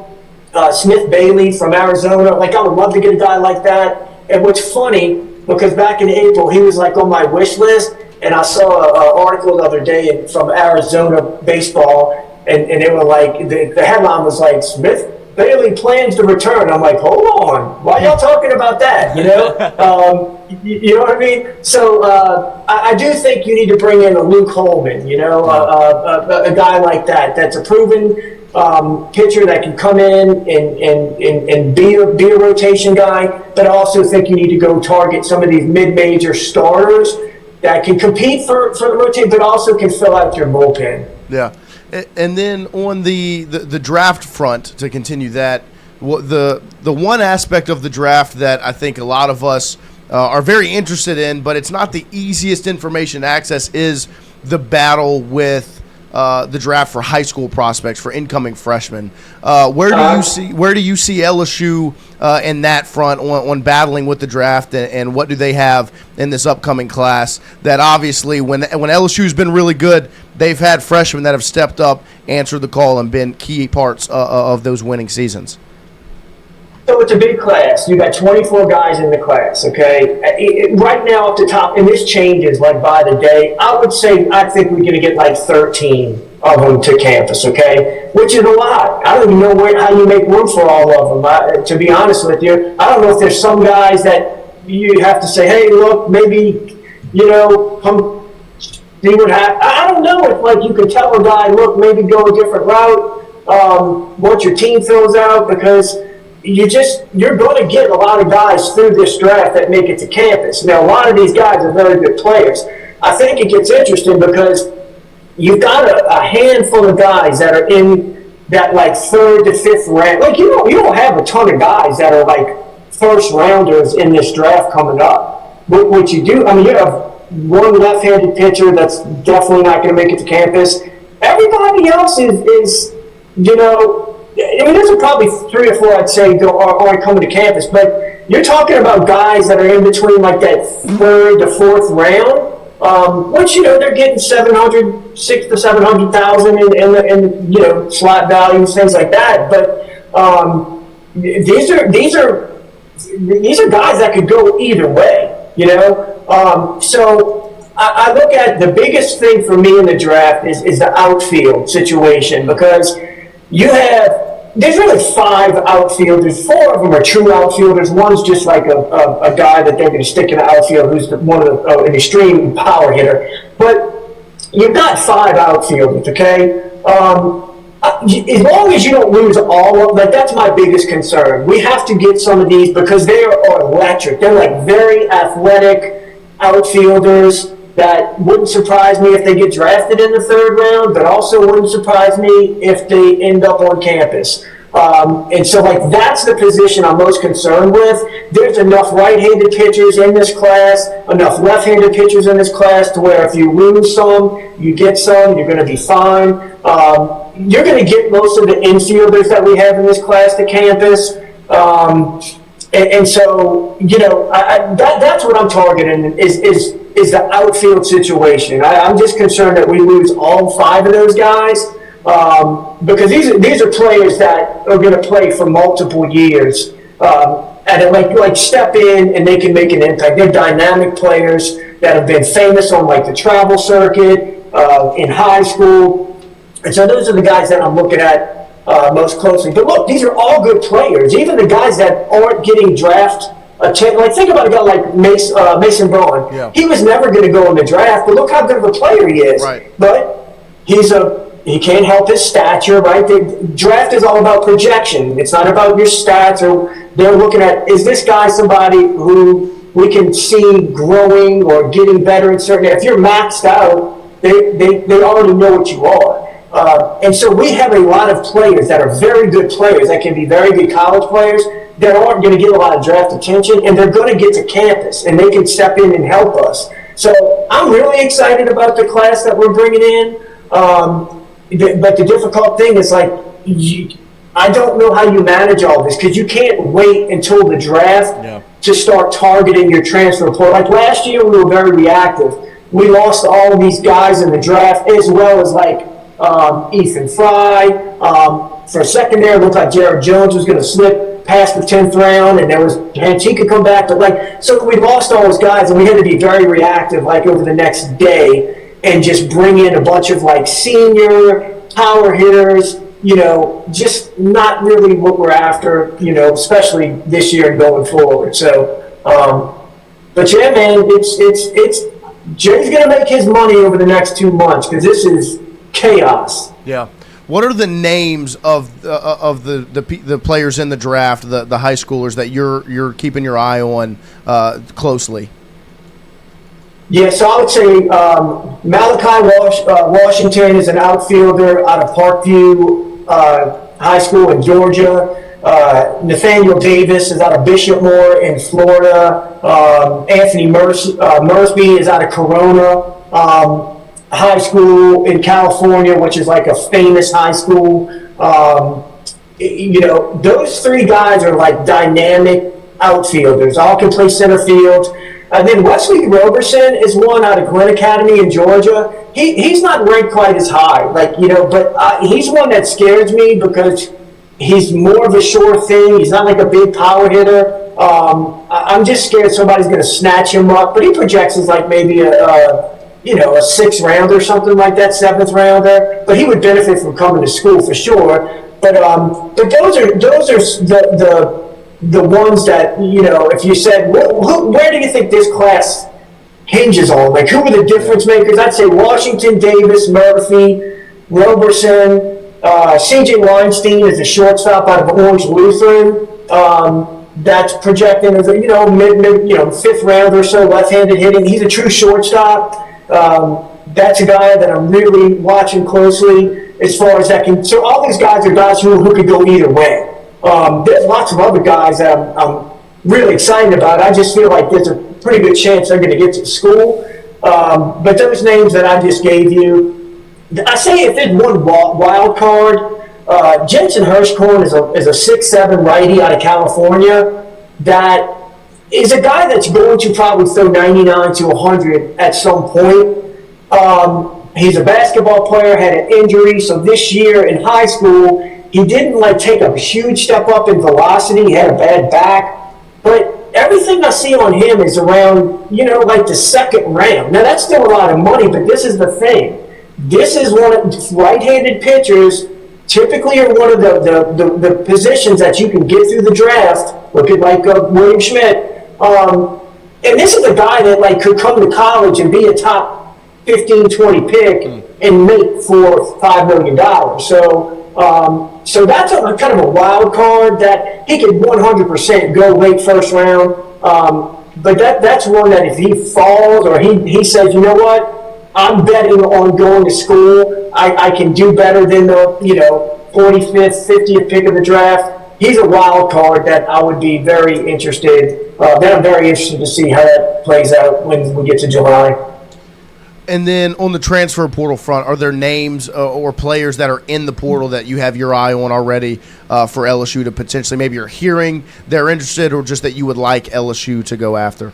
Smith Bailey from Arizona. Like, I would love to get a guy like that. And what's funny, because back in April, he was like on my wish list, and I saw an article the other day from Arizona baseball, and they were like, the headline was like, Smith Bailey plans to return. I'm like, hold on, why y'all talking about that? You know what I mean? So I do think you need to bring in a Luke Holman, a guy like that. That's a proven pitcher that can come in and be a rotation guy. But I also think you need to go target some of these mid-major starters that can compete for the rotation, but also can fill out your bullpen. Yeah. And then on the draft front, to continue that, the one aspect of the draft that I think a lot of us are very interested in, but it's not the easiest information to access, is the battle with the draft for high school prospects, for incoming freshmen. Where do you see LSU in that front on battling with the draft, and what do they have in this upcoming class? That obviously, when LSU's been really good, they've had freshmen that have stepped up, answered the call, and been key parts of those winning seasons. So it's a big class. You got 24 guys in the class, okay? Right now, at the top, and this changes like by the day, I think we're going to get like 13 of them to campus, okay? Which is a lot. I don't even know how you make room for all of them, to be honest with you. I don't know if there's some guys that you have to say, hey, look, maybe, come see what happens. I don't know if like you could tell a guy, look, maybe go a different route once your team fills out, because you're going to get a lot of guys through this draft that make it to campus. Now, a lot of these guys are very good players. I think it gets interesting because you've got a handful of guys that are in that like 3rd to 5th round. Like you don't have a ton of guys that are like first rounders in this draft coming up. But what you do, I mean, you have one left-handed pitcher that's definitely not going to make it to campus. Everybody else is there's probably 3 or 4 I'd say are coming to campus, but you're talking about guys that are in between like that 3rd to 4th round, which they're getting 600,000 to 700,000 in slot values, things like that. But these are guys that could go either way, So I look at the biggest thing for me in the draft is the outfield situation, because there's really 5 outfielders. 4 of them are true outfielders. One's just like a guy that they're going to stick in the outfield who's an extreme power hitter. But you've got 5 outfielders, okay? As long as you don't lose all of them, that's my biggest concern. We have to get some of these because they are electric. They're like very athletic outfielders that wouldn't surprise me if they get drafted in the 3rd round, but also wouldn't surprise me if they end up on campus. And so, like, that's the position I'm most concerned with. There's enough right-handed pitchers in this class, enough left-handed pitchers in this class to where if you lose some, you get some, you're going to be fine. You're going to get most of the infielders that we have in this class to campus. And so, that's what I'm targeting is the outfield situation. I'm just concerned that we lose all 5 of those guys because these are players that are going to play for multiple years and like step in and they can make an impact. They're dynamic players that have been famous on like the travel circuit in high school, and so those are the guys that I'm looking at most closely. But look, these are all good players. Even the guys that aren't getting draft attention, like think about a guy like Mason Braun. Yeah. He was never going to go in the draft, but look how good of a player he is. Right. But he can't help his stature, right? The draft is all about projection. It's not about your stats. Or they're looking at, is this guy somebody who we can see growing or getting better in certain areas? If you're maxed out, they already know what you are. And so we have a lot of players that are very good players that can be very good college players that aren't going to get a lot of draft attention, and they're going to get to campus and they can step in and help us. So I'm really excited about the class that we're bringing in. But the difficult thing is like, I don't know how you manage all this because you can't wait until the draft to start targeting your transfer portal. Like last year, we were very reactive. We lost all of these guys in the draft as well as like Ethan Fry. For a second there, it looked like Jared Jones was going to slip past the 10th round, and there was chance he could come back. But like, so we lost all those guys, and we had to be very reactive, like over the next day, and just bring in a bunch of like senior power hitters. Just not really what we're after. Especially this year and going forward. So, but yeah, man, it's Jay's going to make his money over the next 2 months because this is chaos. Yeah. What are the names of the players in the draft, the high schoolers that you're keeping your eye on closely? Yeah, so I would say Malachi Washington is an outfielder out of Parkview High School in Georgia. Nathaniel Davis is out of Bishopmore in Florida. Anthony Mersby is out of Corona High School in California, which is like a famous high school. Those 3 guys are like dynamic outfielders. All can play center field. And then Wesley Roberson is one out of Glenn Academy in Georgia. He's not ranked quite as high, but he's one that scares me because he's more of a sure thing. He's not like a big power hitter. I'm just scared somebody's going to snatch him up. But he projects as like maybe a 6th rounder or something like that, 7th rounder. But he would benefit from coming to school for sure. But those are the ones that, if you said, where do you think this class hinges on? Like, who are the difference makers? I'd say Washington, Davis, Murphy, Roberson, C.J. Weinstein is a shortstop out of Orange Lutheran. That's projecting as a, mid 5th round or so, left-handed hitting. He's a true shortstop. That's a guy that I'm really watching closely as far as that can. So all these guys are guys who could go either way. There's lots of other guys that I'm really excited about. I just feel like there's a pretty good chance they're going to get to the school. But those names that I just gave you, I say if there's one wild card, Jensen Hirschkorn is a 6'7" righty out of California that is a guy that's going to probably throw 99 to 100 at some point. He's a basketball player, had an injury, so this year in high school, he didn't take a huge step up in velocity. He had a bad back, but everything I see on him is around, the 2nd round. Now that's still a lot of money, but this is the thing. This is one of right-handed pitchers. Typically, are one of the positions that you can get through the draft. Look at William Schmidt, and this is a guy that could come to college and be a top 15, 20 pick and make $4 or $5 million. So that's a kind of a wild card that he could 100% go late 1st round. But that's one that if he falls or he says, you know what, I'm betting on going to school, I can do better than the 45th, 50th pick of the draft. He's a wild card that I would be very interested. That I'm very interested to see how that plays out when we get to July. And then on the transfer portal front, are there names or players that are in the portal that you have your eye on already for LSU to potentially, maybe you're hearing they're interested, or just that you would like LSU to go after?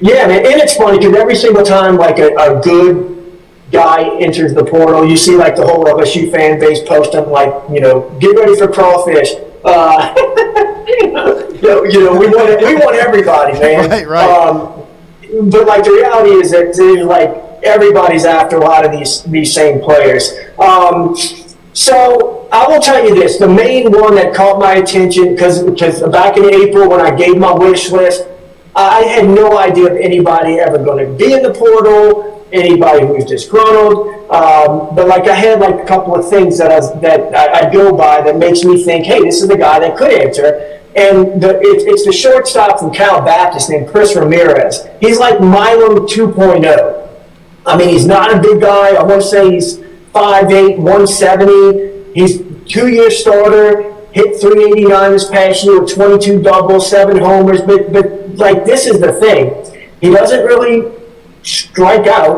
Yeah, man, and it's funny because every single time like a good guy enters the portal, you see like the whole LSU fan base posting like, get ready for crawfish. We want everybody, man. Right. But like the reality is that like everybody's after a lot of these same players. So I will tell you this: the main one that caught my attention, because back in April when I gave my wish list, I had no idea of anybody ever going to be in the portal, anybody who was disgruntled. But like I had like a couple of things that I go by that makes me think, hey, this is the guy that could enter. And it's the shortstop from Cal Baptist named Chris Ramirez. He's like Milo 2.0. I mean, he's not a big guy. I want to say he's 5'8", 170. He's 2-year starter, hit 389 this past year with 22 doubles, 7 homers. But like, this is the thing. He doesn't really strike out,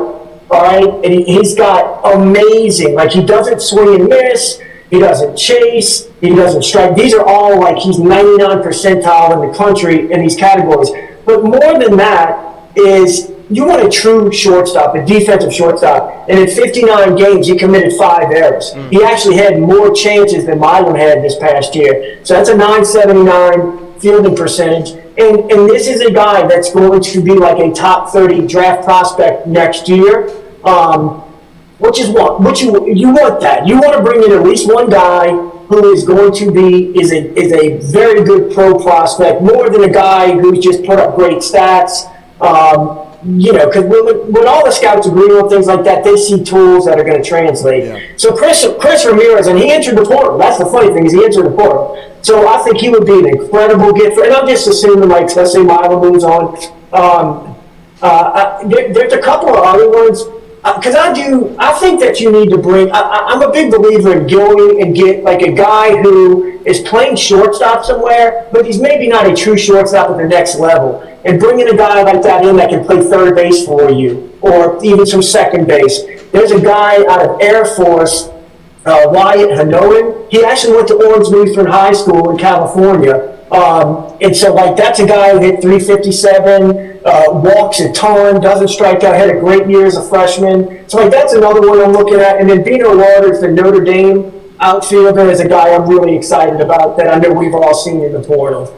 all right? And he's got amazing, like he doesn't swing and miss. He doesn't chase. He doesn't strike. These are all like he's 99 percentile in the country in these categories. But more than that is you want a true shortstop, a defensive shortstop. And in 59 games, he committed 5 errors. He actually had more chances than Milan had this past year. So that's a 979 fielding percentage. And this is a guy that's going to be like a top 30 draft prospect next year. Which is what you want that. You want to bring in at least one guy who is going to be is a very good pro prospect, more than a guy who's just put up great stats. Because when all the scouts agree on things like that, they see tools that are going to translate. Yeah. So Chris Ramirez, and he entered the portal. That's the funny thing, is he entered the portal. So I think he would be an incredible gift. And I'm just assuming, like, let's say Milo moves on. There's a couple of other ones. Because I think that you need to bring. I'm a big believer in going and get like a guy who is playing shortstop somewhere, but he's maybe not a true shortstop at the next level, and bringing a guy like that in that can play third base for you, or even some second base. There's a guy out of Air Force, Wyatt Hanoan. He actually went to Orange Lutheran High School in California. And so, like, that's a guy who hit 357, walks a ton, doesn't strike out, had a great year as a freshman. So, like, that's another one I'm looking at. And then Bino Waters, the Notre Dame outfielder, is a guy I'm really excited about that I know we've all seen in the portal.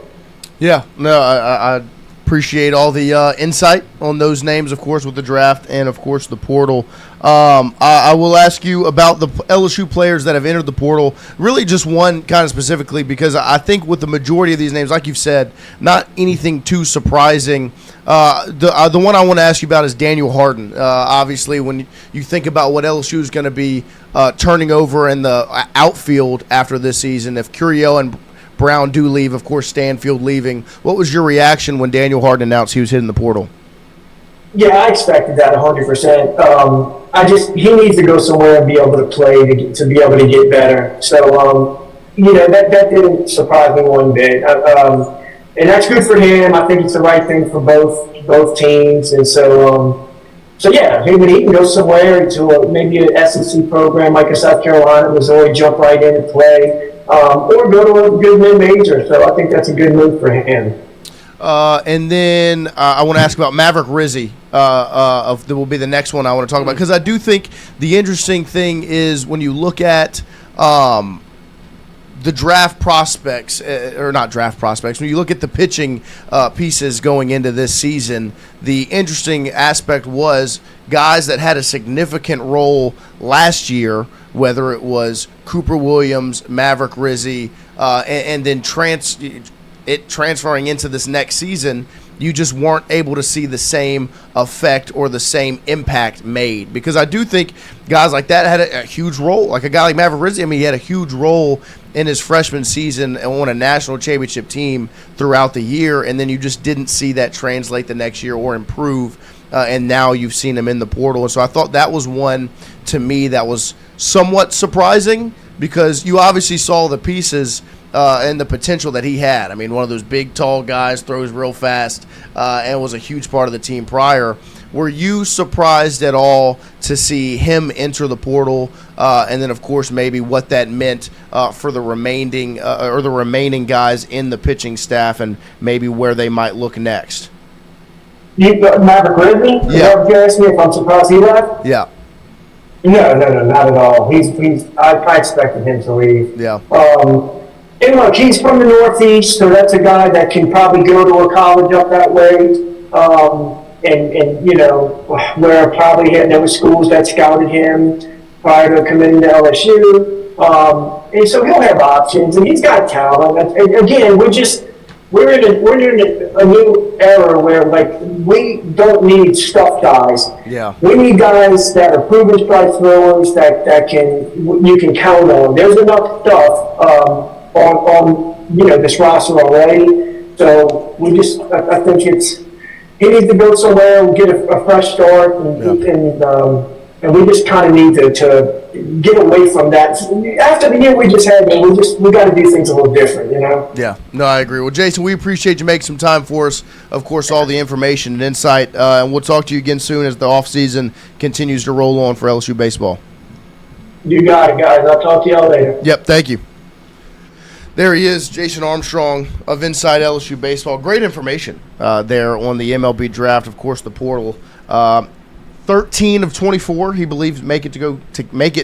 Yeah, no, I appreciate all the insight on those names, of course, with the draft and, of course, the portal. I will ask you about the LSU players that have entered the portal, really just one kind of specifically, because I think with the majority of these names, like you've said, not anything too surprising. The one I want to ask you about is Daniel Harden. Obviously, when you think about what LSU is going to be turning over in the outfield after this season, if Curiel and Brown do leave, of course, Stanfield leaving. What was your reaction when Daniel Harden announced he was hitting the portal? Yeah, I expected that 100%. He needs to go somewhere and be able to play to be able to get better. So, that didn't surprise me one bit. And that's good for him. I think it's the right thing for both teams. And so yeah, when he can go somewhere to maybe an SEC program like a South Carolina, Missouri, jump right in and play. Or go to a good mid-major. So I think that's a good move for him. And then I want to ask about Mavrick Rizy. That will be the next one I want to talk about, because I do think the interesting thing is when you look at the draft prospects, or not draft prospects, when you look at the pitching pieces going into this season, the interesting aspect was guys that had a significant role last year, whether it was Cooper Williams, Mavrick Rizy, and then transferring into this next season, you just weren't able to see the same effect or the same impact made. Because I do think guys like that had a huge role. Like a guy like Mavrick Rizy, I mean, he had a huge role in his freshman season and on a national championship team throughout the year, and then you just didn't see that translate the next year or improve, and now you've seen him in the portal. And so I thought that was one, to me, that was somewhat surprising, because you obviously saw the pieces and the potential that he had. I mean, one of those big, tall guys, throws real fast, and was a huge part of the team prior. Were you surprised at all to see him enter the portal, and then of course maybe what that meant for the remaining guys in the pitching staff, and maybe where they might look next? Mavrick Rizy? Yeah. You asked me if I'm surprised he left? Yeah. No, not at all. I expected him to leave. Yeah. And look, he's from the Northeast, so that's a guy that can probably go to a college up that way. And you know, where probably there were schools that scouted him prior to committing to LSU. And so he'll have options, and he's got talent. And again, we're in a new era where, like, we don't need stuff guys. Yeah. We need guys that are proven strike throwers that you can count on. There's enough stuff on this roster already. So I think he needs to go somewhere and get a fresh start, and we just kind of need to get away from that. After the year we just had, we got to do things a little different, you know? Yeah, no, I agree. Well, Jason, we appreciate you making some time for us. Of course, all the information and insight, and we'll talk to you again soon as the offseason continues to roll on for LSU baseball. You got it, guys. I'll talk to y'all later. Yep, thank you. There he is, Jason Armstrong of Inside LSU Baseball. Great information there on the MLB draft, of course, the portal. 13 of 24 he believes make it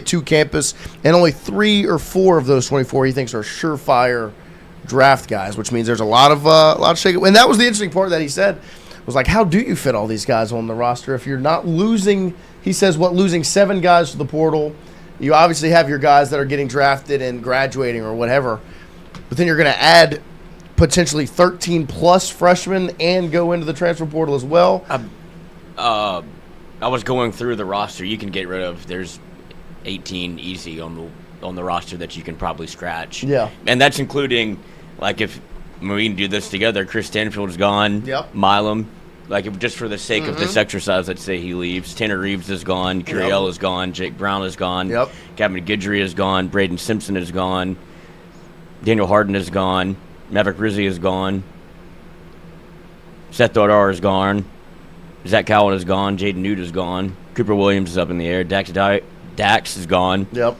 to campus, and only 3 or 4 of those 24 he thinks are surefire draft guys, which means there's a lot of shake. And that was the interesting part that he said was, like, how do you fit all these guys on the roster if you're not losing? He says, losing 7 guys to the portal. You obviously have your guys that are getting drafted and graduating or whatever, but then you're going to add potentially 13 plus freshmen and go into the transfer portal as well. I was going through the roster. You can get rid of. There's 18 easy on the roster that you can probably scratch. Yeah, and that's including, like, if we can do this together. Chris Stanfield's gone. Yep. Milam, like, if just for the sake of this exercise, let's say he leaves. Tanner Reeves is gone. Curiel is gone. Jake Brown is gone. Yep. Gavin Guidry is gone. Braden Simpson is gone. Daniel Harden is gone. Mavrick Rizy is gone. Seth Dodar is gone. Zach Cowan is gone. Jaden Noot is gone. Cooper Williams is up in the air. Dax is gone. Yep.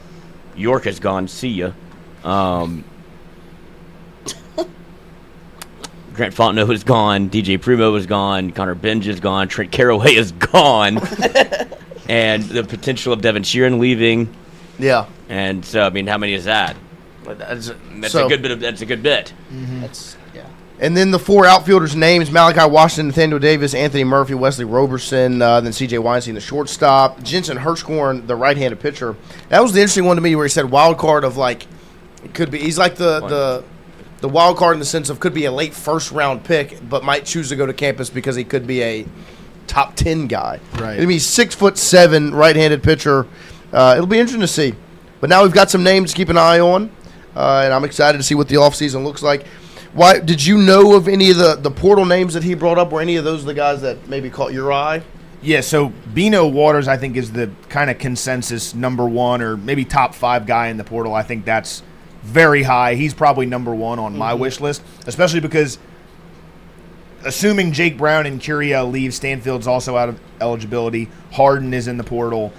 York is gone. See ya. Grant Fontenot is gone. DJ Primeaux is gone. Connor Benj is gone. Trent Caraway is gone. And the potential of Devin Sheeran leaving. Yeah. And so, I mean, how many is that? That's a good bit. That's a good bit. Mm-hmm. And then the 4 outfielders' names: Malachi Washington, Nathaniel Davis, Anthony Murphy, Wesley Roberson, then C.J. Weinstein, the shortstop, Jensen Hirschhorn, the right-handed pitcher. That was the interesting one to me, where he said wild card of, like, it could be. He's like the wild card in the sense of could be a late first-round pick, but might choose to go to campus because he could be a top 10 guy. Right. It'll be 6'7" right-handed pitcher. It'll be interesting to see. But now we've got some names to keep an eye on, and I'm excited to see what the offseason looks like. Why did you know of any of the portal names that he brought up? Were any of those the guys that maybe caught your eye? Yeah, so Bino Waters, I think, is the kind of consensus number 1 or maybe top 5 guy in the portal. I think that's very high. He's probably number 1 on my wish list, especially because assuming Jake Brown and Curiel leave, Stanfield's also out of eligibility. Harden is in the portal.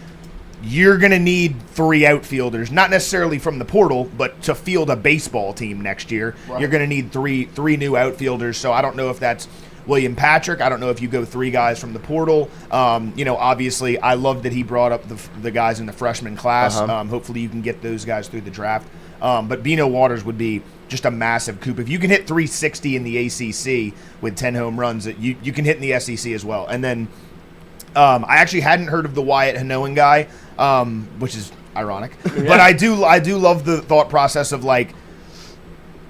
You're going to need 3 outfielders, not necessarily from the portal, but to field a baseball team next year. Right. You're going to need three new outfielders. So I don't know if that's William Patrick. I don't know if you go 3 guys from the portal. Obviously, I love that he brought up the guys in the freshman class. Hopefully you can get those guys through the draft. But Bino Waters would be just a massive coup. If you can hit 360 in the ACC with 10 home runs, you can hit in the SEC as well. And then I actually hadn't heard of the Wyatt Hanoan guy, which is ironic. Yeah. But I do love the thought process of, like,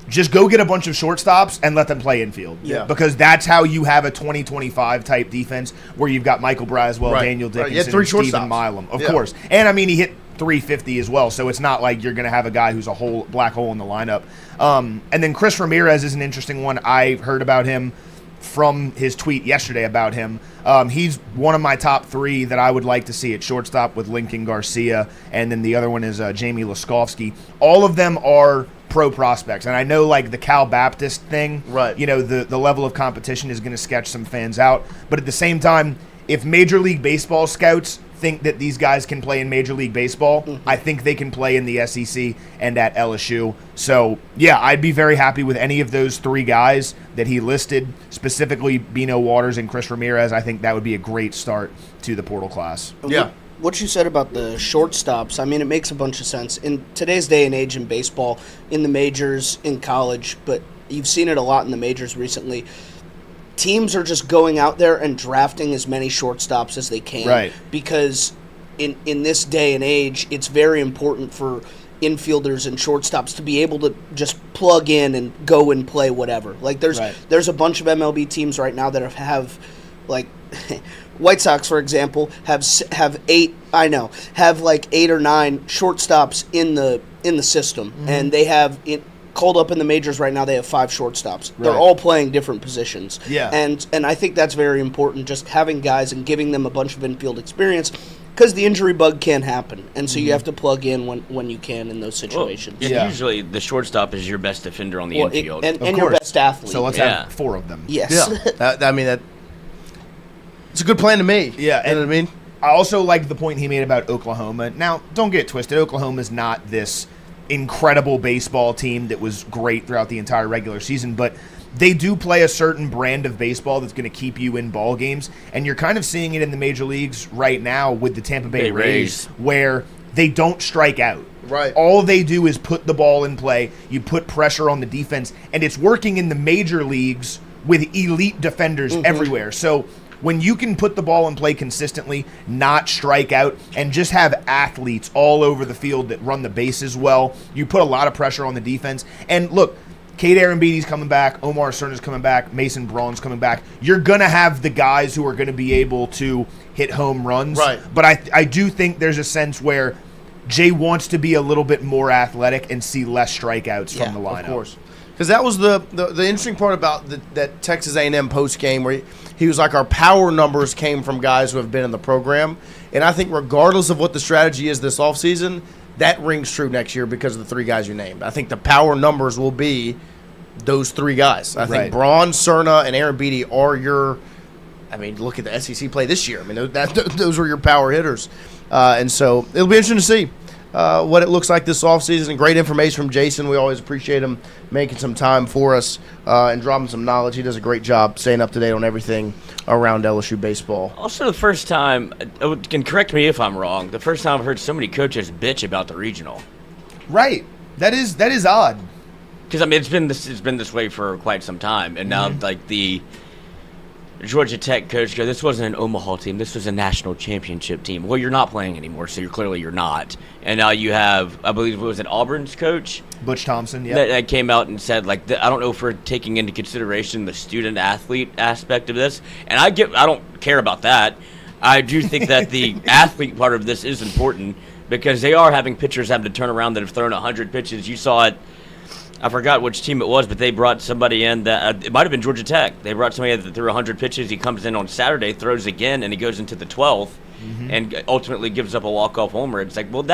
just go get a bunch of shortstops and let them play infield. Yeah. Because that's how you have a 2025 type defense where you've got Michael Braswell, right. Daniel Dickinson, You had 3 and Stephen shortstops. Milam. Of course. And, I mean, he hit 350 as well, so it's not like you're going to have a guy who's a black hole in the lineup. And then Chris Ramirez is an interesting one. I heard about him from his tweet yesterday about him. He's one of my top 3 that I would like to see at shortstop with Lincoln Garcia, and then the other one is Jamie Laskowski. All of them are pro prospects, and I know, like, the Cal Baptist thing, right? The level of competition is going to sketch some fans out, but at the same time, if Major League Baseball scouts think that these guys can play in Major League Baseball, I think they can play in the SEC and at LSU. So, yeah, I'd be very happy with any of those 3 guys that he listed, specifically Bino Waters and Chris Ramirez. I think that would be a great start to the portal class. Yeah. What you said about the shortstops, I mean, it makes a bunch of sense. In today's day and age in baseball, in the majors, in college, but you've seen it a lot in the majors recently, teams are just going out there and drafting as many shortstops as they can. Right. Because in this day and age, it's very important for infielders and shortstops to be able to just plug in and go and play whatever. Like there's a bunch of MLB teams right now that have like White Sox, for example, have 8 like 8 or 9 shortstops in the system, and they have it called up in the majors right now. They have 5 shortstops. They're all playing different positions. Yeah. And I think that's very important, just having guys and giving them a bunch of infield experience, because the injury bug can happen, and so you have to plug in when you can in those situations. Well, usually the shortstop is your best defender on the infield. And your best athlete. So let's have 4 of them. Yes. Yeah. It's a good plan to me. Yeah. You know what I mean? I also like the point he made about Oklahoma. Now, don't get it twisted. Oklahoma's not this incredible baseball team that was great throughout the entire regular season, but they do play a certain brand of baseball that's going to keep you in ball games, and you're kind of seeing it in the major leagues right now with the Tampa Bay Rays, where they don't strike out. Right. All they do is put the ball in play. You put pressure on the defense, and it's working in the major leagues with elite defenders everywhere. So when you can put the ball in play consistently, not strike out, and just have athletes all over the field that run the bases well, you put a lot of pressure on the defense. And look, Cade Arambini's coming back, Omar Cerna's coming back, Mason Braun's coming back. You're going to have the guys who are going to be able to hit home runs. Right. But I do think there's a sense where Jay wants to be a little bit more athletic and see less strikeouts from the lineup. Of course. Because that was the interesting part about that Texas A&M post game, where he was like, our power numbers came from guys who have been in the program. And I think regardless of what the strategy is this offseason, that rings true next year because of the 3 guys you named. I think the power numbers will be those 3 guys. I think Braun, Cerna, and Arambini are your – I mean, look at the SEC play this year. I mean, those were your power hitters. And so it'll be interesting to see what it looks like this offseason. Great information from Jason. We always appreciate him making some time for us and dropping some knowledge. He does a great job staying up to date on everything around LSU baseball. Also, the first time, and correct me if I'm wrong, the first time I've heard so many coaches bitch about the regional. Right. That is odd. Because, I mean, it's been this way for quite some time. And now, like, the Georgia Tech coach goes, this wasn't an Omaha team. This was a national championship team. Well, you're not playing anymore, so you're not. And now you have, I believe, what was it, Auburn's coach? Butch Thompson, yeah. That came out and said, like, I don't know if we're taking into consideration the student-athlete aspect of this. And I don't care about that. I do think that the athlete part of this is important because they are having pitchers having to turn around that have thrown 100 pitches. You saw it. I forgot which team it was, but they brought somebody in that it might have been Georgia Tech. They brought somebody that threw 100 pitches. He comes in on Saturday, throws again, and he goes into the 12th and ultimately gives up a walk-off homer. It's like, well,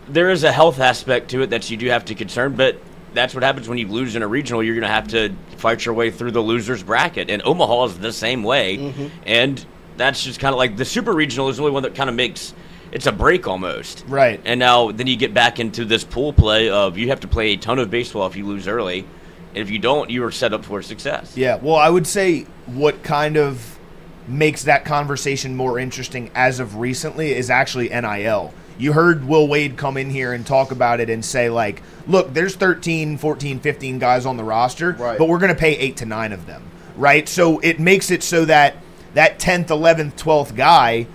there is a health aspect to it that you do have to concern, but that's what happens when you lose in a regional. You're going to have to fight your way through the loser's bracket, and Omaha is the same way. And that's just kind of like the super regional is the only one that kind of makes – it's a break almost. Right. And now then you get back into this pool play of you have to play a ton of baseball if you lose early. And if you don't, you are set up for success. Yeah, well, I would say what kind of makes that conversation more interesting as of recently is actually NIL. You heard Will Wade come in here and talk about it and say, like, look, there's 13, 14, 15 guys on the roster, but we're going to pay 8 to 9 of them, right? So it makes it so that 10th, 11th, 12th guy,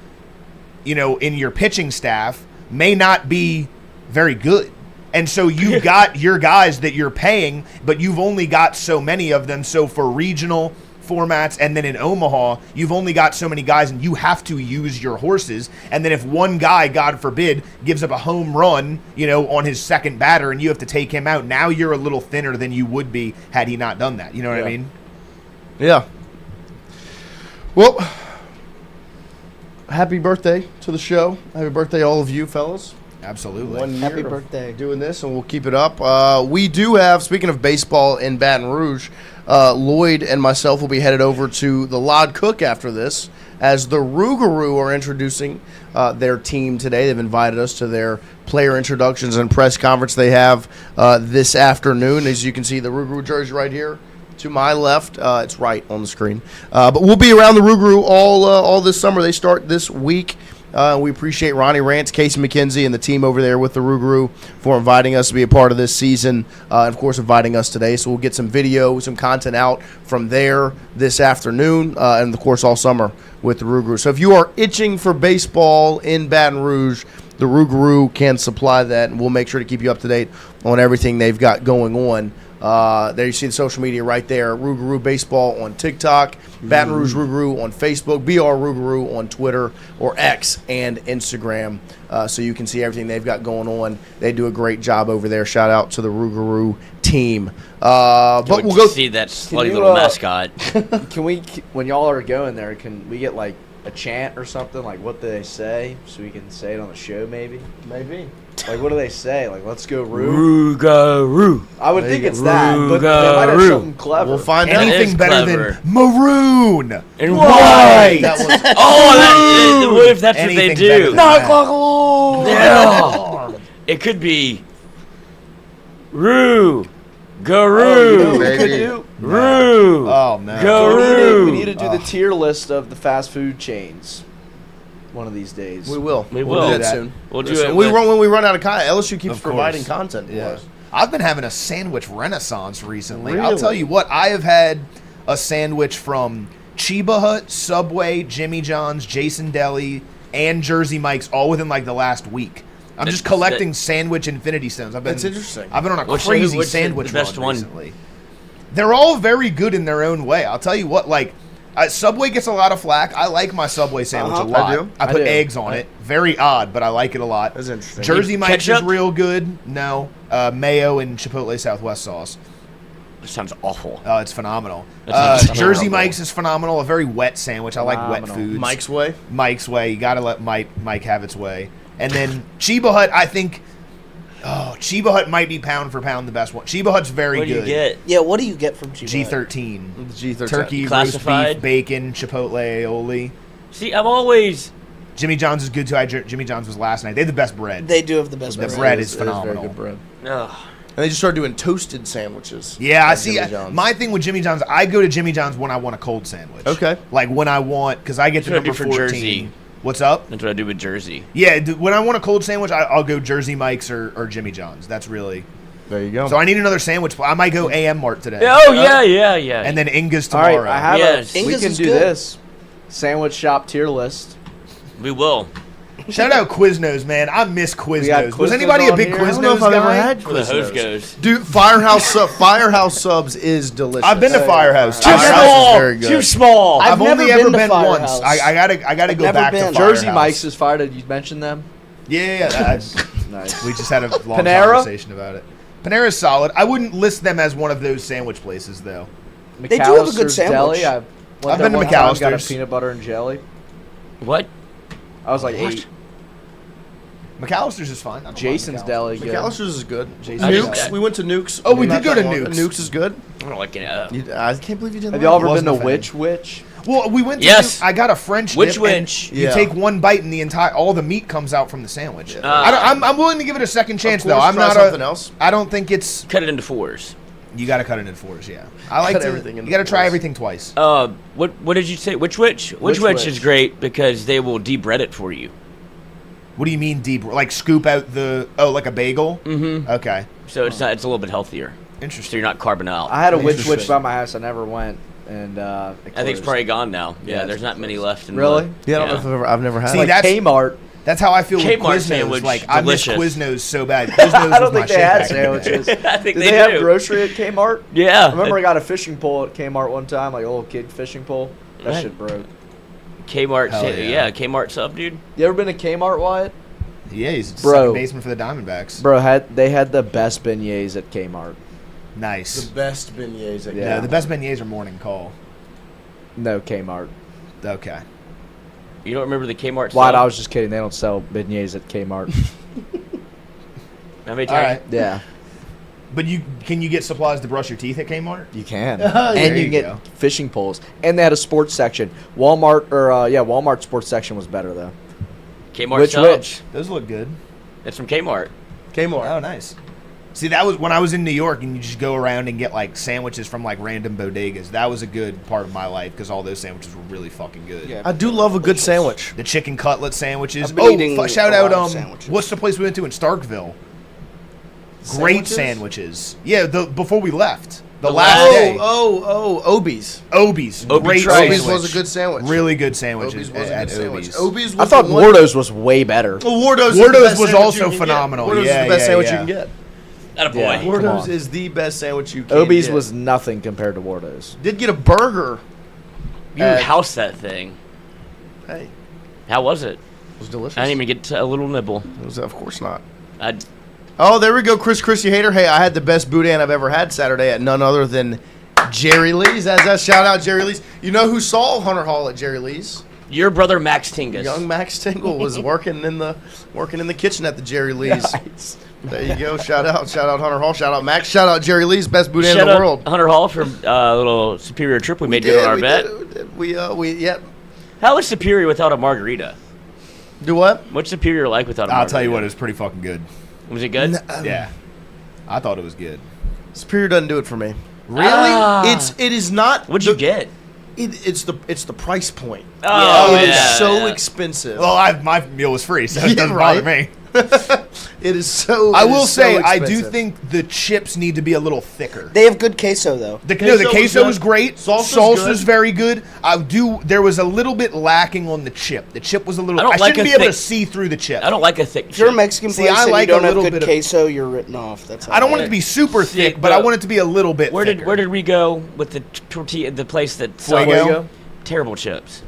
you know, in your pitching staff may not be very good. And so you've got your guys that you're paying, but you've only got so many of them. So for regional formats and then in Omaha, you've only got so many guys and you have to use your horses. And then if one guy, God forbid, gives up a home run, you know, on his second batter and you have to take him out, now you're a little thinner than you would be had he not done that. You know what I mean? Yeah. Well, happy birthday to the show. Happy birthday, all of you fellas. Absolutely. 1 year Happy of birthday. doing this, and we'll keep it up. We do have, speaking of baseball in Baton Rouge, Lloyd and myself will be headed over to the Lod Cook after this, as the Rougarou are introducing their team today. They've invited us to their player introductions and press conference they have this afternoon. As you can see, the Rougarou jersey right here to my left. It's right on the screen. But we'll be around the Rougarou all this summer. They start this week. We appreciate Ronnie Rance, Casey McKenzie, and the team over there with the Rougarou for inviting us to be a part of this season, and, of course, inviting us today. So we'll get some video, some content out from there this afternoon, and, of course, all summer with the Rougarou. So if you are itching for baseball in Baton Rouge, the Rougarou can supply that, and we'll make sure to keep you up to date on everything they've got going on. There you see the social media right there. Rougarou Baseball on TikTok, Baton Rouge Rougarou on Facebook, BR Rougarou on Twitter or X and Instagram. So you can see everything they've got going on. They do a great job over there. Shout out to the Rougarou team. But we'll go see that slutty little mascot. Can we, when y'all are going there, can we get like a chant or something? Like, what do they say, so we can say it on the show? Maybe. Like, what do they say? Like, let's go Roo. Rougarou. I would think it's that, but they might have something clever. We'll find out. Anything better clever. than maroon And white. That was what if that's Anything what they better do? than that. Yeah. It could be Roo. Garoo. We could do. Roo. Oh, no. Garoo. We need to do the tier list of the fast food chains one of these days. We will. We We'll will. do that soon. We'll do Listen, it. when we run out of content, LSU keeps Of providing course. content for us. I've been having a sandwich renaissance recently. I'll Really? tell you what, I have had a sandwich from Chiba Hut, Subway, Jimmy John's, Jason Deli, and Jersey Mike's all within like the last week. I'm just collecting sandwich infinity stones. That's interesting. I've been on a What's crazy the sandwich best run one? recently. They're all very good in their own way. I'll tell you what, like, Subway gets a lot of flack. I like my Subway sandwich a lot. I do. I put eggs on it. Very odd, but I like it a lot. That's interesting. Jersey Mike's is Ketchup? real good. No. Mayo and Chipotle Southwest sauce. That sounds awful. Oh, it's phenomenal. That sounds Jersey horrible. Mike's is phenomenal. A very wet sandwich. I like wet Phenomenal. foods. Mike's Way. Mike's Way. You got to let Mike have its way. And then Chiba Hut, I think. Oh, Chiba Hut might be pound for pound the best one. Chiba Hut's very What do good. you get? Yeah, what do you get from Chiba Hut? G13. The G13. Turkey, roast Classified? beef, bacon, chipotle aioli. See, I'm always. Jimmy John's is good too. Jimmy John's was last night. They have the best bread. They do have the best The bread. bread is It very phenomenal. good bread. Ugh. And they just started doing toasted sandwiches. Yeah, I at see. Jimmy John's. My thing with Jimmy John's, I go to Jimmy John's when I want a cold sandwich. Okay. Like when I want, because I get That's the what I number do for 14. Jersey. What's up? That's what I do with Jersey. Yeah, when I want a cold sandwich, I'll go Jersey Mike's or Jimmy John's. That's really. There you go. So I need another sandwich. I might go AM Mart today. Oh, yeah. And then Inga's All tomorrow. right, I have Yes. we Inga's can is do good. this. Sandwich shop tier list. We will. Shout out Quiznos, man. I miss got Quiznos. Was Quiznos anybody a on big here? I don't know Quiznos if I've ever guy? had Where the hose Quiznos. goes. Dude, Firehouse Subs is delicious. I've been to Firehouse. Too Firehouse is small. very good. Too small. I've I've only never ever been to been once. Firehouse. I gotta go never back been. to Firehouse. Jersey Mike's is fire. Did you mention them? Yeah, that's Nice. we just had a long Panera? conversation about it. Panera's solid. I wouldn't list them as one of those sandwich places, though. They do have a good McAllister's sandwich. Deli. I went I've there been to one time, got a McAllister's. peanut butter and jelly. What? I was like What? 8. McAllister's is fine. I don't Jason's mind Deli. Good. McAllister's is good. Jason's Nukes. Deli. We went to Nukes. Oh, we not did go that to long. Nukes. Nukes is good. I don't like it. I can't believe you didn't. Have like y'all it. ever been to Wasn't a fan. Witch Witch? Well, we went to Yes. I got a French Which dip, and witch? You Yeah. take one bite and all the meat comes out from the sandwich. Ah. I'm willing to give it a second chance, course, though. I'm try not something else. I don't think it's. Cut it into fours. You got to cut it in fours, yeah. I like Cut to. everything into You got to try fours. everything twice. What did you say? Which witch? Which witch is great because they will de-bread it for you. What do you mean deep? Like scoop out like a bagel? Mm-hmm. Okay. So it's not. It's a little bit healthier. So Interesting. you're not carbon out. I had a Witch Interesting. Witch by my house. I never went, and I think it's closed. probably gone now. Yeah, Yeah, it's there's not many left. In Really? Yeah, I don't know if I've never had. See, it. Like that's- Kmart. That's how I feel with Kmart Quiznos. sandwich, Like I miss delicious. Quiznos so bad. Quiznos I don't was my think they shit had back in the day. sandwiches. I think Did they they have do. grocery at Kmart? Yeah. I remember I got a fishing pole at Kmart one time, like a little kid fishing pole. That Right. shit broke. Kmart. Hell yeah. Kmart sub, dude. You ever been to Kmart, Wyatt? Yeah, he's Bro. second baseman for the Diamondbacks. Bro, they had the best beignets at Kmart. Nice. the best beignets. I Yeah. Yeah, the best beignets are morning call. No, Kmart. Okay. You don't remember the Kmart Wyatt, sub? I was just kidding. They don't sell beignets at Kmart. How many All times? right. Yeah, But can you get supplies to brush your teeth at Kmart? you can. There And you you can go. get fishing poles. And they had a sports section. Walmart sports section was better though. Kmart Which? subs. Those look good. It's from Kmart. Kmart. Oh, nice. See, that was when I was in New York, and you just go around and get like sandwiches from like random bodegas. That was a good part of my life because all those sandwiches were really fucking good. Yeah. I do love a good sandwich. The chicken cutlet sandwiches. I've been eating Shout a out! lot of sandwiches. What's the place we went to in Starkville? Great sandwiches. Yeah, before we left, the last day. Obies. Obies. Obies Great tripe. sandwich. Obies was a good sandwich. Really good sandwiches Obies was a at good sandwich. Obies. Obies was I thought the one- Wardo's was way better. Well, Wardo's Wardo's is the was best also sandwich you can get. phenomenal. Wardo's Yeah, is the best yeah, sandwich yeah. you can get. Attaboy. Yeah. Come Wardo's on. is the best sandwich you can Obies get. was nothing compared to Wardo's. Did get a burger. You housed that thing. Hey, How was it? it was delicious. I didn't even get a little nibble. It was, of course not. I Oh, there we go, Chris, you hater. Hey, I had the best boudin I've ever had Saturday at none other than Jerry Lee's. As a shout out, Jerry Lee's. You know who saw Hunter Hall at Jerry Lee's? Your brother Max Tingus. Young Max Tingle was working in the kitchen at the Jerry Lee's. Nice. There you go. Shout out Hunter Hall. Shout out Max. Shout out Jerry Lee's, best boudin Shout in the out world. Hunter Hall for a little Superior trip we made good on our bet. We yeah. How was Superior without a margarita? Do what? What's Superior like without a I'll margarita? tell you what, it was pretty fucking good. Was it good? Yeah, I thought it was good. Superior doesn't do it for me. Really? Ah. It is not. What'd you get? It's the price point. Oh, It is yeah. so expensive. Well, my meal was free, so it Yeah, doesn't right. bother me. It is so. I it will is so say, I do expensive. think the chips need to be a little thicker. They have good queso though. The Queso queso was was good. great. Salsa's Salsa's good. very good. There was a little bit lacking on the chip. The chip was a little. I don't I like shouldn't a be able to thick- see through the chip. I don't like a thick If you're a chip. Mexican See, place I and like you don't a have little good bit of- queso, you're written off. That's all I don't want it to be super thick, but I want it to be a little bit. Where thicker. did we go with the tortilla? The place that Fuego? sold terrible chips.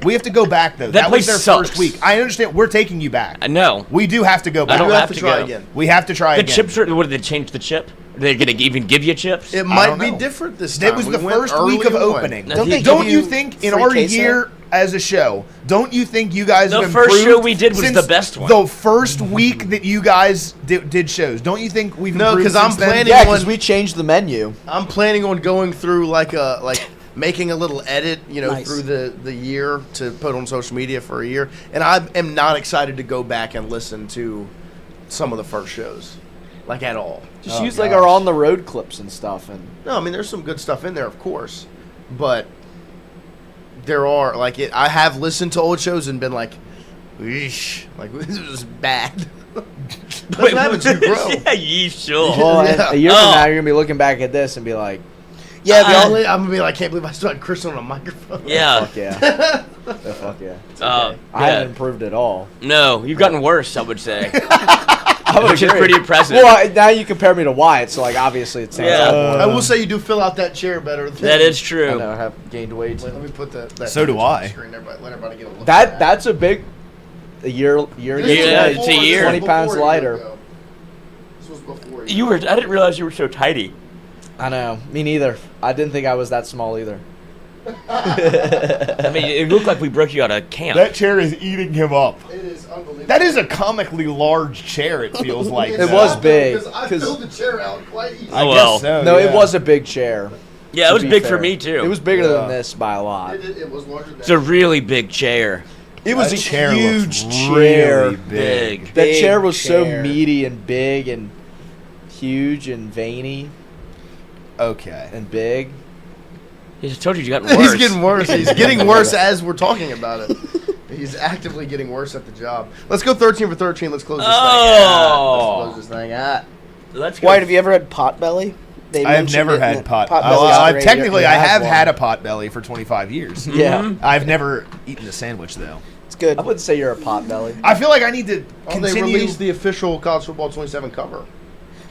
We have to go back though. That That was place their sucks. first week. I understand. We're taking you back. I know. We do have to go back. I don't You have to try go. again. We have to try The again. chips are. What did they change the chip? Are they gonna even give you chips? It might don't be know. different this time. That was We the went first early week of on. opening. Don't they Don't give you you think in free our queso? year as a show, don't you think you guys The have first improved show we did was since the best one. The first week that you guys did shows, don't you think we've No, improved 'cause I'm since then? planning- Yeah, One- because we changed the menu. I'm planning on going through making a little edit, Nice. through the year to put on social media for a year. And I am not excited to go back and listen to some of the first shows, at all. Just use our on the road clips and stuff. And No, I mean there's some good stuff in there, of course, but there are I have listened to old shows and been like, "Eesh," this was bad. That's what happens. You grow. Yeah, you sure. well, Yeah. and a year from now, you're gonna be looking back at this and be like, Yeah, I'm gonna be like, I can't believe I still had Chris on a microphone. Yeah. "Fuck yeah, oh, fuck yeah." I I haven't improved at all. No, you've gotten worse. I would say, I would which is agree. pretty impressive. Well, now you compare me to Wyatt, so obviously it sounds Yeah. more. I will say you do fill out that chair better. Than that is I true. know, I have gained weight. Let me put that. So do image on the I. screen. Let everybody get a look. That's a big a year. Yeah, it's a year. 20 pounds lighter. This was before You were. I didn't realize you were so tidy. I know. Me neither. I didn't think I was that small either. I mean, it looked like we broke you out of camp. That chair is eating him up. It is unbelievable. That is a comically large chair. It feels like. It was big, Because I 'cause- filled the chair out quite easily. I Oh, well. guess so, No, yeah. it was a big chair. Yeah, it to was be big for fair. me too. It was bigger Yeah. than this by a lot. It was larger than It's a really big chair. It was That a chair huge looks chair. really Big. That Big chair was so chair. meaty and big and huge and veiny Okay. and big. He just told you you gotten worse. He's getting worse. He's getting worse as we're talking about it. He's actively getting worse at the job. Let's go 13 for 13. Let's close this thing out. Oh. Let's close this thing out. Let's go. White, have you ever had pot belly? They I have mentioned never it in had the- pot. belly's I've great. technically, I I had have one. had a pot belly for 25 years. Yeah. I've never eaten a sandwich though. It's good. I wouldn't say you're a pot belly. I feel like I need to Oh, they continue. released the official College Football 27 cover.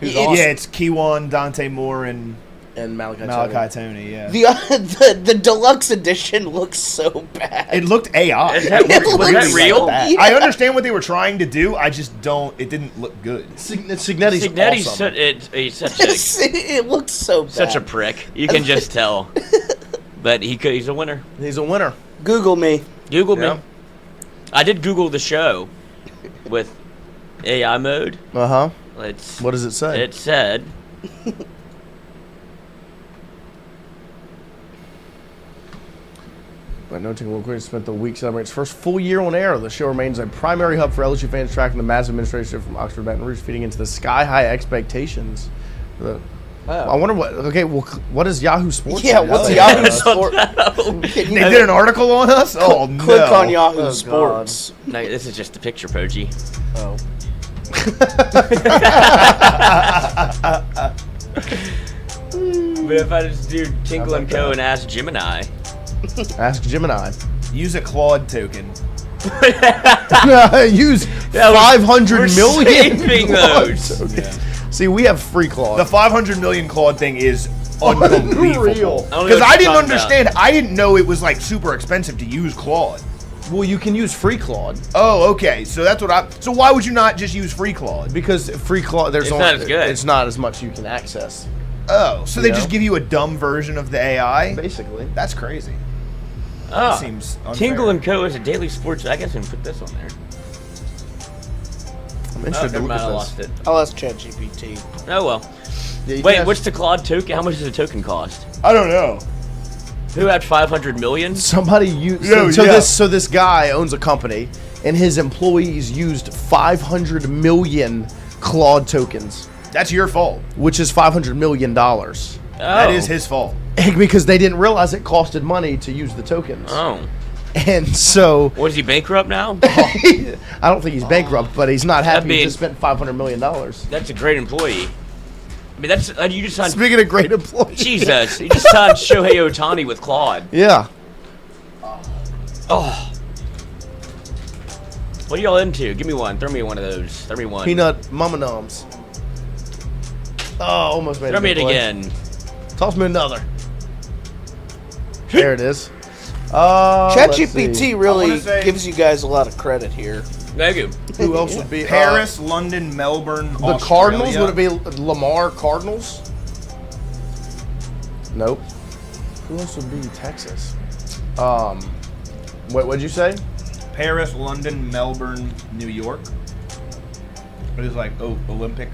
Who's Yeah, on? Yeah, it's Keywan, Dante Moore, and And Malachi Malachi Tony. Yeah, The deluxe edition looks so bad. it looked AI. Is that, It was looks that so real? bad. Yeah. I understand what they were trying to do. I just don't. It didn't look good. Signetti's Signetti's awesome. he's such a it looks so bad. such a prick. You can just tell. But he's a winner. He's a winner. Google me. Google Yeah. me. I did Google the show with AI mode. Uh-huh. Let's. What does it say? It said. But no Tingle Co spent the week celebrating its first full year on air. The show remains a primary hub for LSU fans tracking the massive administration from Oxford Baton Rouge, feeding into the sky-high expectations. I wonder what. Okay, well, what is Yahoo Sports? Yeah, what's Yahoo Sports? They did an article on us? Oh, no. Click on Yahoo Sports. No, this is just a picture, Poggi. Oh. But if I just do Tingle Co and ask Gemini. Ask Gemini. Use a Claude token. Use 500 million. Saving those. Okay. See, we have free Claude. The 500 million Claude thing is unbelievable. I don't know Because what I you're didn't talking understand. I didn't know it was like super expensive to use Claude. Well, you can use free Claude. Oh, okay. So that's what So why would you not just use free Claude? Because free Claude, It's not as good. It's not as much you can access. Oh, so they You just know? give you a dumb version of the AI? Basically. That's crazy. Oh, That seems unfair. Tingle Co is a daily sports. I guess I can put this on there. I'm Oh, interested to never look mind, I at lost this. it. I'll ask ChatGPT. Oh well. Yeah, you Wait, can what's the Claude token? How much does a token cost? I don't know. Who had 500 million? Somebody used. No, So yeah. this guy owns a company, and his employees used 500 million Claude tokens, That's your fault. which is $500 million. That is his fault. Because they didn't realize it costed money to use the tokens. Oh. And so Was he bankrupt now? I don't think he's bankrupt, but he's not happy he mean- just spent $500 million. That's a great employee. I mean, that's you just signed. Speaking of great employees. Jesus, you just signed Shohei Ohtani with Claude. Yeah. Oh. What are y'all into? Give me one. Throw me one of those. Throw me one. Peanut Mama Noms. Oh, almost made Throw a me big it play. again. Toss me another. There it is. Let's see. ChatGPT I really wanna say- gives you guys a lot of credit here. Thank you. Who else would be? Paris, London, Melbourne, The Australia. Cardinals? Would it be Lamar Cardinals? Nope. Who else would be Texas? What'd you say? Paris, London, Melbourne, New York. It was like Olympic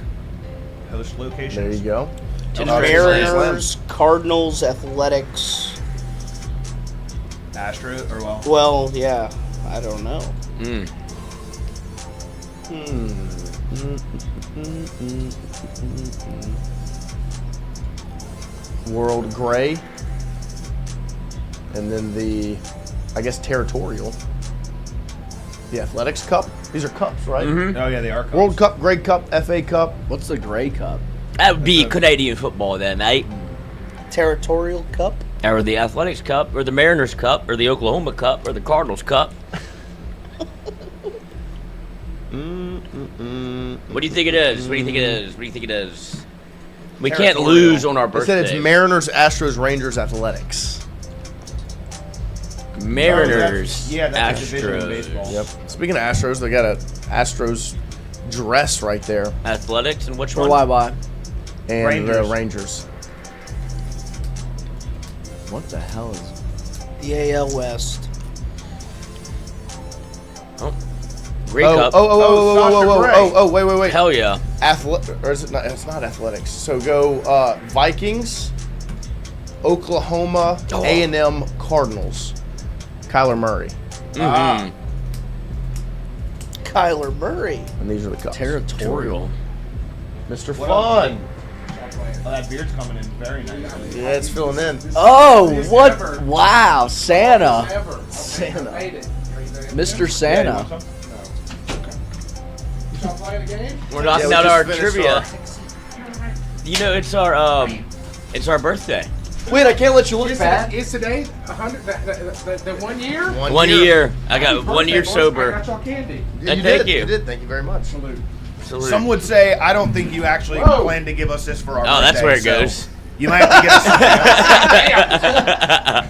host locations. There you go. Mariners, Cardinals, Athletics. Astro, or well. Well, yeah, I don't know. World Gray. And then the, I guess, Territorial. The Athletics Cup. These are cups, right? Oh yeah, they are. Cups. World Cup, Grey Cup, FA Cup. What's the Grey Cup? That would be Canadian football then, mate. Territorial Cup? Or the Athletics Cup, or the Mariners Cup, or the Oklahoma Cup, or the Cardinals Cup. What do you think it is? What do you think it is? What do you think it is? We can't lose on our They birthday. said it's Mariners, Astros, Rangers, Athletics. Mariners, Yeah, that's a division in Astros. baseball. Yep. Speaking of Astros, they got a Astros dress right there. Athletics, and which Or one? why? And Rangers. the Rangers. What the hell is? The AL West. Grey Oh, Cup. wait. Hell yeah. Or is it not? It's not Athletics. So go Vikings, Oklahoma, A&M Cardinals. Kyler Murray. Kyler Murray. And these are the cups. Territorial. Mr. Fun. Oh, that beard's coming in very nicely. Yeah, it's filling in. Oh, what? Wow, Santa. Santa. Mr. Santa. We're knocking we out just our finished trivia. You know, it's our birthday. Wait, I can't let you look, Pat. Is today 100? The 1 year? 1 year. I got 1 year I sober. got y'all candy. Yeah, Thank you. You did. Thank you very much. Salute. Salute. Some would say, I don't think you actually Whoa. plan to give us this for our birthday. Oh, that's where it so goes. You might have to get us something else.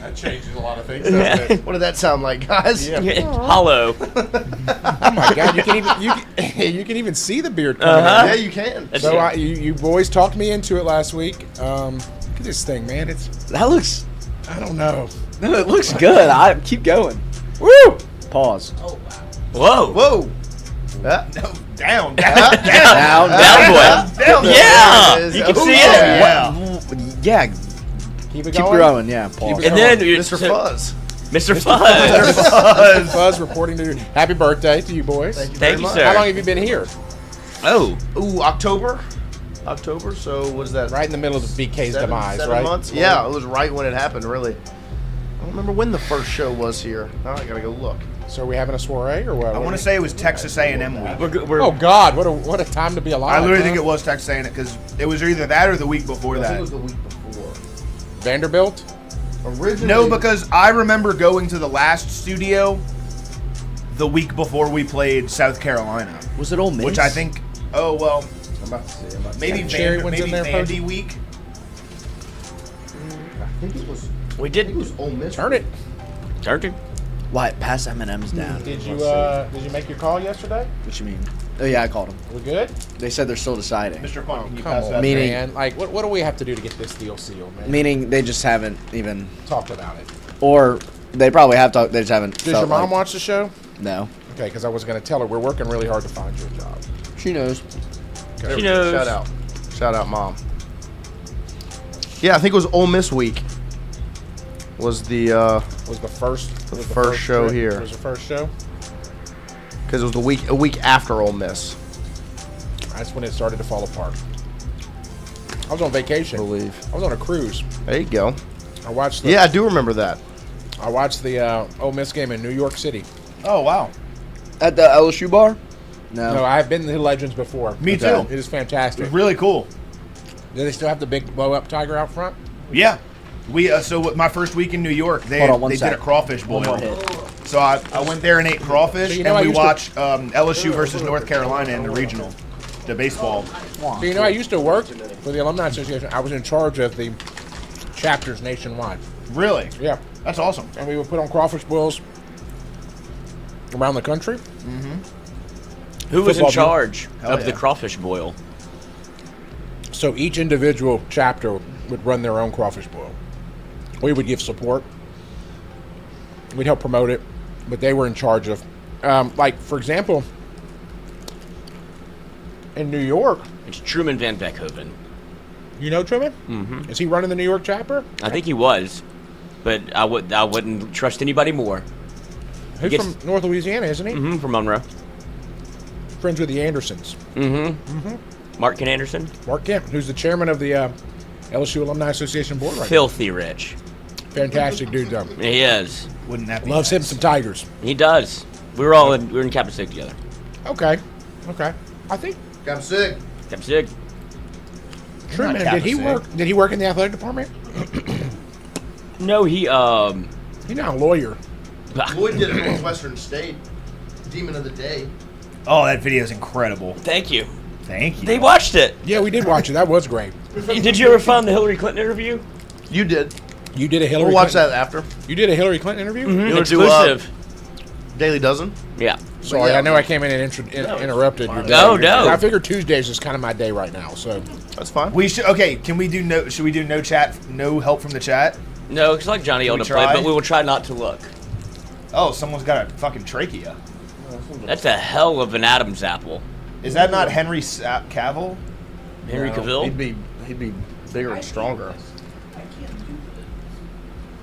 That changes a lot of things, doesn't it? What did that sound like, guys? Hollow. Oh my God! You can even see the beard coming Uh-huh. Yeah, you can. That's in. So it. you boys talked me into it last week. Look at this thing, man. It's That looks. I don't know. No, it looks good. I keep going. Woo! Pause. Whoa. Whoa. Down. Down, down. Down, boy. Yeah. You can see it. Yeah. Keep it Keep going. growing. Yeah, Paul. Keep it And then Mr. Fuzz. Mr. Fuzz. Fuzz reporting to you. Happy birthday to you boys. Thank you, sir. How long have you been here? Oh. Ooh, October. So what is that? Right in the middle of the BK's demise, 7 right? months? Yeah, it was right when it happened, really. I don't remember when the first show was here. Now I gotta go look. So are we having a soiree or what? I want to say it was Texas A&M week. Oh God, what a time to be alive! I literally huh? think it was Texas A&M because it was either that or the week before I think that. it was the week before. Vanderbilt. Originally, No, because I remember going to the last studio the week before we played South Carolina. Was it Ole Miss? Which I think, I'm about to see. maybe Cherry ones maybe in there, Vandy Percy? week. I think it was. We I think it was Ole Miss. Turn it. Turkey. What? Pass M&M's down. Did you make your call yesterday? What you mean? Oh yeah, I called them. We good? They said they're still deciding. Mr. Fun, can you Come pass on, that? Meaning- man. Like, what do we have to do to get this deal sealed, man? Meaning they just haven't even, Talk about it. or they probably have talked. They just haven't. Does your mom watch the show? No. Okay, because I was going to tell her we're working really hard to find you a job. She knows. She knows. Shout out, Mom. Yeah, I think it was Ole Miss week. Was the first show trip? here. Was the first show? Because it was a week after Ole Miss. That's when it started to fall apart. I was on vacation. I believe. I was on a cruise. There you go. I watched the Yeah, I do remember that. I watched the Ole Miss game in New York City. Oh, wow. At the LSU bar? No, I've been to the Legends before. Me Okay. too. It is It fantastic. was really cool. Do they still have the big blow-up tiger out front? Yeah. We my first week in New York, they Hold on one did sec. a crawfish One boil. more hit. So I went there and ate crawfish, So you know I and we used to- watched LSU versus North Carolina in the regional, the baseball. So you know, I used to work for the Alumni Association. I was in charge of the chapters nationwide. Really? Yeah. That's awesome. And we would put on crawfish boils around the country. Who was in Football charge Hell of the yeah. crawfish boil? So each individual chapter would run their own crawfish boil. We would give support. We'd help promote it, but they were in charge of, like, for example, in New York. It's Truman Van Beckhoven. You know Truman? Mm-hmm. Is he running the New York chapter? I think he was, but I wouldn't trust anybody more. He's gets- from North Louisiana, isn't he? Mm-hmm. From Monroe. Friends with the Andersons. Mark Ken Anderson. Mark Kemp, who's the chairman of the LSU Alumni Association board right now. Filthy rich. Fantastic dude, though. He is. Wouldn't that be Loves him some Tigers. He does. We were in Kappa Sig together. Okay. I think Got sick. Kappa Sig. Truman, Kappa did he Sig. work in the athletic department? No, he He's not a lawyer. Lloyd did it at Northwestern State. Demon of the Day. Oh, that video is incredible. Thank you. Thank you. They watched it. Yeah, we did watch it. That was great. Did you ever find the Hillary Clinton interview? You did. You did a Hillary We'll watch Clinton. that after. You did a Hillary Clinton interview? You wanna do, Exclusive. Daily Dozen? Yeah. Sorry, Yeah. I know I came in and interrupted your day. No, no. I figured Tuesdays is kind of my day right now, so. That's fine. We should. Okay, can we do no? Should we do no chat? No help from the chat? No, it's like Johnny Can Oda we play, try? but we will try not to look. Oh, someone's got a fucking trachea. That's a hell of an Adam's apple. Is that not Henry Cavill? Henry No, Cavill? He'd be bigger and stronger.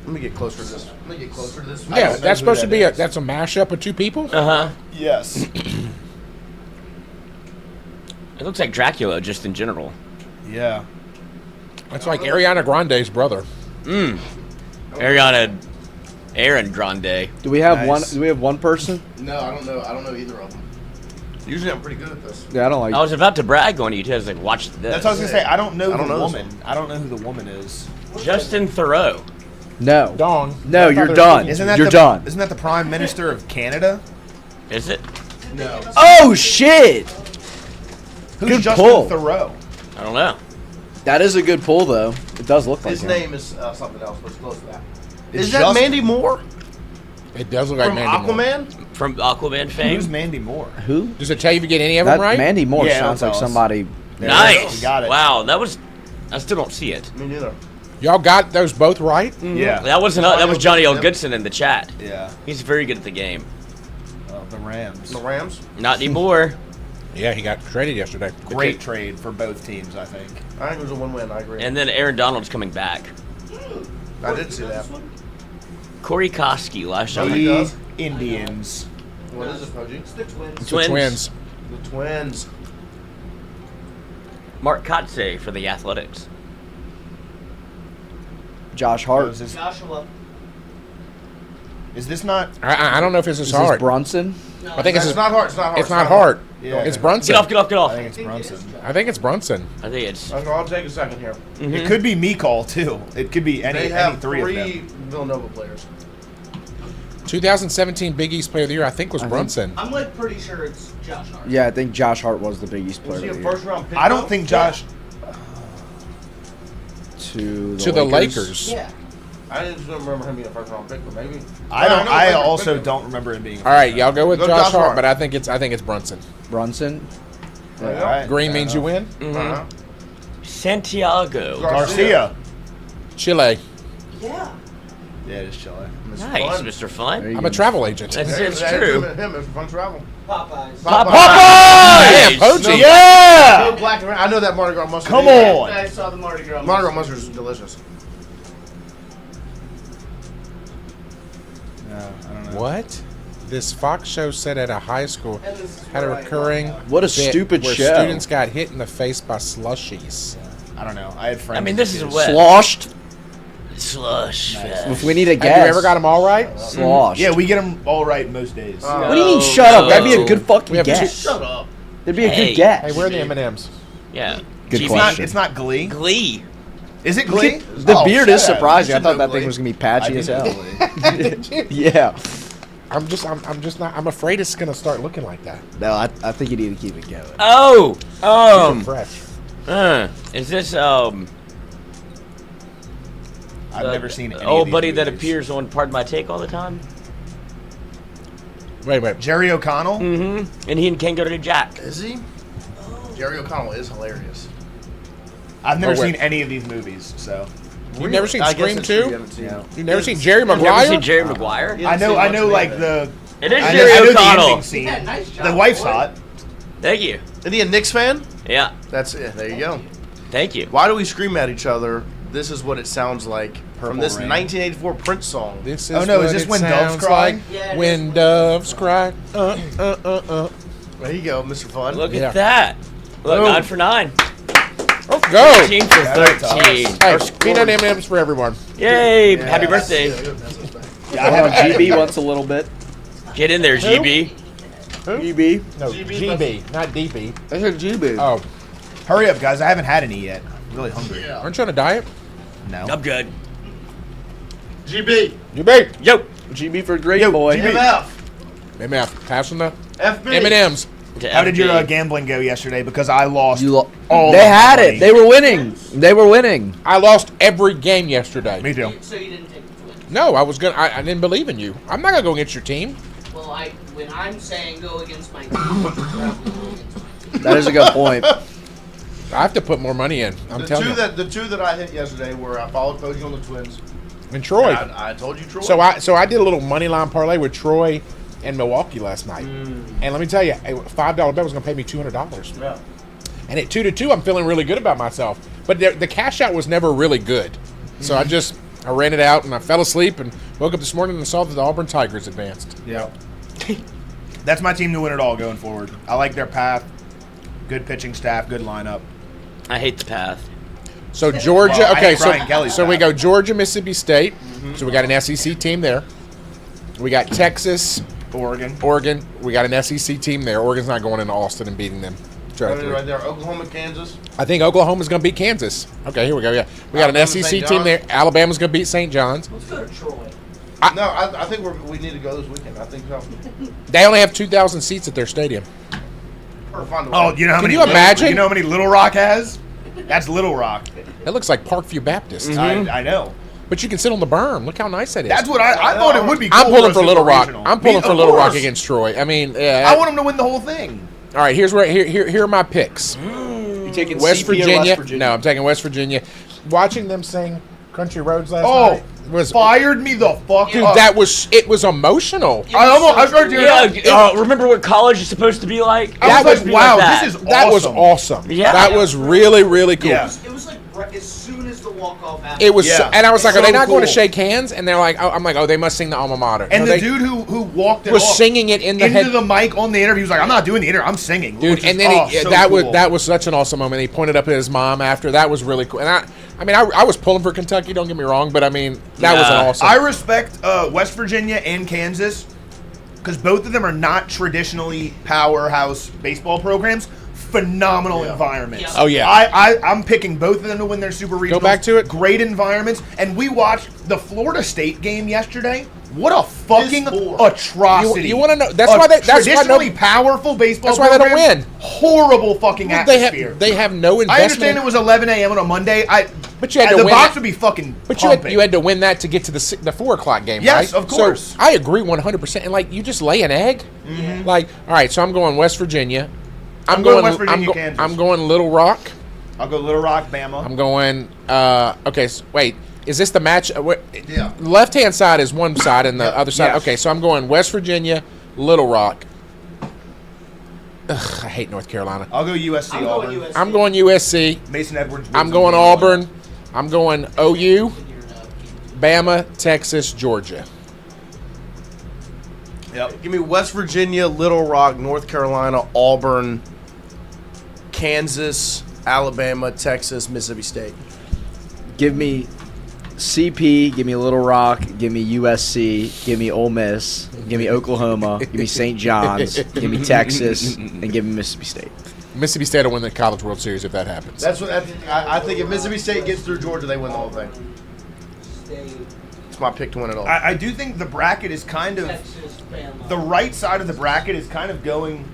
Let me get closer to this. Yeah, that's supposed to be that's a mashup of two people? Uh-huh. Yes. It looks like Dracula just in general. Yeah. That's like Ariana Grande's brother. Aaron Grande. Do we have Nice. one? Do we have one person? No, I don't know. I don't know either of them. Usually I'm pretty good at this. Yeah, I don't like. I was about to brag on you too. I was like, watch this. That's what I was gonna say. I don't know I don't the know this woman. I don't know who the woman is. Justin Thoreau. No. Dawn. No, I thought you're there done. was- Isn't that You're the, done. Isn't that the Prime Minister of Canada? Is it? No. Oh shit! Who's Good Justin pull. Thoreau? I don't know. That is a good pull, though. It does look like His him. name is something else, but it's close to that. It's Is that Justin. Mandy Moore It does look like from Mandy Moore. Aquaman? From Aquaman fame. Who's Mandy Moore? Who? Does it tell you if you get any of That them right? Mandy Moore Yeah, sounds it'll like tell us. somebody. There Nice. we got it. Wow, that was. I still don't see it. Me neither. Y'all got those both right? Yeah. That was Johnny L. Goodson in the chat. Yeah. He's very good at the game. The Rams. The Rams. Not anymore. Yeah, he got traded yesterday. Great trade for both teams, I think. I think it was a win-win. I agree. And then Aaron Donald's coming back. I did see that. Corey Koski last Oh, year. he does? Indians. What is it, Pudgy? It's the Twins. It's the Twins. The Twins. Mark Kotze for the Athletics. Josh Hart. Is this, Joshua. is this not? I don't know if this is Is this Hart. Brunson? I think it's It's not hard. It's not hard. It's not Hart. Yeah. It's Brunson. Get off. I think it's Brunson. I think it's Brunson. I think it's. I'll take a second here. It could be Mikal too. It could be They any have three of three them. Villanova players. 2017 Big East Player of the Year, I think, was Brunson. I'm like pretty sure it's Josh Hart. Yeah, I think Josh Hart was the Big East Was player he a of the year. first-round pick? I don't think Josh. To the Lakers. Yeah. I didn't remember him being a first-round pick, but maybe. I don't. know I Lakers also picked him. don't remember him being. All right, y'all go with Go Josh Josh Hart, Hart. but I think it's Brunson. Brunson. There you All go. right, Green fair means you enough. win. Uh-huh. Santiago. Garcia. Chile. Yeah. Yeah, it is Chile. Nice, Fun. Mr. There Fun. you I'm go. a travel agent. That's it's That's true. Him, it's fun travel. Popeyes. Damn, Popeyes. Poachy. Yeah. No black and red. I know that Mardi Gras mustard. Come is- on. I saw the Mardi Gras. Mardi Gras mustard is delicious. No, I don't know. What? This Fox show said at a high school had a recurring. What a bit stupid where show. Students got hit in the face by slushies. I don't know. I had friends. I mean, this is that wet. Sloshed. Slush. If we need a Have guess. you ever got them all right? Sloshed. Yeah, we get them all right most days. What do you mean, shut up? That'd be a good We fucking have guess. Shut up. That'd be a Hey. good guess. Hey, where are the M&Ms? Yeah. Good GB. question. It's not Glee. Glee. Is it Glee? The Oh, beard shut is up. surprising. I You thought should that know thing Glee. was gonna be patchy I as didn't hell. know Glee. Yeah. I'm just not. I'm afraid it's gonna start looking like that. No, I think you need to keep it going. Oh. Fresh. Is this I've never seen any old of these buddy that movies. appears on Pardon My Take all the time? Wait. Jerry O'Connell. Mm-hmm. And he and Ken go to Jack. Is he? Jerry O'Connell is hilarious. I've never Oh, wait. seen any of these movies, so You've never seen I guess Scream that's true, you 2? haven't seen it. You've never seen Jerry You've never Maguire? seen Jerry Maguire? You I haven't know. seen I know, much like of the. It is I know, Jerry I know the O'Connell. ending scene. Yeah, nice job, The wife's boy. hot. Thank you. Is he a Knicks fan? Yeah. That's it. There you go. Thank you. Why do we scream at each other? This is what it sounds like from Purple this Rain. 1984 Prince song. This is Oh, no, is what this it When Doves sounds Cry? like Yeah, it when is. doves cry. There you go, Mr. Fun. Look Yeah. at that. Look, Boom. 9 for 9. Let's go. 13 for Shout out to 13. Hey, peanut M&Ms for everyone. Yay. Happy birthday. Yeah, I haven't GB wants a little bit. Get in there, GB. GB. No, GB, not DB. I said GB. Oh, Hurry up, guys! I haven't had any yet. I'm really hungry. aren't you on a diet? No. I'm good. GB. GB. Yo. GB for great boy. MF. MF, passing the FB. M&Ms. How did your gambling go yesterday? Because I lost. all They of my had money. it. They were winning. They were winning. I lost every game yesterday. Me too. So you didn't take the Twins. No, I was gonna. I didn't believe in you. I'm not gonna go against your team. Well, when I'm saying go against my team, That is a good point. I have to put more money in. I'm telling you. The two that I hit yesterday were I followed Poggi on the Twins. And Troy. I told you Troy. So I did a little money line parlay with Troy and Milwaukee last night. And let me tell you, a $5 bet was going to pay me $200. Yeah. And at 2-2, I'm feeling really good about myself. But the cash out was never really good. So I ran it out and I fell asleep and woke up this morning and saw that the Auburn Tigers advanced. Yeah. That's my team to win it all going forward. I like their path. Good pitching staff. Good lineup. I hate the path. So Georgia, Well, I okay, hate Brian Kelly's so we path. go Georgia, Mississippi State. So we got an SEC team there. We got Texas, Oregon. We got an SEC team there. Oregon's not going into Austin and beating them. Right there, Oklahoma, Kansas. I think Oklahoma's going to beat Kansas. Okay, here we go. Yeah, we got Alabama, an SEC St. team there. John's. Alabama's going to beat St. John's. let's go to Troy. No, I think we need to go this weekend. I think so. They only have 2,000 seats at their stadium. Or find a way. Oh, you know how Can many? you imagine? You know how many Little Rock has? That's Little Rock. It looks like Parkview Baptist. I know. But you can sit on the berm. Look how nice that is. That's what I thought it would be. Cool I'm pulling a for Little super Rock. regional. I'm pulling Me, for of Little Rock course. against Troy. I mean, I want them to win the whole thing. all right, here are my picks. You taking West CP or Virginia. West Virginia? No, I'm taking West Virginia. Watching them sing Country Roads last Oh, night. Was fired me the fuck dude, up. it was emotional. I started to remember what college is supposed to be like? I was like, wow, that. this is That was awesome. awesome. Yeah. That was really, really cool. Yeah. It was like as soon as the walk-off happened. It was, Yeah. and I was like, So are they not going to cool. shake hands? And they're like, oh, I'm like, oh, they must sing the alma mater. And No, the they dude who walked it was off singing it in the into head. the mic on the interview, he was like, I'm not doing the interview, I'm singing. Dude, which and is, then so that cool. was such an awesome moment. He pointed up at his mom after. That was really cool. And I was pulling for Kentucky. Don't get me wrong, but I mean that was an awesome. I respect West Virginia and Kansas because both of them are not traditionally powerhouse baseball programs. Phenomenal environments. Oh, yeah. I'm picking both of them to win their super regionals. Go back to it. Great environments, and we watched the Florida State game yesterday. What a fucking atrocity! You want to know? That's why that's why traditionally powerful baseball. That's why they don't program, win. Horrible fucking atmosphere. They have no investment. I understand it was 11 a.m. on a Monday. But you had to the win box it. would be fucking. But pumping. you had to win that to get to the 4 o'clock game, Yes, right? of course. So I agree 100%. And like you just lay an egg. Mm-hmm. Like, all right, so I'm going West Virginia. I'm going West Virginia, Kansas. I'm going Little Rock. I'll go Little Rock, Bama. I'm going. Okay, so wait. Is this the match? Yeah. Left-hand side is one side, and the other side. Yes. Okay, so I'm going West Virginia, Little Rock. Ugh, I hate North Carolina. I'll go USC, Auburn. I'm going USC. Mason Edwards. I'm going Auburn. I'm going OU, Bama, Texas, Georgia. Yep. Give me West Virginia, Little Rock, North Carolina, Auburn, Kansas, Alabama, Texas, Mississippi State. Give me CP, give me Little Rock, give me USC, give me Ole Miss, give me Oklahoma, give me St. John's, give me Texas, and give me Mississippi State. Mississippi State will win the College World Series if that happens. That's what I think. If Mississippi State gets through Georgia, they win the whole thing. It's my pick to win it all. I do think the bracket is kind of the right side of the bracket is kind of going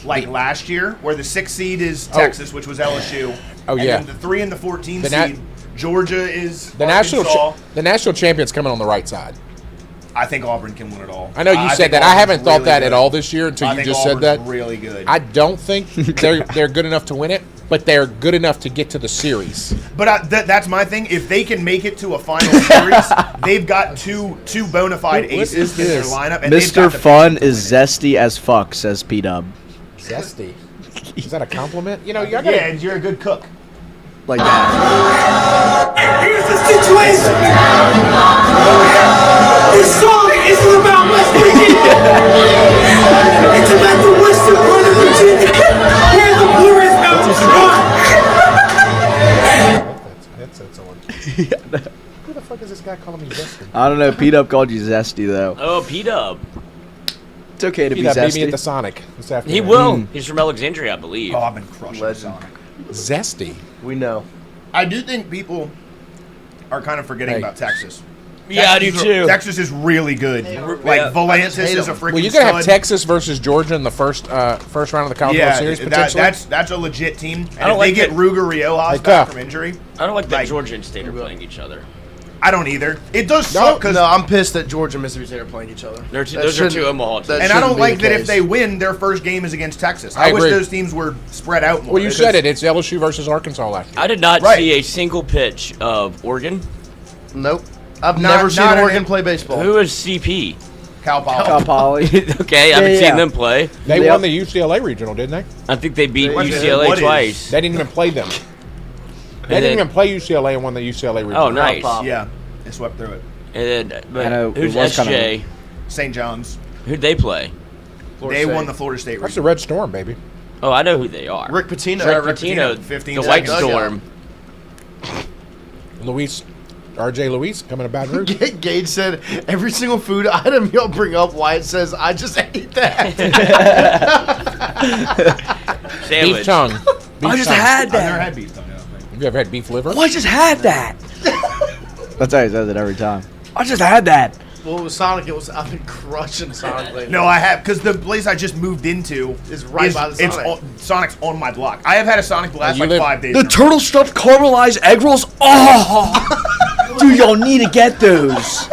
like last year, where the 6th seed is Texas, which was LSU. Oh, and yeah. then the 3 and the 14 The seed, Georgia is the Arkansas. national champion's coming on the right side. I think Auburn can win it all. I know you said think that. I Auburn's haven't thought really that good. at all this year until I you think just Auburn's said that. really good. I don't think they're good enough to win it, but they're good enough to get to the series. But that's my thing. If they can make it to a final series, they've got two bona fide What aces is in their this? lineup. And they've Mr. got the Fun pitching to is win it. zesty as fuck, says P-Dub. Zesty. Is that a compliment? You know, Yeah, and you're a good cook. Like that. Here's the situation. This song isn't about West Virginia. It's about the western part of Virginia, where the Blues Mountains are. Who the fuck is this guy calling me Zesty? I don't know. P-Dub called you zesty, though. Oh, P-Dub. It's okay to be Meet me at the zesty. Sonic this afternoon. He will. He's from Alexandria, I believe. Oh, I've been crushing Legend. Sonic. Zesty. We know. I do think people are kind of forgetting Hey. about Texas. Yeah, I do too. Texas is really good. Like Yeah. Volantis hate is a them. freaking Well, you're gonna have stud. Texas versus Georgia in the first round of the College World Yeah, Series potentially. that's a legit team. And don't if like they get that- Ruger Riojas Hey, back Cuff. from injury, I don't like that Like- Georgia and State are playing each other. I don't either. It does suck because No, I'm pissed that Georgia and Mississippi State are playing each other. Those are shouldn't- two Omaha teams. that and I don't shouldn't be like the that if case. they win, their first game is against Texas. I I wish agree. those teams were spread out more. well, you because- said it. It's LSU versus Arkansas last year. I did not Right. see a single pitch of Oregon. Nope. I've Not- never seen not Oregon an- play baseball. Who is CP? Cal Poly. Cal Poly. Okay, I haven't Yeah, seen yeah. them play. They Yep. won the UCLA regional, didn't they? I think they beat What is- UCLA what is- twice. They didn't even play them. They And didn't then- even play UCLA and won the UCLA regional. Oh, nice. Yeah, they swept through it. And then, but I know, it who's was SJ? St. John's. Who'd they play? Florida They State. won the Florida State That's the region. Red Storm, baby. Oh, I know who they are. Rick Pitino. Rick Pitino, 15 the White seconds. Storm. RJ Luis coming to Baton Rouge. Gage said every single food item y'all bring up, Wyatt says, I just ate that. Sandwich. Beef tongue. I just tongue. had I've never that. had beef tongue. I don't think. Have you ever had beef liver? I just had that. That's how he says it every time. I just had that. Well, with Sonic, I've been crushing Sonic lately. No, I have because the place I just moved into Is right by the it's Sonic. Sonic's on my block. I have had a Sonic the last you like live- 5 days. The in a row. turtle stuffed caramelized egg rolls. Oh, dude, y'all need to get those.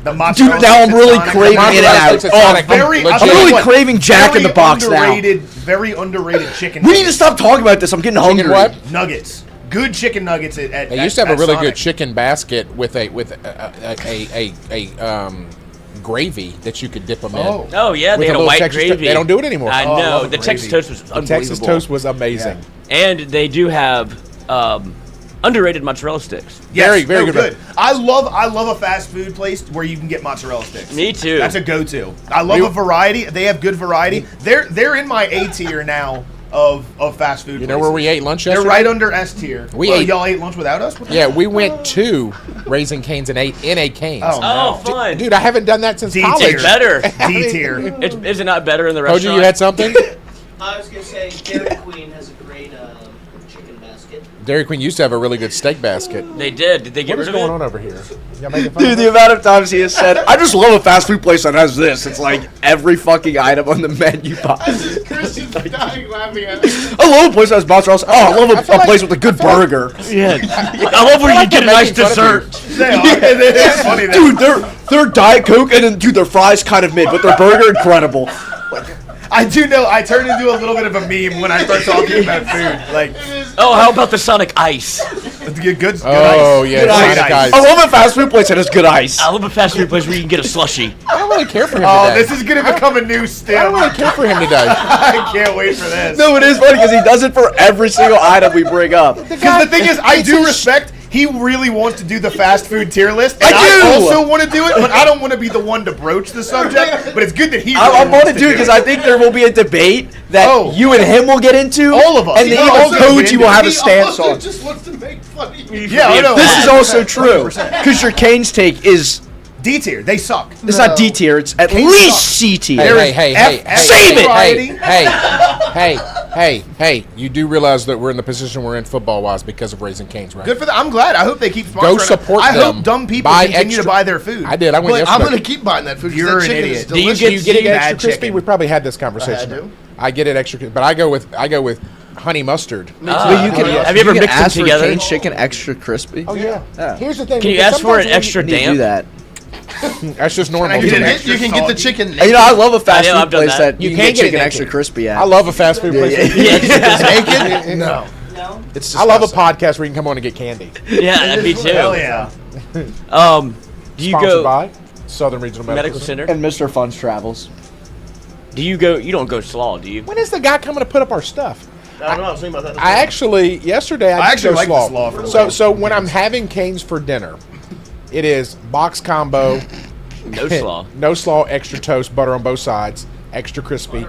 The mozzarella Dude, now I'm sticks at really Sonic. craving Mozzarella it out. sticks at Oh, Sonic. Very, Legit. I'm really what? craving Jack in the Box now. Very underrated chicken. We need to stop talking about this. I'm getting hungry. what? Nuggets. good chicken nuggets at They used to have a really Sonic. good chicken basket with a gravy that you could dip them in. Oh yeah, With they had a little white Texas gravy. They don't do it anymore. I Oh, I know love the the Texas gravy. toast was The unbelievable. Texas toast was amazing. And they do have underrated mozzarella sticks. Yes, Very, very no, good. I love a fast food place where you can get mozzarella sticks. Me too. That's a go-to. I love a variety. They have good variety. They're in my A tier now of fast food. You know where we ate lunch They're yesterday? right under S tier. Y'all ate lunch without us? What the Yeah, hell? we went to Raising Cane's and ate in a Cane's. Oh, Oh, fun. Dude, I haven't done that since D college. tier. Better. D tier. Is it not better in the Told restaurant? you you had something? I was gonna say Dairy Queen has a great chicken basket. Dairy Queen used to have a really good steak basket. They did. Did they get What is rid of going it? on over here? Y'all making fun Dude, of the us? amount of times he has said, I just love a fast food place that has this. It's like every fucking item on the menu. Christian's dying laughing at me. I love a place that has mozzarella. Oh, I love a place with a good burger. Yeah. I love where you get a nice dessert. They are. It is funny that. Dude, their Diet Coke and then, dude, their fries kind of mid, but their burger incredible. I do know. I turn into a little bit of a meme when I start talking about food. Like, Oh, how about the Sonic Ice? good Oh, ice. yeah, Good Sonic Ice. I love a fast food place that has good ice. I love a fast food place where you can get a slushie. I don't really care for him Oh, today. this is gonna become a new I stem. don't really care for him today. I can't wait for this. No, it is funny because he does it for every single item we bring up. Because the thing is, I do respect. He really wants to do the fast food tier list. And I I do! also want to do it, but I don't want to be the one to broach the subject. But it's good that he. I Really want wants to do it because I think there will be a debate that Oh. you and him will get into. All of us. And then He also coach you will have a He stance also on. just wants to make fun of you. Yeah, I know. This is also true. Because your Canes take is, D tier. They suck. it's not D tier, it's at Canes least suck. C tier. Save it! Hey, you do realize that we're in the position we're in football-wise because of Raising Cane's, right? Good for them. I'm glad. I hope they keep sponsoring. Go support I them. hope dumb people Buy continue to extra- buy their food. I did. I went But yesterday. I'm going to keep buying that food. 'cause You're that an chicken idiot. is Do you delicious. get- You get it Bad extra crispy? chicken. We probably had this conversation. I do. I get it extra, but I go with honey mustard. Have you ever mixed them together? chicken extra crispy? Oh yeah. Here's the thing. Can you because ask for sometimes an when extra You do damp? that. That's just normal. I You get can an get, extra you can get the salty? chicken. You know, I love a fast I know, food I've done place that. that You you can can get get it chicken naked. extra crispy at. I love a fast food place. naked? No. It's I love a podcast where you can come on and get candy. Yeah, me too. Hell yeah. Do you Sponsored go by Southern Regional medical center? And Mr. Fun's travels. Do you go? You don't go slaw, do you? When is the guy coming to put up our stuff? I don't know. I was thinking about that. I actually yesterday I, I did actually go like the slaw. slaw for the So way. so when I'm having Cane's for dinner, it is box combo, No slaw. no slaw, extra toast, butter on both sides, extra crispy.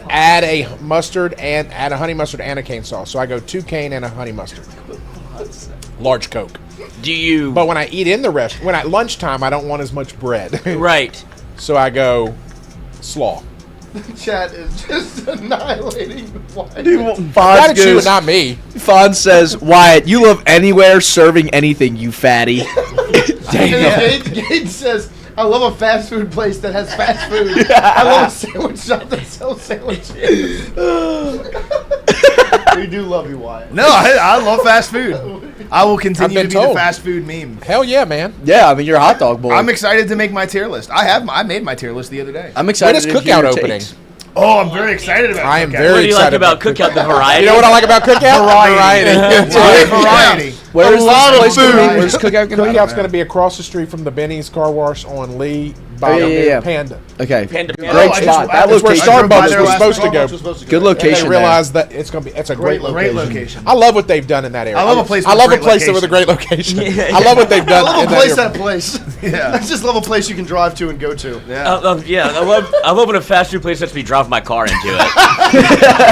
Add a mustard and add a honey mustard and a cane sauce. So I go 2 cane and a honey mustard. Large Coke. Do you? But when I eat in the when at lunchtime I don't want as much bread. Right. So I go slaw. Chat is just annihilating the wine. Dude, Not at you goes, and not me. Fonz says, Wyatt, you love anywhere serving anything, you fatty. And Gage says, I love a fast food place that has fast food. I love a sandwich shop that sells sandwiches. We do love you, Wyatt. No, I love fast food. I will continue to been be the told. fast food meme. Hell yeah, man. Yeah, I mean, you're a hot dog boy. I'm excited to make my tier list. I made my tier list the other day. I'm excited When is to hear Cookout your opening? takes. Oh, I'm very excited about. I am Cookout. very What do you like excited about Cookout? The variety. You know what I like about Cookout? Variety. Variety. Where's A lot of this place gonna food. be? Where's Cookout gonna be? Cookout's going to be across the street from the Benny's Car Wash on Lee by yeah. Panda. Okay. Panda. Great Oh, I spot. just- That That's where location. drove by Starbucks there was last supposed to Starbucks go. was supposed to go. Good And location they there. realized that it's going to be. It's a great Great location. location. I love what they've done in that area. I love a place I with love a great place with a great location. location. I love what they've I done. love in a place that that place. Yeah. I just love a place you can drive to and go to. Yeah, I love when a fast food place lets me drive my car into it.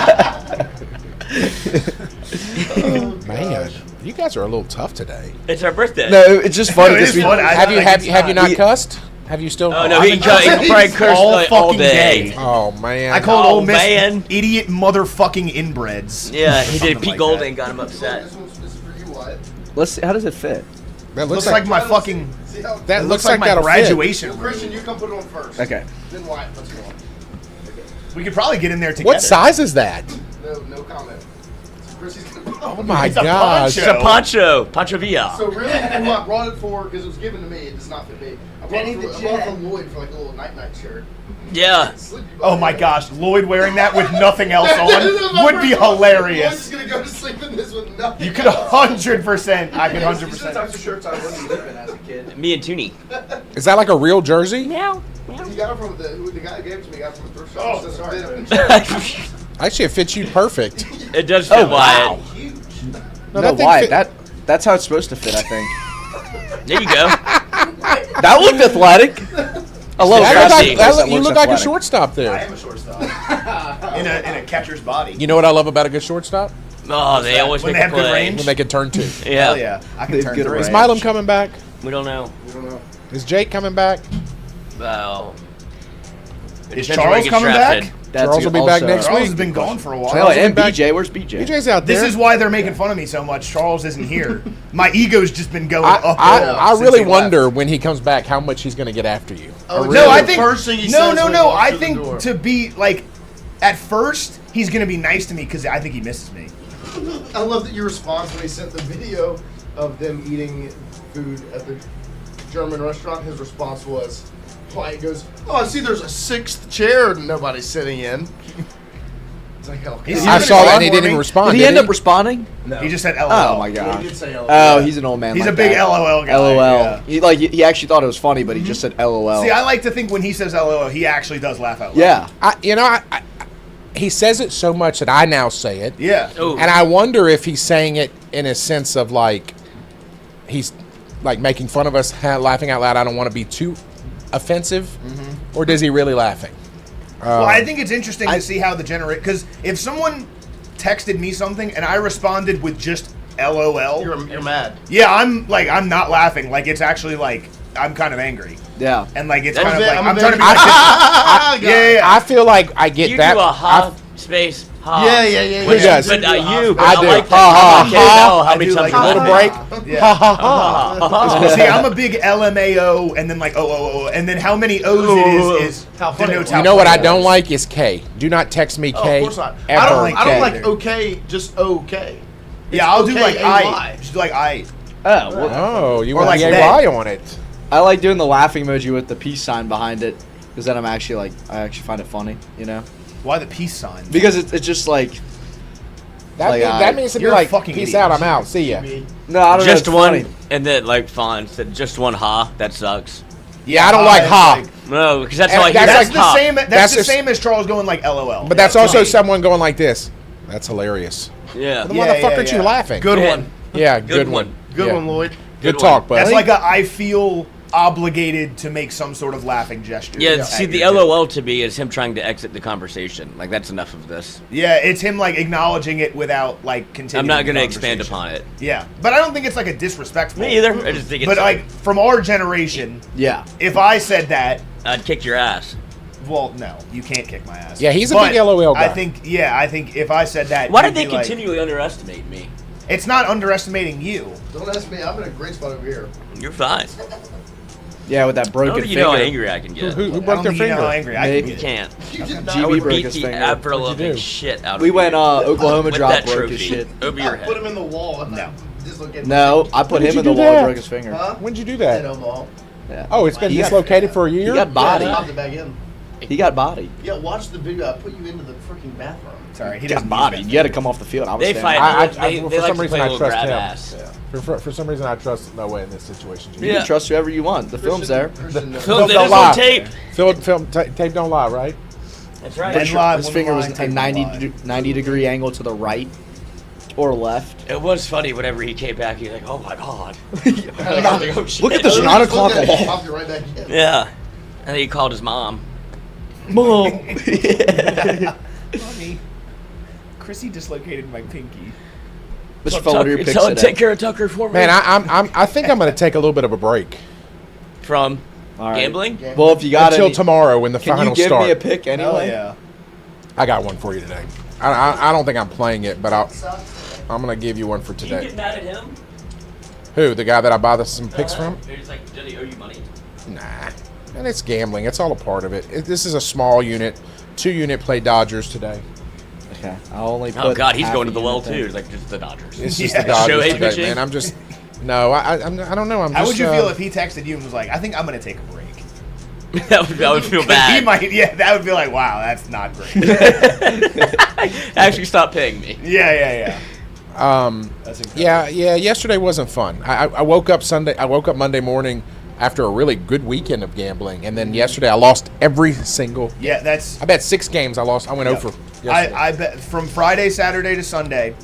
Man, you guys are a little tough today. It's our birthday. No, it's just funny No, it because is fun. Have you not cussed? Have you still? Oh no, he can probably curse all like, all fucking day. day. Oh man. I called Oh, Ole Miss man. idiot motherfucking inbreds. Yeah, he did. Something Pete like Golding got him upset. This one's for you, Wyatt. Let's see, how does it fit? That Looks like my fucking. See how That It looks looks like like my that'll fit. graduation Well, room. Christian, you come put it on first. Okay. Then Wyatt, let's go on. We could probably get in there together. What size is that? No comment. So Chrissy's gonna put it Oh on. my It's a gosh. It's a poncho, Pancho Villa. So really, who I brought it for, because it was given to me, it does not fit me. I brought it from Lloyd for like a little night shirt. Yeah. Sleepy Oh bag. my gosh, Lloyd wearing that with nothing else This is on my would be first one. Lloyd's hilarious. gonna go to sleep in this with You could 100%. I could These are the 100%. types of shirts I wanted to live in as a kid. Me and Tooney. Is that like a real jersey? Meow. You got it from the guy who gave it to me. Got it from the thrift shop. Oh, sorry. Actually, it fits you perfect. It does fit Wyatt. No, that thing Wyatt, fit- that's how it's supposed to fit, I think. There you go. That looked athletic. I love You look like a shortstop I there. am a shortstop. in a catcher's body. You know what I love about a good shortstop? Oh, they always When make they a have good play. range? When they can turn two. Hell yeah. I can turn good three. Is Milam coming back? We don't know. Is Jake coming back? Well, Is depends where he Charles gets coming drafted. back? Charles will be back next Charles week. has been gone for a while. Charles and back. BJ, where's BJ? BJ's out there. This is why they're making fun of me so much. Charles isn't here. My ego's just been going up. I since really he wonder left. when he comes back how much he's going to get after you. No, I think first thing he no. says when he walks I through the think door. to be like, at first he's gonna be nice to me because I think he misses me. I love that your response when he sent the video of them eating food at the German restaurant. His response was, Wyatt goes, "Oh, I see there's a sixth chair and nobody's sitting in." It's like, oh, He's- I He's saw gonna that and he respond didn't even for me. respond. Did he end up responding? No. He just said LOL. Oh my He god. did say LOL. Oh, he's an old man. He's like a big that. LOL guy. LOL. Yeah. He actually thought it was funny, but he just said LOL. See, I like to think when he says LOL, he actually does laugh out loud. Yeah. He says it so much that I now say it. Yeah. Ooh. And I wonder if he's saying it in a sense of like, he's like making fun of us, laughing out loud. I don't want to be too offensive. Or does he really laughing? Well, I think it's interesting to see how the because if someone texted me something and I responded with just LOL, You're mad. yeah, I'm not laughing. Like it's actually like I'm kind of angry, Yeah. and like it's That's kind of it. like I'm I'm a trying to be bit- like, yeah. I feel like I get You that. do a ha space ha. Yeah. Who does? But you. I do. Like that. Ha, I can't tell how I many do times like you Little laugh. break. Yeah. See, I'm a big LMAO, and then like oh, and then how many O's it is How funny. denotes You how know what I funny it don't is. like is K. Do not text me Oh, K. of course not. Ever. I don't K. like okay, just okay. Yeah, I'll do like I. Okay-A-Y. Just do like I. Oh, well, Oh, you Or want like the they. AY on it. I like doing the laughing emoji with the peace sign behind it because then I actually find it funny, you know? Why the peace sign? Because it's just like That, Like, that means to be you're a like, fucking peace idiot. out, I'm out. See ya. no, I don't Just know. one, It's funny. and then like fine, said just one ha. That sucks. Yeah, I don't like it's ha. like- No, because that's And how I hear. that's That's like the ha. same. That's That's the just- same as Charles going like LOL. But that's Yeah, also to me. someone going like this. That's hilarious. Yeah. The motherfucker, aren't you laughing? Good Yeah. one. Yeah, good one. Good Yeah. one, Lloyd. Good Good talk, one. buddy. That's like a I feel obligated to make some sort of laughing gesture. Yeah, see, at the your joke. LOL to me is him trying to exit the conversation. Like, that's enough of this. Yeah, it's him like acknowledging it without like continuing. I'm not the going to expand conversation. upon it. Yeah, but I don't think it's like a disrespectful. Me either. I just think it's But like from our generation, Yeah. if I said that, I'd kick your ass. well, no, you can't kick my ass. Yeah, he's a But big LOL guy. I think if I said that, Why you'd did they be like, continually underestimate me? It's not underestimating you. Don't ask me. I'm in a great spot over here. You're fine. Yeah, with that I don't broken think you finger. know how angry I can get. Who I broke don't their think you know finger? how angry I Me. can You get. can't. You did I not. GB would broke beat his the finger. ever-loving do? shit out of We you. went Oklahoma With drop that broke his trophy shit. over your Put him head. in the wall and No. dislocate. No, I put When him did in you the do wall and that? broke his finger. Huh? When'd you do I that? know, Mom. Yeah. Oh, it's been He got- dislocated for a year? He got body. Popped it back in. He got body. Yeah, watch the video. I put you into the freaking bathroom. Sorry, he He got doesn't body. use You had to come off the field. I was They standing. fight. I- They for like some to reason play a I little trust grab him. ass. For some reason, I trust no way in this situation. You Yeah. can trust whoever you want. The film's there. Christian, Phil, that don't is lie. on tape. Tape don't lie, right? That's right. And live His when finger the was line a tape 90-degree angle to the right or left. It was funny whenever he came back. He was like, "Oh my god!" I was like, "Oh, shit." Look at this 9 o'clock wall. Popped it right back in. Yeah, and then he called his mom. Mom. Mommy, Chrissy dislocated my pinky. Mr. Phone, what are your picks Tell, today? take care of Tucker for me. Man, I think I'm going to take a little bit of a break From All right. gambling. Well, if you got until any, tomorrow when the can you finals give start. me a pick Hell anyway? yeah. I got one for you today. I don't think I'm playing it, but I'm going to give you one for Did you today. get mad at him? Who? The guy that I buy some picks from? He's like, "Did he owe you money?" Nah. And it's gambling. It's all a part of it. This is a small unit. 2-unit play Dodgers today. Okay. I'll only put Oh god, he's half going a to the well unit there. too. It's like just the Dodgers. It's just Yeah. the Dodgers Shohei today, pitching? man. I'm just... No, I don't know. How would you feel if he texted you and was like, "I think I'm gonna take a break"? that would feel 'Cause bad. He might. Yeah, that would be like, "Wow, that's not great." Actually, stop paying me. Yeah. That's incredible. Yeah. Yesterday wasn't fun. I woke up Monday morning after a really good weekend of gambling, and then yesterday I lost every single. Yeah, that's. I bet 6 games I lost. I went over. I bet from Friday, Saturday to Sunday,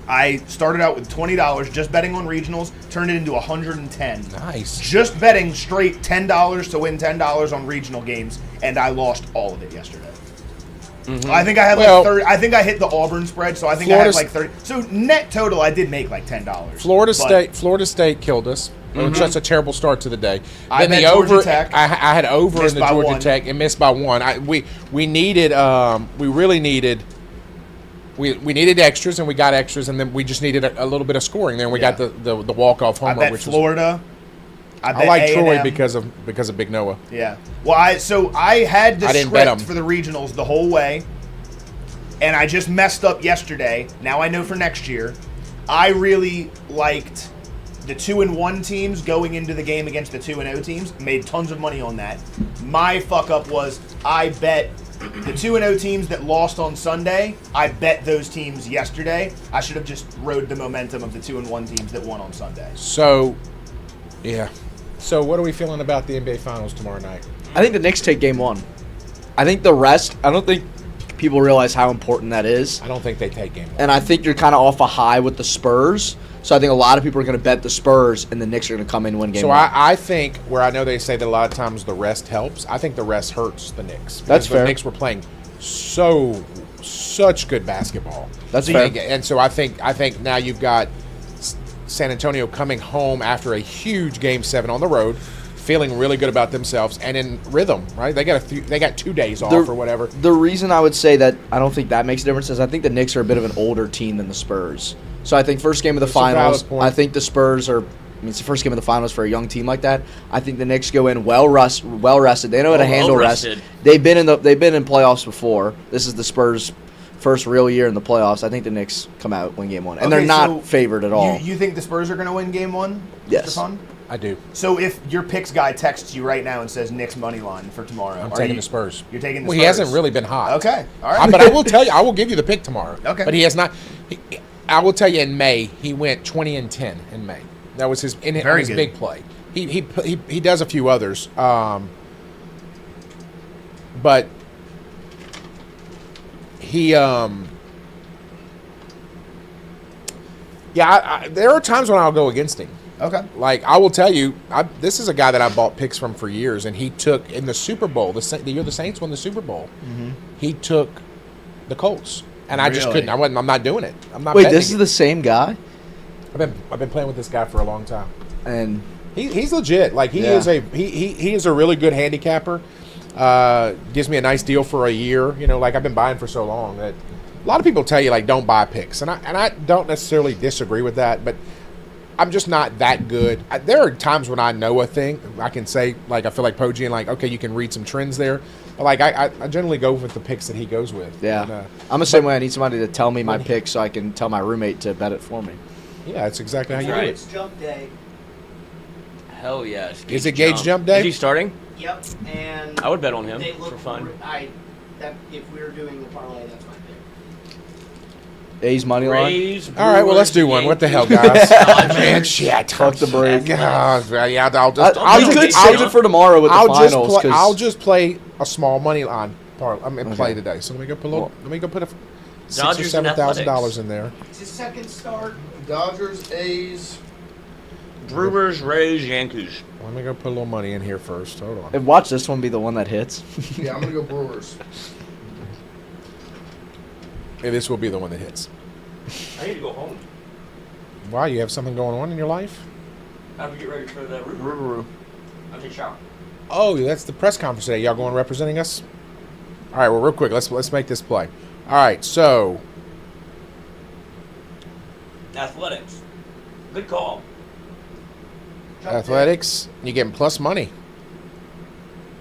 I started out with $20 just betting on regionals, turned it into $110. Nice. Just betting straight $10 to win $10 on regional games, and I lost all of it yesterday. I think I had like 30. I think I hit the Auburn spread, so I think I had like 30. So net total, I did make like $10. Florida State killed us. It was just a terrible start to the day. I Then bet the over. Georgia Tech. I had over in the by Georgia one. Tech and missed by 1. We needed. We really needed. We needed extras, and we got extras, and then we just needed a little bit of scoring. Then we got the walk-off homer, I bet which Florida. I like Troy A&M. because of Big Noah. Yeah. Well, I had the I didn't bet 'em. script for the regionals the whole way, and I just messed up yesterday. Now I know for next year. I really liked the 2-1 teams going into the game against the 2-0 teams. Made tons of money on that. My fuck up was I bet the 2-0 teams that lost on Sunday. I bet those teams yesterday. I should have just rode the momentum of the 2-1 teams that won on Sunday. So, yeah. So, what are we feeling about the NBA Finals tomorrow night? I think the Knicks take game 1. I think the rest, I don't think people realize how important that is. I don't think they take game 1. And I think you're kind of off a high with the Spurs. So I think a lot of people are going to bet the Spurs, and the Knicks are going to come in and win game 1. I think, where I know they say that a lot of times the rest helps, I think the rest hurts the Knicks. That's fair. The Knicks were playing such good basketball. That's fair. And so I think now you've got San Antonio coming home after a huge Game 7 on the road, feeling really good about themselves and in rhythm, right? They got 2 days off or whatever. The reason I would say that I don't think that makes a difference is I think the Knicks are a bit of an older team than the Spurs. So I think first game of the finals, I think the Spurs are. I mean, it's the first game of the finals for a young team like that. I think the Knicks go in well rested. They know how to handle rest. They've been in playoffs before. This is the Spurs' first real year in the playoffs. I think the Knicks come out win game 1, and they're not favored at all. You think the Spurs are going to win game 1? Yes. Mr. Fun? I do. So if your picks guy texts you right now and says Knicks money line for tomorrow, I'm taking the Spurs. You're taking the Well, Spurs. he hasn't really been hot. Okay, all right. But I will tell you, I will give you the pick tomorrow. Okay. But he has not. I will tell you, in May he went 20-10 in May. That was his Very good. big play. He does a few others, but he there are times when I'll go against him. Okay. Like, I will tell you, this is a guy that I bought picks from for years, and he took in the Super Bowl, the year the Saints won the Super Bowl, he took the Colts, and I just Really? couldn't. I'm not doing it. I'm not. Wait, betting this is it. the same guy, I've been playing with this guy for a long time, and he's legit. Like, he is a really good handicapper. Gives me a nice deal for a year. You know, like, I've been buying for so long that a lot of people tell you, like, don't buy picks, and I don't necessarily disagree with that, but I'm just not that good. There are times when I know a thing. I can say, like, I feel like Poggi, and, like, okay, you can read some trends there. But, like, I generally go with the picks that he goes with. yeah, And, I'm the same way. I need somebody to tell me my picks so I can tell my roommate to bet it for me. yeah, that's exactly how you do Right. it. It's jump day. Hell yes. Is it Gage Jump Day? Is he starting? Yep, and I would bet on him they for look fun. If we were doing the parlay, that's my pick. A's money line. Rays, All right, well, let's do one. What the hell, guys? Man, shit. Fuck the break. Yeah, I'll We could save it for tomorrow with the finals. I'll just play a small money line play today. So let me go put a $6,000 or Dodgers and $7,000 in there. It's his second start. Dodgers, A's. Brewers, Rays, Yankees. Let me go put a little money in here first. Hold on. And watch this one be the one that hits. Yeah, I'm gonna go Brewers. Hey, this will be the one that hits. I need to go home. Why? You have something going on in your life? How do we get ready for that Roo-roo. I'll take a shower. Oh, that's the press conference today. Y'all going representing us? All right. Well, real quick, let's make this play. All right. So Athletics. Good call. athletics, you getting plus money.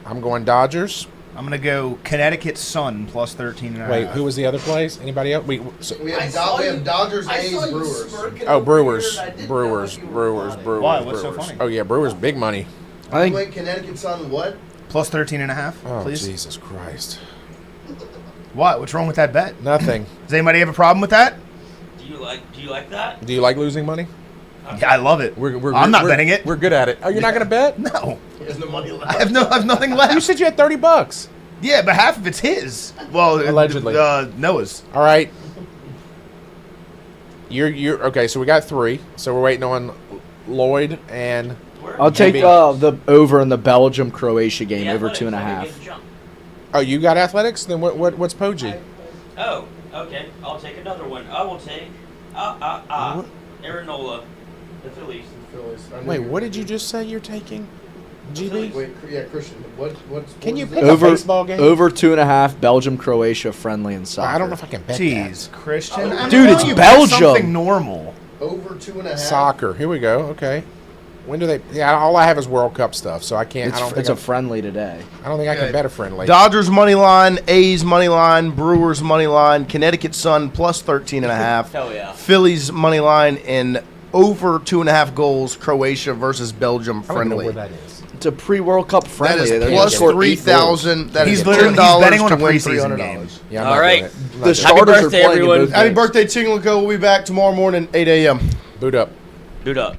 I'm going Dodgers. I'm going to go Connecticut Sun plus 13.5. Wait, who was the other plays? Anybody else? We have Dodgers, A's, Brewers. Oh, Brewers. Brewers. Why? What's so funny? Oh, yeah, Brewers, big money. I think Wait, Connecticut Sun, what? Plus 13.5, Oh, please. Jesus Christ. What? What's wrong with that bet? Nothing. Does anybody have a problem with that? Do Do you like that? Do you like losing money? Yeah, I love it. I'm not betting it. We're good at it. Oh, you're not going to bet? No. He has no money left. I have nothing left. You said you had $30. Yeah, but half of it's his. Well, Allegedly. Noah's. All right. You're okay. So we got 3. So we're waiting on Lloyd and. I'll take maybe- the over in the Belgium-Croatia game, Yeah, over athletics, 2.5. get the jump. Oh, you got athletics? Then what's Poggi? Oh, okay. I'll take another one. I will take Aaronola, the Phillies. Wait, what did you just say you're taking? GB? Wait, yeah, Christian. What's Can you is pick that? a baseball game? Over 2.5, Belgium-Croatia friendly in soccer. I don't know if I can bet Jeez, Christian. I Dude, know it's you bet Belgium. Something normal. Over 2.5? that. Soccer. Here we go. Okay. When do they? Yeah, all I have is World Cup stuff, so I can't. I don't think It's a friendly today. I don't think I can bet a friendly. Dodgers money line, A's money line, Brewers money line, Connecticut Sun plus 13.5. Hell yeah. Phillies money line and over 2.5 goals. Croatia versus Belgium I don't even know friendly. where that is. It's a pre-World Cup That friendly. is They're gonna plus score 8 3,000. That He's is literally- he's $10 betting on to a win preseason $300. game. Yeah, I'm All not right. doing it. I'm The not doing it. starters are birthday, playing in everyone. both Happy games. birthday, Tingle Co. We'll be back tomorrow morning, 8 a.m. Boot up. Boot up.